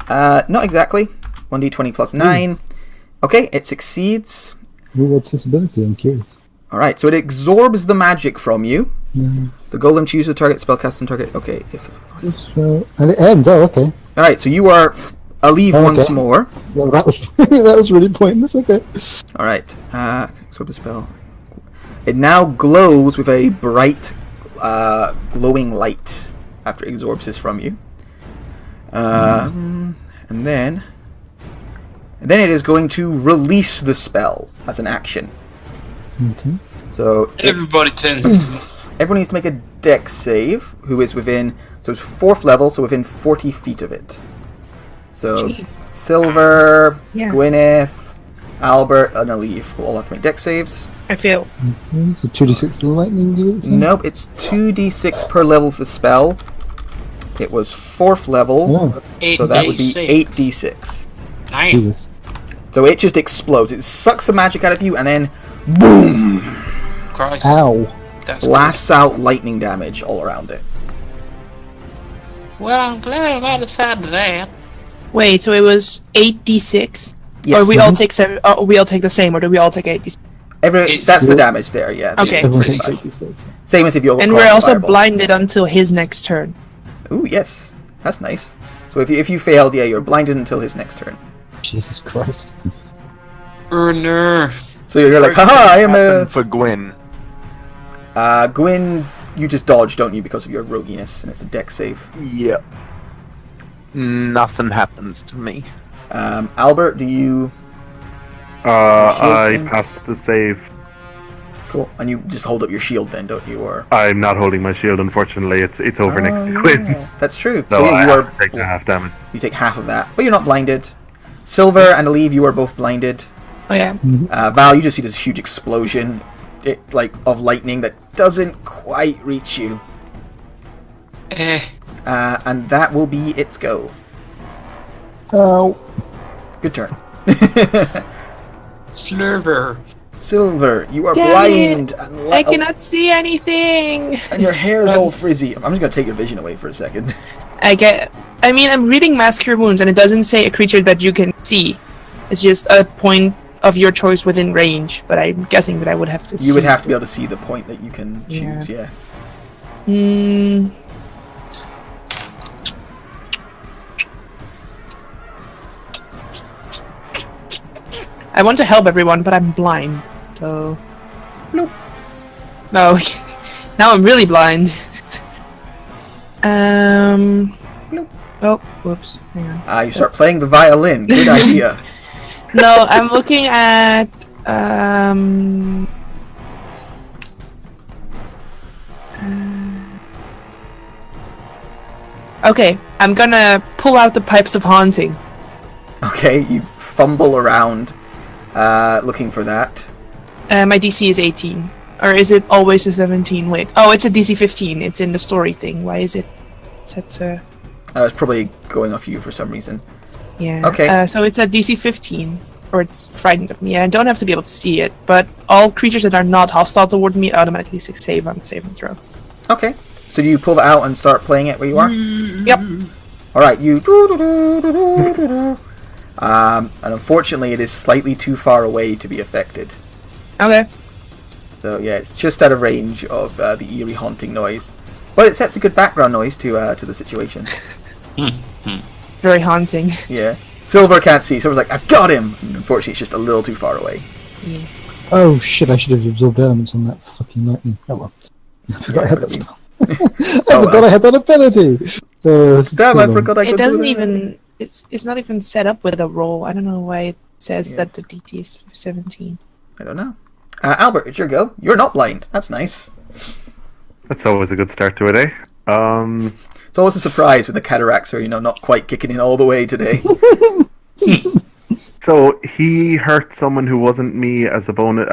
Not exactly. 1d20 plus 9. Okay, it succeeds. Ooh, what's this ability? I'm curious. Alright, so it absorbs the magic from you. Yeah. The golem chooses a target, spellcast on target. Okay, And it ends. Oh, okay. Alright, so you are alive once Okay. more. Well, that was that was really pointless. Okay. Alright, absorb the spell. It now glows with a bright, glowing light after it absorbs this from you. And then it is going to release the spell as an action. Okay. So Everybody turns. everyone needs to make a dex save, who is within, so it's 4th level, so within 40 feet of it. So Gee. Silver, Yeah. Gwyneth, Albert, and Aleve will all have to make dex saves. I feel. Okay, so 2d6 lightning deals. Nope, it's 2d6 per level for the spell. It was 4th level, Oh, so that would be 8d6. 8d6. Nice. Jesus. So it just explodes. It sucks the magic out of you, and then boom, Christ. Ow. That's blasts out lightning damage all around it. good. Well, I'm glad I'm out of side of that. Wait, so it was 8d6? Yes. Or we all take we all take the same, or do we all take 8d6? That's the damage there, yeah. Okay. Everyone Pretty takes much. 86. Same as if you And overcome we're also fireball. blinded until his next turn. Ooh, yes. That's nice. So if you failed, yeah, you're blinded until his next turn. Jesus Christ. No. So you're like, haha, I am Happened a... for Gwyn. Gwyn, you just dodge, don't you, because of your roguiness, and it's a dex save. Yep. Nothing happens to me. Albert, do you... I thing? passed the save. Cool. And you just hold up your shield then, don't you? Or... I'm not holding my shield, unfortunately. It's over next to Oh, Gwyn. yeah. That's true. So So yeah, I you have are... to take the half damage. You take half of that. But you're not blinded. Silver and Aleve, you are both blinded. Oh yeah. Val, you just see this huge explosion of lightning that doesn't quite reach you. And that will be its go. Ow. Good turn. Slurver. Silver, you are Damn blind and, I cannot see anything. and your hair is all frizzy. I'm just gonna take your vision away for a second. I mean, I'm reading Mass Cure Wounds, and it doesn't say a creature that you can see. It's just a point of your choice within range. But I'm guessing that I would have to see. You would have to be able to see the point that you can choose, yeah. Hmm. I want to help everyone, but I'm blind. So. Nope. No. Now I'm really blind. Nope. Oh, whoops. Hang on. You start playing the violin. Good idea. No, I'm looking at Okay, I'm gonna pull out the Pipes of Haunting. Okay, you fumble around looking for that. My DC is 18. Or is it always a 17? Wait. Oh, it's a DC 15. It's in the story thing. Why is it set to... It's probably going off you for some reason. Yeah. Okay. So it's a DC 15. Or it's frightened of me. I don't have to be able to see it. But all creatures that are not hostile toward me automatically save on save and throw. Okay. So do you pull it out and start playing it where you are? Yep. Alright, you... and unfortunately it is slightly too far away to be affected. Okay. So yeah, it's just out of range of the eerie haunting noise. But it sets a good background noise to the situation. Very haunting. Yeah. Silver can't see. Silver's like, I've got him! And unfortunately it's just a little too far away. Yeah. Oh shit, I should have absorbed elements on that fucking lightning. Oh well. I forgot I had that spell. I forgot I had that ability! Damn, I forgot I could It doesn't do that. even... It's not even set up with a roll. I don't know why it says that the DT is 17. I don't know. Albert, it's your go. You're not blind. That's nice. That's always a good start to a day. It's always a surprise when the cataracts are, not quite kicking in all the way today. So he hurt someone who wasn't me as a bonus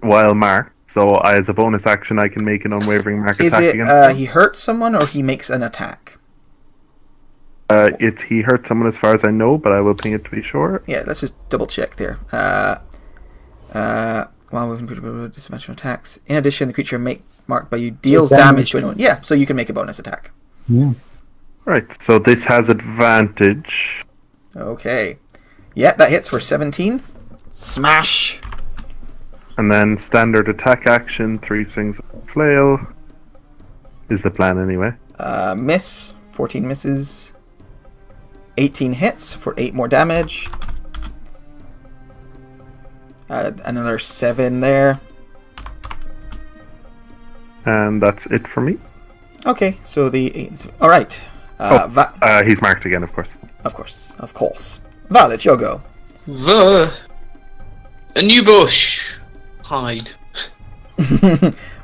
while marked. So as a bonus action, I can make an unwavering mark Is attack it against him. he hurts someone or he makes an attack? It's he hurt someone as far as I know, but I will ping it to be sure. Yeah, let's just double check there. While moving disadvantage on attacks. In addition, the creature marked by you deals damage to anyone. Yeah, so you can make a bonus attack. Yeah. Right, so this has advantage. Okay. Yeah, that hits for 17. Smash! And then standard attack action, 3 swings of flail. Is the plan anyway. Miss. 14 misses. 18 hits for 8 more damage. Another 7 there. And that's it for me. Okay, so the 8. Alright. He's marked again, of course. Of course. Val, it's your go. A new bush. Hide.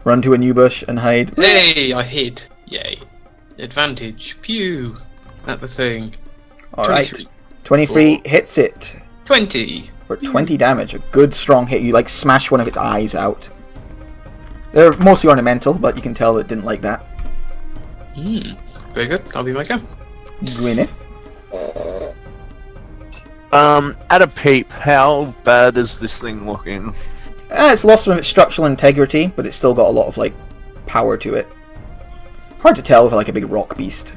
Run to a new bush and hide. Hey, I hid. Yay. Advantage. Pew. At the thing. Alright. 23. 23 hits it 20. for 20 damage. A good strong hit. You smash one of its eyes out. They're mostly ornamental, but you can tell it didn't like that. Very good. I'll be my go. Gwyneth. At a peep, how bad is this thing looking? It's lost some of its structural integrity, but it's still got a lot of power to it. Hard to tell with a big rock beast.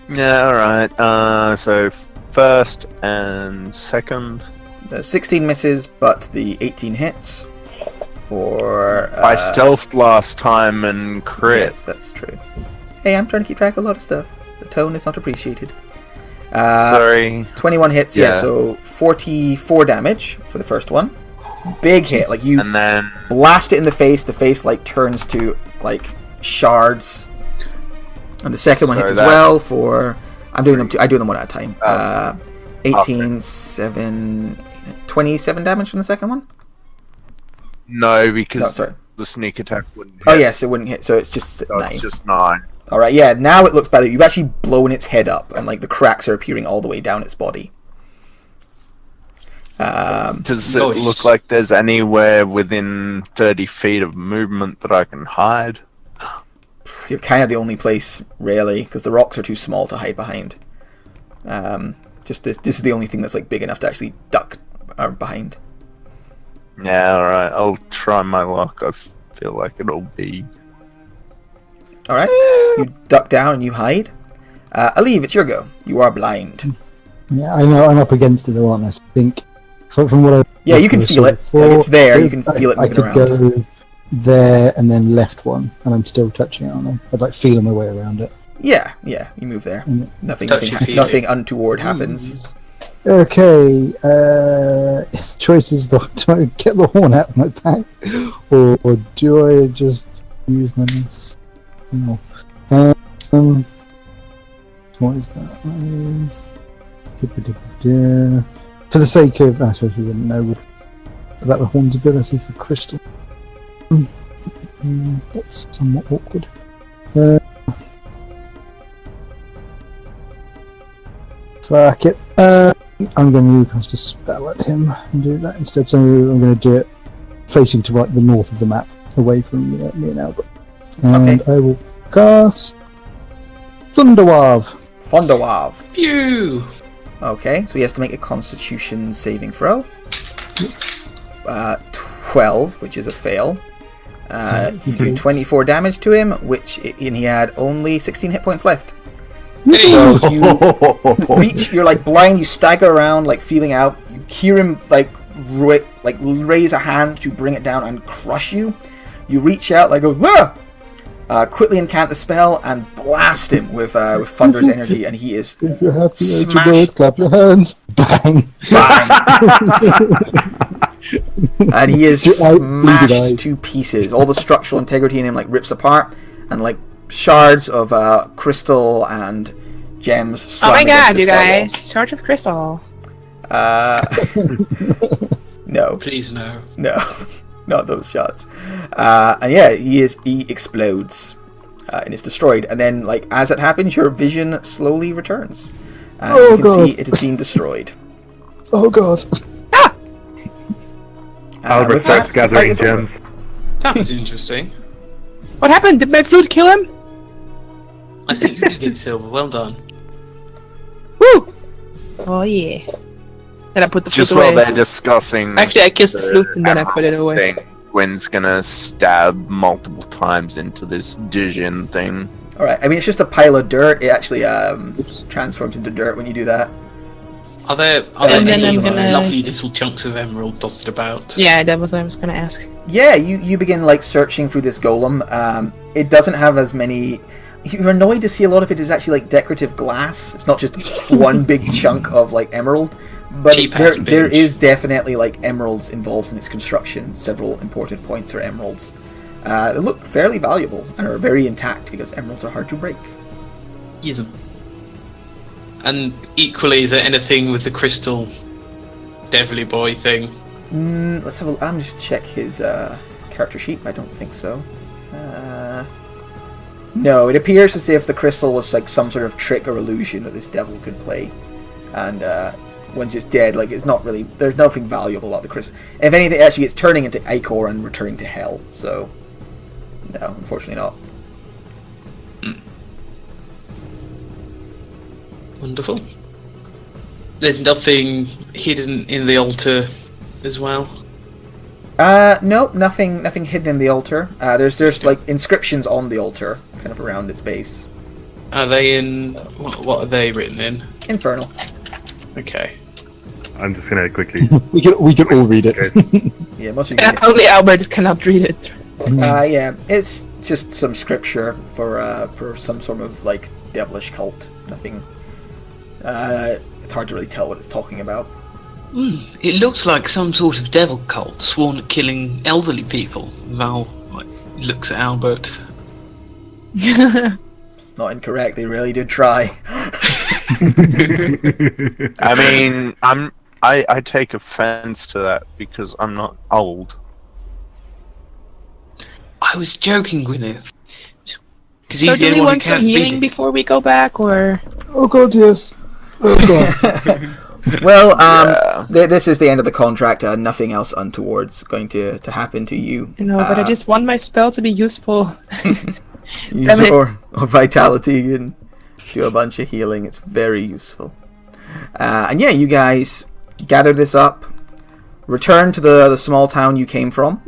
Yeah, alright. So first and second. The 16 misses, but the 18 hits for... I stealthed last time and crit. Yes, that's true. Hey, I'm trying to keep track of a lot of stuff. The tone is not appreciated. Sorry. 21 hits, yeah, so 44 damage for the first one. Big hit, you And then blast it in the face turns to, shards. And the second one hits as well for... I do them one at a time. 18, 7... 27 damage from the second one? no, because sorry. the sneak attack wouldn't hit. Oh, yes, it wouldn't hit, so it's just So 9. it's just 9. Alright, yeah, now it looks better. You've actually blown its head up, and the cracks are appearing all the way down its body. Does it Nice. look like there's anywhere within 30 feet of movement that I can hide? You're kind of the only place, really, because the rocks are too small to hide behind. This is the only thing that's big enough to actually duck behind. Yeah, alright, I'll try my luck. I feel like it'll be... Alright, you duck down and you hide. Aleve, it's your go. You are blind. Yeah, I know I'm up against it though, aren't I? I think from what I... Yeah, you can feel it. It's there, you can feel it I moving could around. go there and then left one, and I'm still touching it, aren't I? I'd feeling my way around it. Yeah, you move there. Mm. Nothing untoward happens. Okay, the choice is do I get the horn out of my pack, or do I just use my nice... No. What is that? For the sake of... I suppose we wouldn't know about the horn's ability for Crystal. That's somewhat awkward. Fuck it. I'm going to cast a spell at him and do that instead. So I'm going to do it facing to the north of the map, away from me and Albert. And Okay. I will cast Thunderwave. Fondawav. Pew. Okay, so he has to make a Constitution saving throw. Yes. 12, which is a fail. You do 24 damage to him, and he had only 16 hit points left. Hey. So you reach, you're blind, you stagger around, feeling out. You hear him raise a hand to bring it down and crush you. You reach out, go, ah! Quickly incant the spell and blast him with Thunder's energy, and he is If you're happy, Smash. clap your hands. Bang. and he is Eyes. smashed to pieces. All the structural integrity in him rips apart, and shards of crystal and gems. Oh slam my against god, the you spell wall. guys! Swords of Crystal. No. Please no. No, not those shots. And yeah, he explodes and is destroyed. And then, like, as it happens, your vision slowly returns. And Oh, you can God. see it has been destroyed. Oh god. Albert with starts that, the fight gathering is over. gems. That was interesting. What happened? Did my flute kill him? I think you did it, Silver. Well done. Woo! Oh yeah. Then I put the Just flute while away. they're discussing Actually, I kissed the flute and then I put it away. thing, Gwen's gonna stab multiple times into this Dijin thing. Alright, I mean, it's just a pile of dirt. It actually transforms into dirt when you do that. Are there And then any I'm gonna- lovely little chunks of emerald dotted about? Yeah, that was what I was gonna ask. Yeah, you begin, like, searching through this golem. It doesn't have as many... You're annoyed to see a lot of it is actually, like, decorative glass. It's not just one big chunk of, like, emerald. But Cheap there ass is binge. definitely, like, emeralds involved in its construction. Several important points are emeralds. They look fairly valuable and are very intact because emeralds are hard to break. Use them. And equally, is there anything with the crystal Devilly Boy thing? Let's have a... I'm just check his character sheet. I don't think so. No, it appears as if the crystal was like some sort of trick or illusion that this devil could play. And once it's dead, like, it's not really... There's nothing valuable about the crystal. If anything, actually, it's turning into ichor and returning to hell. So, no, unfortunately not. Wonderful. There's nothing hidden in the altar as well. No, nothing hidden in the altar. There's like inscriptions on the altar, kind of around its base. Are they in... What are they written in? Infernal. Okay. I'm just gonna quickly. We can all read it. Yeah, most of you. Yeah, only Albert cannot read it. Yeah, it's just some scripture for some sort of like devilish cult. Nothing. It's hard to really tell what it's talking about. It looks like some sort of devil cult sworn at killing elderly people. Val looks at Albert. It's not incorrect. They really did try. I mean, I take offense to that because I'm not old. I was joking, Gwyneth. 'Cause So he's the do only we one who want some can't beat healing it. before we go back, or...? Oh god, yes. Oh god. Well, Yeah. this is the end of the contract. Nothing else untoward's going to happen to you. No, but I just want my spell to be useful. Use Damn it. or vitality and do a bunch of healing. It's very useful. And yeah, you guys gather this up, return to the small town you came from.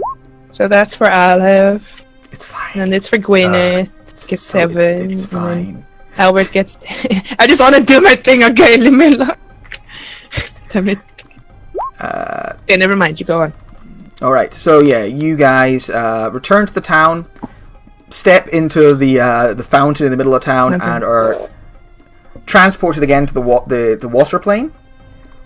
So that's for Olive, It's fine. and it's for Gwyneth. Get 7. It's and then fine. Albert gets 10. I just want to do my thing, okay? Leave me alone. Damn it. Okay, never mind. You go on. All right. So yeah, you guys return to the town, step into the fountain in the middle of town, Okay. and are transported again to the water plane,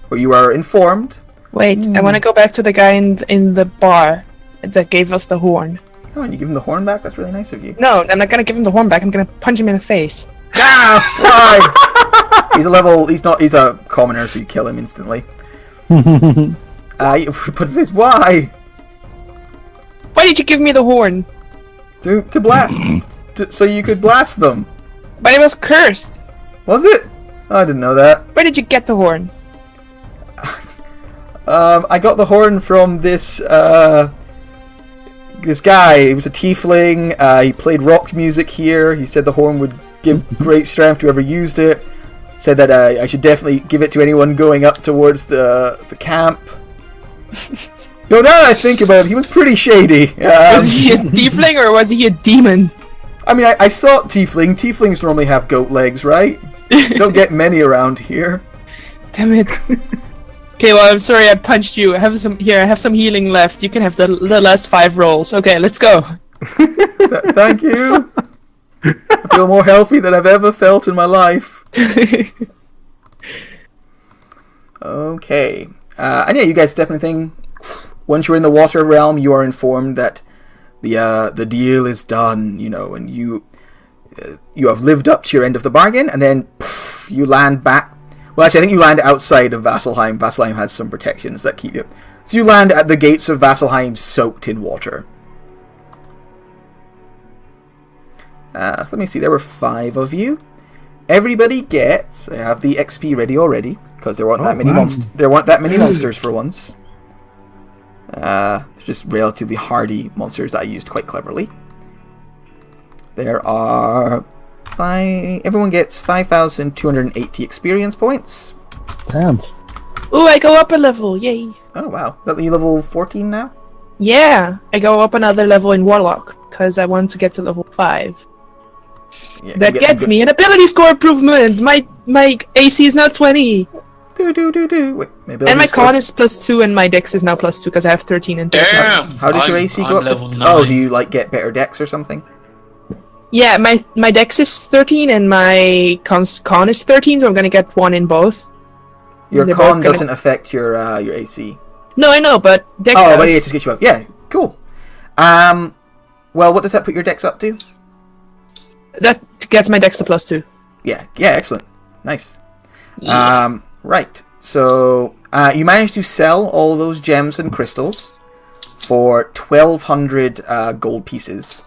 where you are informed. Wait, I want to go back to the guy in the bar that gave us the horn. Oh, and you give him the horn back. That's really nice of you. No, I'm not gonna give him the horn back. I'm gonna punch him in the face. Ah! Why? He's a commoner, so you kill him instantly. But this, why? Why did you give me the horn? To blast, so you could blast them. But it was cursed. Was it? Oh, I didn't know that. Where did you get the horn? I got the horn from this guy. He was a tiefling. He played rock music here. He said the horn would give great strength to whoever used it. Said that I should definitely give it to anyone going up towards the camp. No, now that I think about it, he was pretty shady. Was he a tiefling or was he a demon? I mean, I saw tiefling. Tieflings normally have goat legs, right? You don't get many around here. Damn it. Okay, well, I'm sorry I punched you. I have some healing left. You can have the last 5 rolls. Okay, let's go. Thank you. I feel more healthy than I've ever felt in my life. Okay. And yeah, you guys step in the thing. Once you're in the water realm, you are informed that the deal is done, and you have lived up to your end of the bargain, and then you land back. Well, actually, I think you land outside of Vasselheim. Vasselheim has some protections that keep you. So you land at the gates of Vasselheim soaked in water. So let me see, there were 5 of you. Everybody gets, I have the XP ready already, because there weren't that many monsters for once. Just relatively hardy monsters that I used quite cleverly. There are everyone gets 5,280 experience points. Damn. Ooh, I go up a level, yay. Oh wow, are you level 14 now? Yeah, I go up another level in Warlock, because I want to get to level 5. Yeah, That gets me an ability score improvement! My AC is now 20! Wait, And my con is +2 and my dex is now +2 because I have 13 and 13. Damn! How does your AC go up level to? 9. Oh, do you like get better dex or something? Yeah, my dex is 13 and my con is 13, so I'm gonna get 1 in both. Your They're con both gonna- doesn't affect your AC. No, I know, but dex Oh, does. but yeah, it just gets you up. Yeah, cool. Well, what does that put your dex up to? That gets my dex to +2. Yeah, excellent. Nice. Right, so you managed to sell all those gems and crystals for 1,200 gold pieces.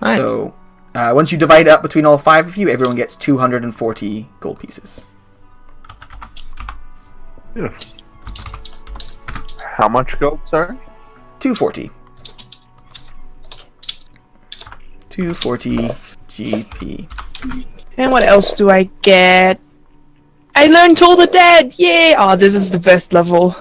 Nice. So once you divide it up between all 5 of you, everyone gets 240 gold pieces. Yeah. How much gold, sorry? 240. 240 GP. And what else do I get? I learned Toll the Dead! Yay! Oh, this is the best level.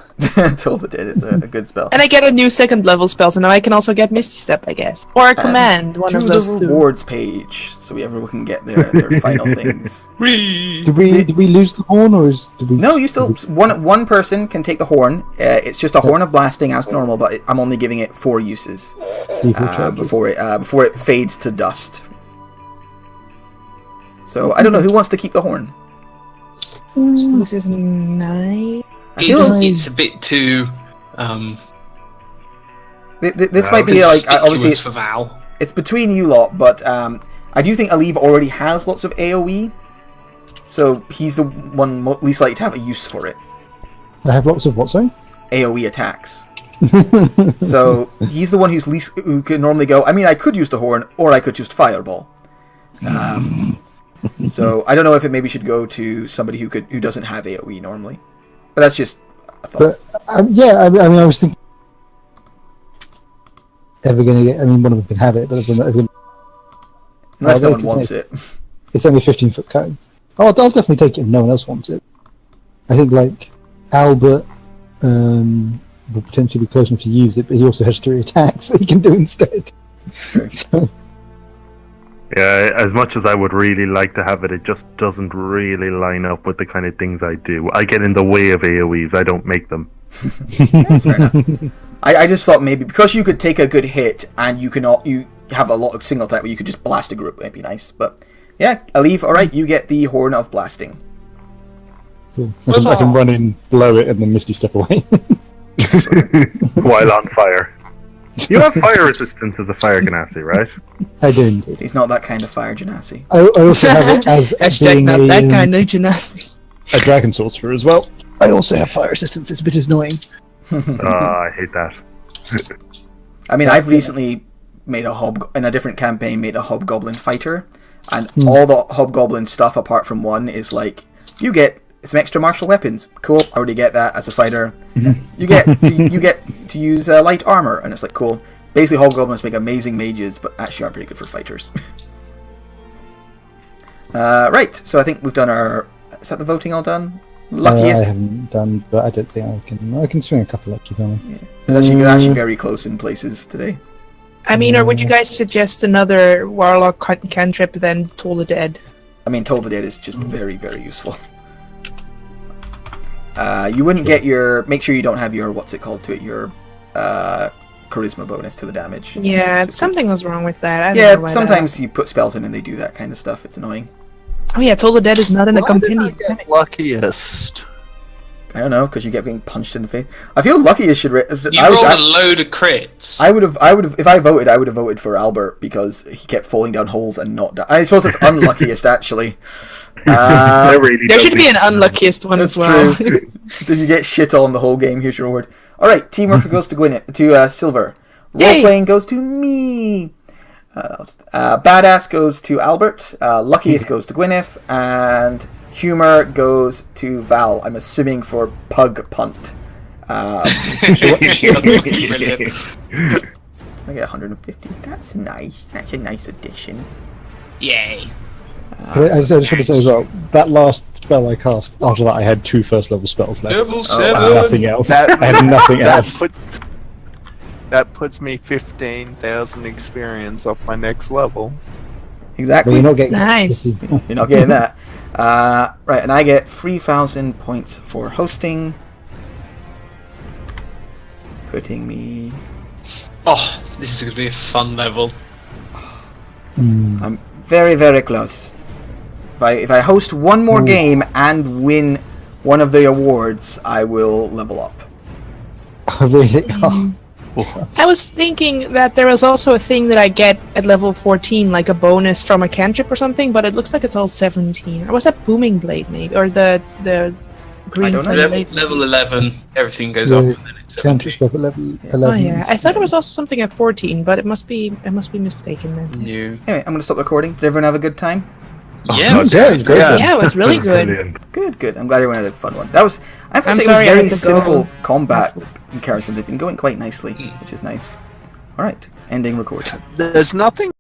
Toll the Dead is a good spell. And I get a new 2nd level spell, so now I can also get Misty Step, I guess. Or a command, one to of those the two. rewards page, so everyone can get their final things. Did we lose the horn, or did we? No, you still one person can take the horn. It's just a horn of blasting as normal, but I'm only giving it 4 uses before it fades to dust. So I don't know who wants to keep the horn. This is 9. It's a bit too This might be like obviously for Val. it's between you lot, but I do think Aleve already has lots of AOE, so he's the one least likely to have a use for it. I have lots of what? Sorry. AOE attacks. So he's the one who can normally go. I mean, I could use the horn, or I could just fireball. So I don't know if it maybe should go to somebody who doesn't have AOE normally, but that's just a thought. But yeah, I mean, I was thinking ever going to get. I mean, one of them can have it, but Unless no one wants it. It's only a 15-foot cone. Oh, I'll definitely take it if no one else wants it. I think like Albert will potentially be close enough to use it, but he also has 3 attacks that he can do instead. Sure. So, Yeah, as much as I would really like to have it, it just doesn't really line up with the kind of things I do. I get in the way of AoEs, I don't make them. That's fair enough. I just thought maybe because you could take a good hit and you have a lot of single attack where you could just blast a group, it'd be nice. But yeah, Aleve, alright, you get the Horn of Blasting. cool. I can run in, blow it, and then Misty Step away. While on fire. You have fire resistance as a fire ganassi, right? I do indeed. He's not that kind of fire genasi. I also have it as Hashtag being not that kind of gymnastic. A dragon sorcerer as well. I also have fire resistance. It's a bit annoying. I hate that. I mean, I've recently made in a different campaign, made a Hobgoblin fighter, and all the Hobgoblin stuff apart from one is like, you get some extra martial weapons. Cool, I already get that as a fighter. You get to use light armor, and it's like, cool. Basically, Hobgoblins make amazing mages, but actually aren't pretty good for fighters. Right, so I think we've done our... Is that the voting all done? Luckiest... I haven't done, but I don't think I can swing a couple actually, can't I? Yeah. It's actually very close in places today. I mean, or would you guys suggest another Warlock cantrip than Toll the Dead? I mean, Toll the Dead is just very, very useful. You wouldn't get your... Make sure you don't have your... What's it called to it? Your charisma bonus to the damage. Yeah, something was wrong with that. I don't know why sometimes you put spells in and they do that kind of stuff. It's annoying. Oh yeah, Toll the Dead is not in the Why did I compendium. get luckiest? I don't know, because you kept getting punched in the face. I feel lucky you should. You rolled a load of crits. I would have. If I voted, I would have voted for Albert because he kept falling down holes and not. I suppose it's unluckiest actually. There should be an unluckiest one as well. True. Did you get shit on the whole game? Here's your reward. All right, teamwork goes to Gwyneth, to Silver. Role playing goes to me. Badass goes to Albert. Luckiest goes to Gwyneth, and humor goes to Val. I'm assuming for Pug Punt. I get 150. That's nice. That's a nice addition. Yay. I just want to say as well, that last spell I cast, after that I had 2 first level spells left. Level I had 7. nothing else. I had nothing else. That puts me 15,000 experience off my next level. Exactly. But you're not getting Nice. You're not getting that. Right, and I get 3,000 points for hosting. Putting me... Oh, this is going to be a fun level. I'm very, very close. If I host one more game and win one of the awards, I will level up. Really? Oh. I was thinking that there was also a thing that I get at level 14, like a bonus from a cantrip or something, but it looks like it's all 17. Or was that Booming Blade, maybe? Or the green don't know. flame blade? Level 11, everything goes Yeah, up, and then it's Cantrip 17. stuff at level 11. Oh yeah, I thought there was also something at 14, but I must be mistaken then. New. Anyway, I'm going to stop recording. Did everyone have a good time? Yeah, Yeah, it's great. Yeah, it was really good. Brilliant. Good. I'm glad everyone had a fun one. That was... I have to I'm say, sorry I it was had to very simple go. combat in comparison. They've been going quite nicely, which is nice. Alright, ending recording. There's nothing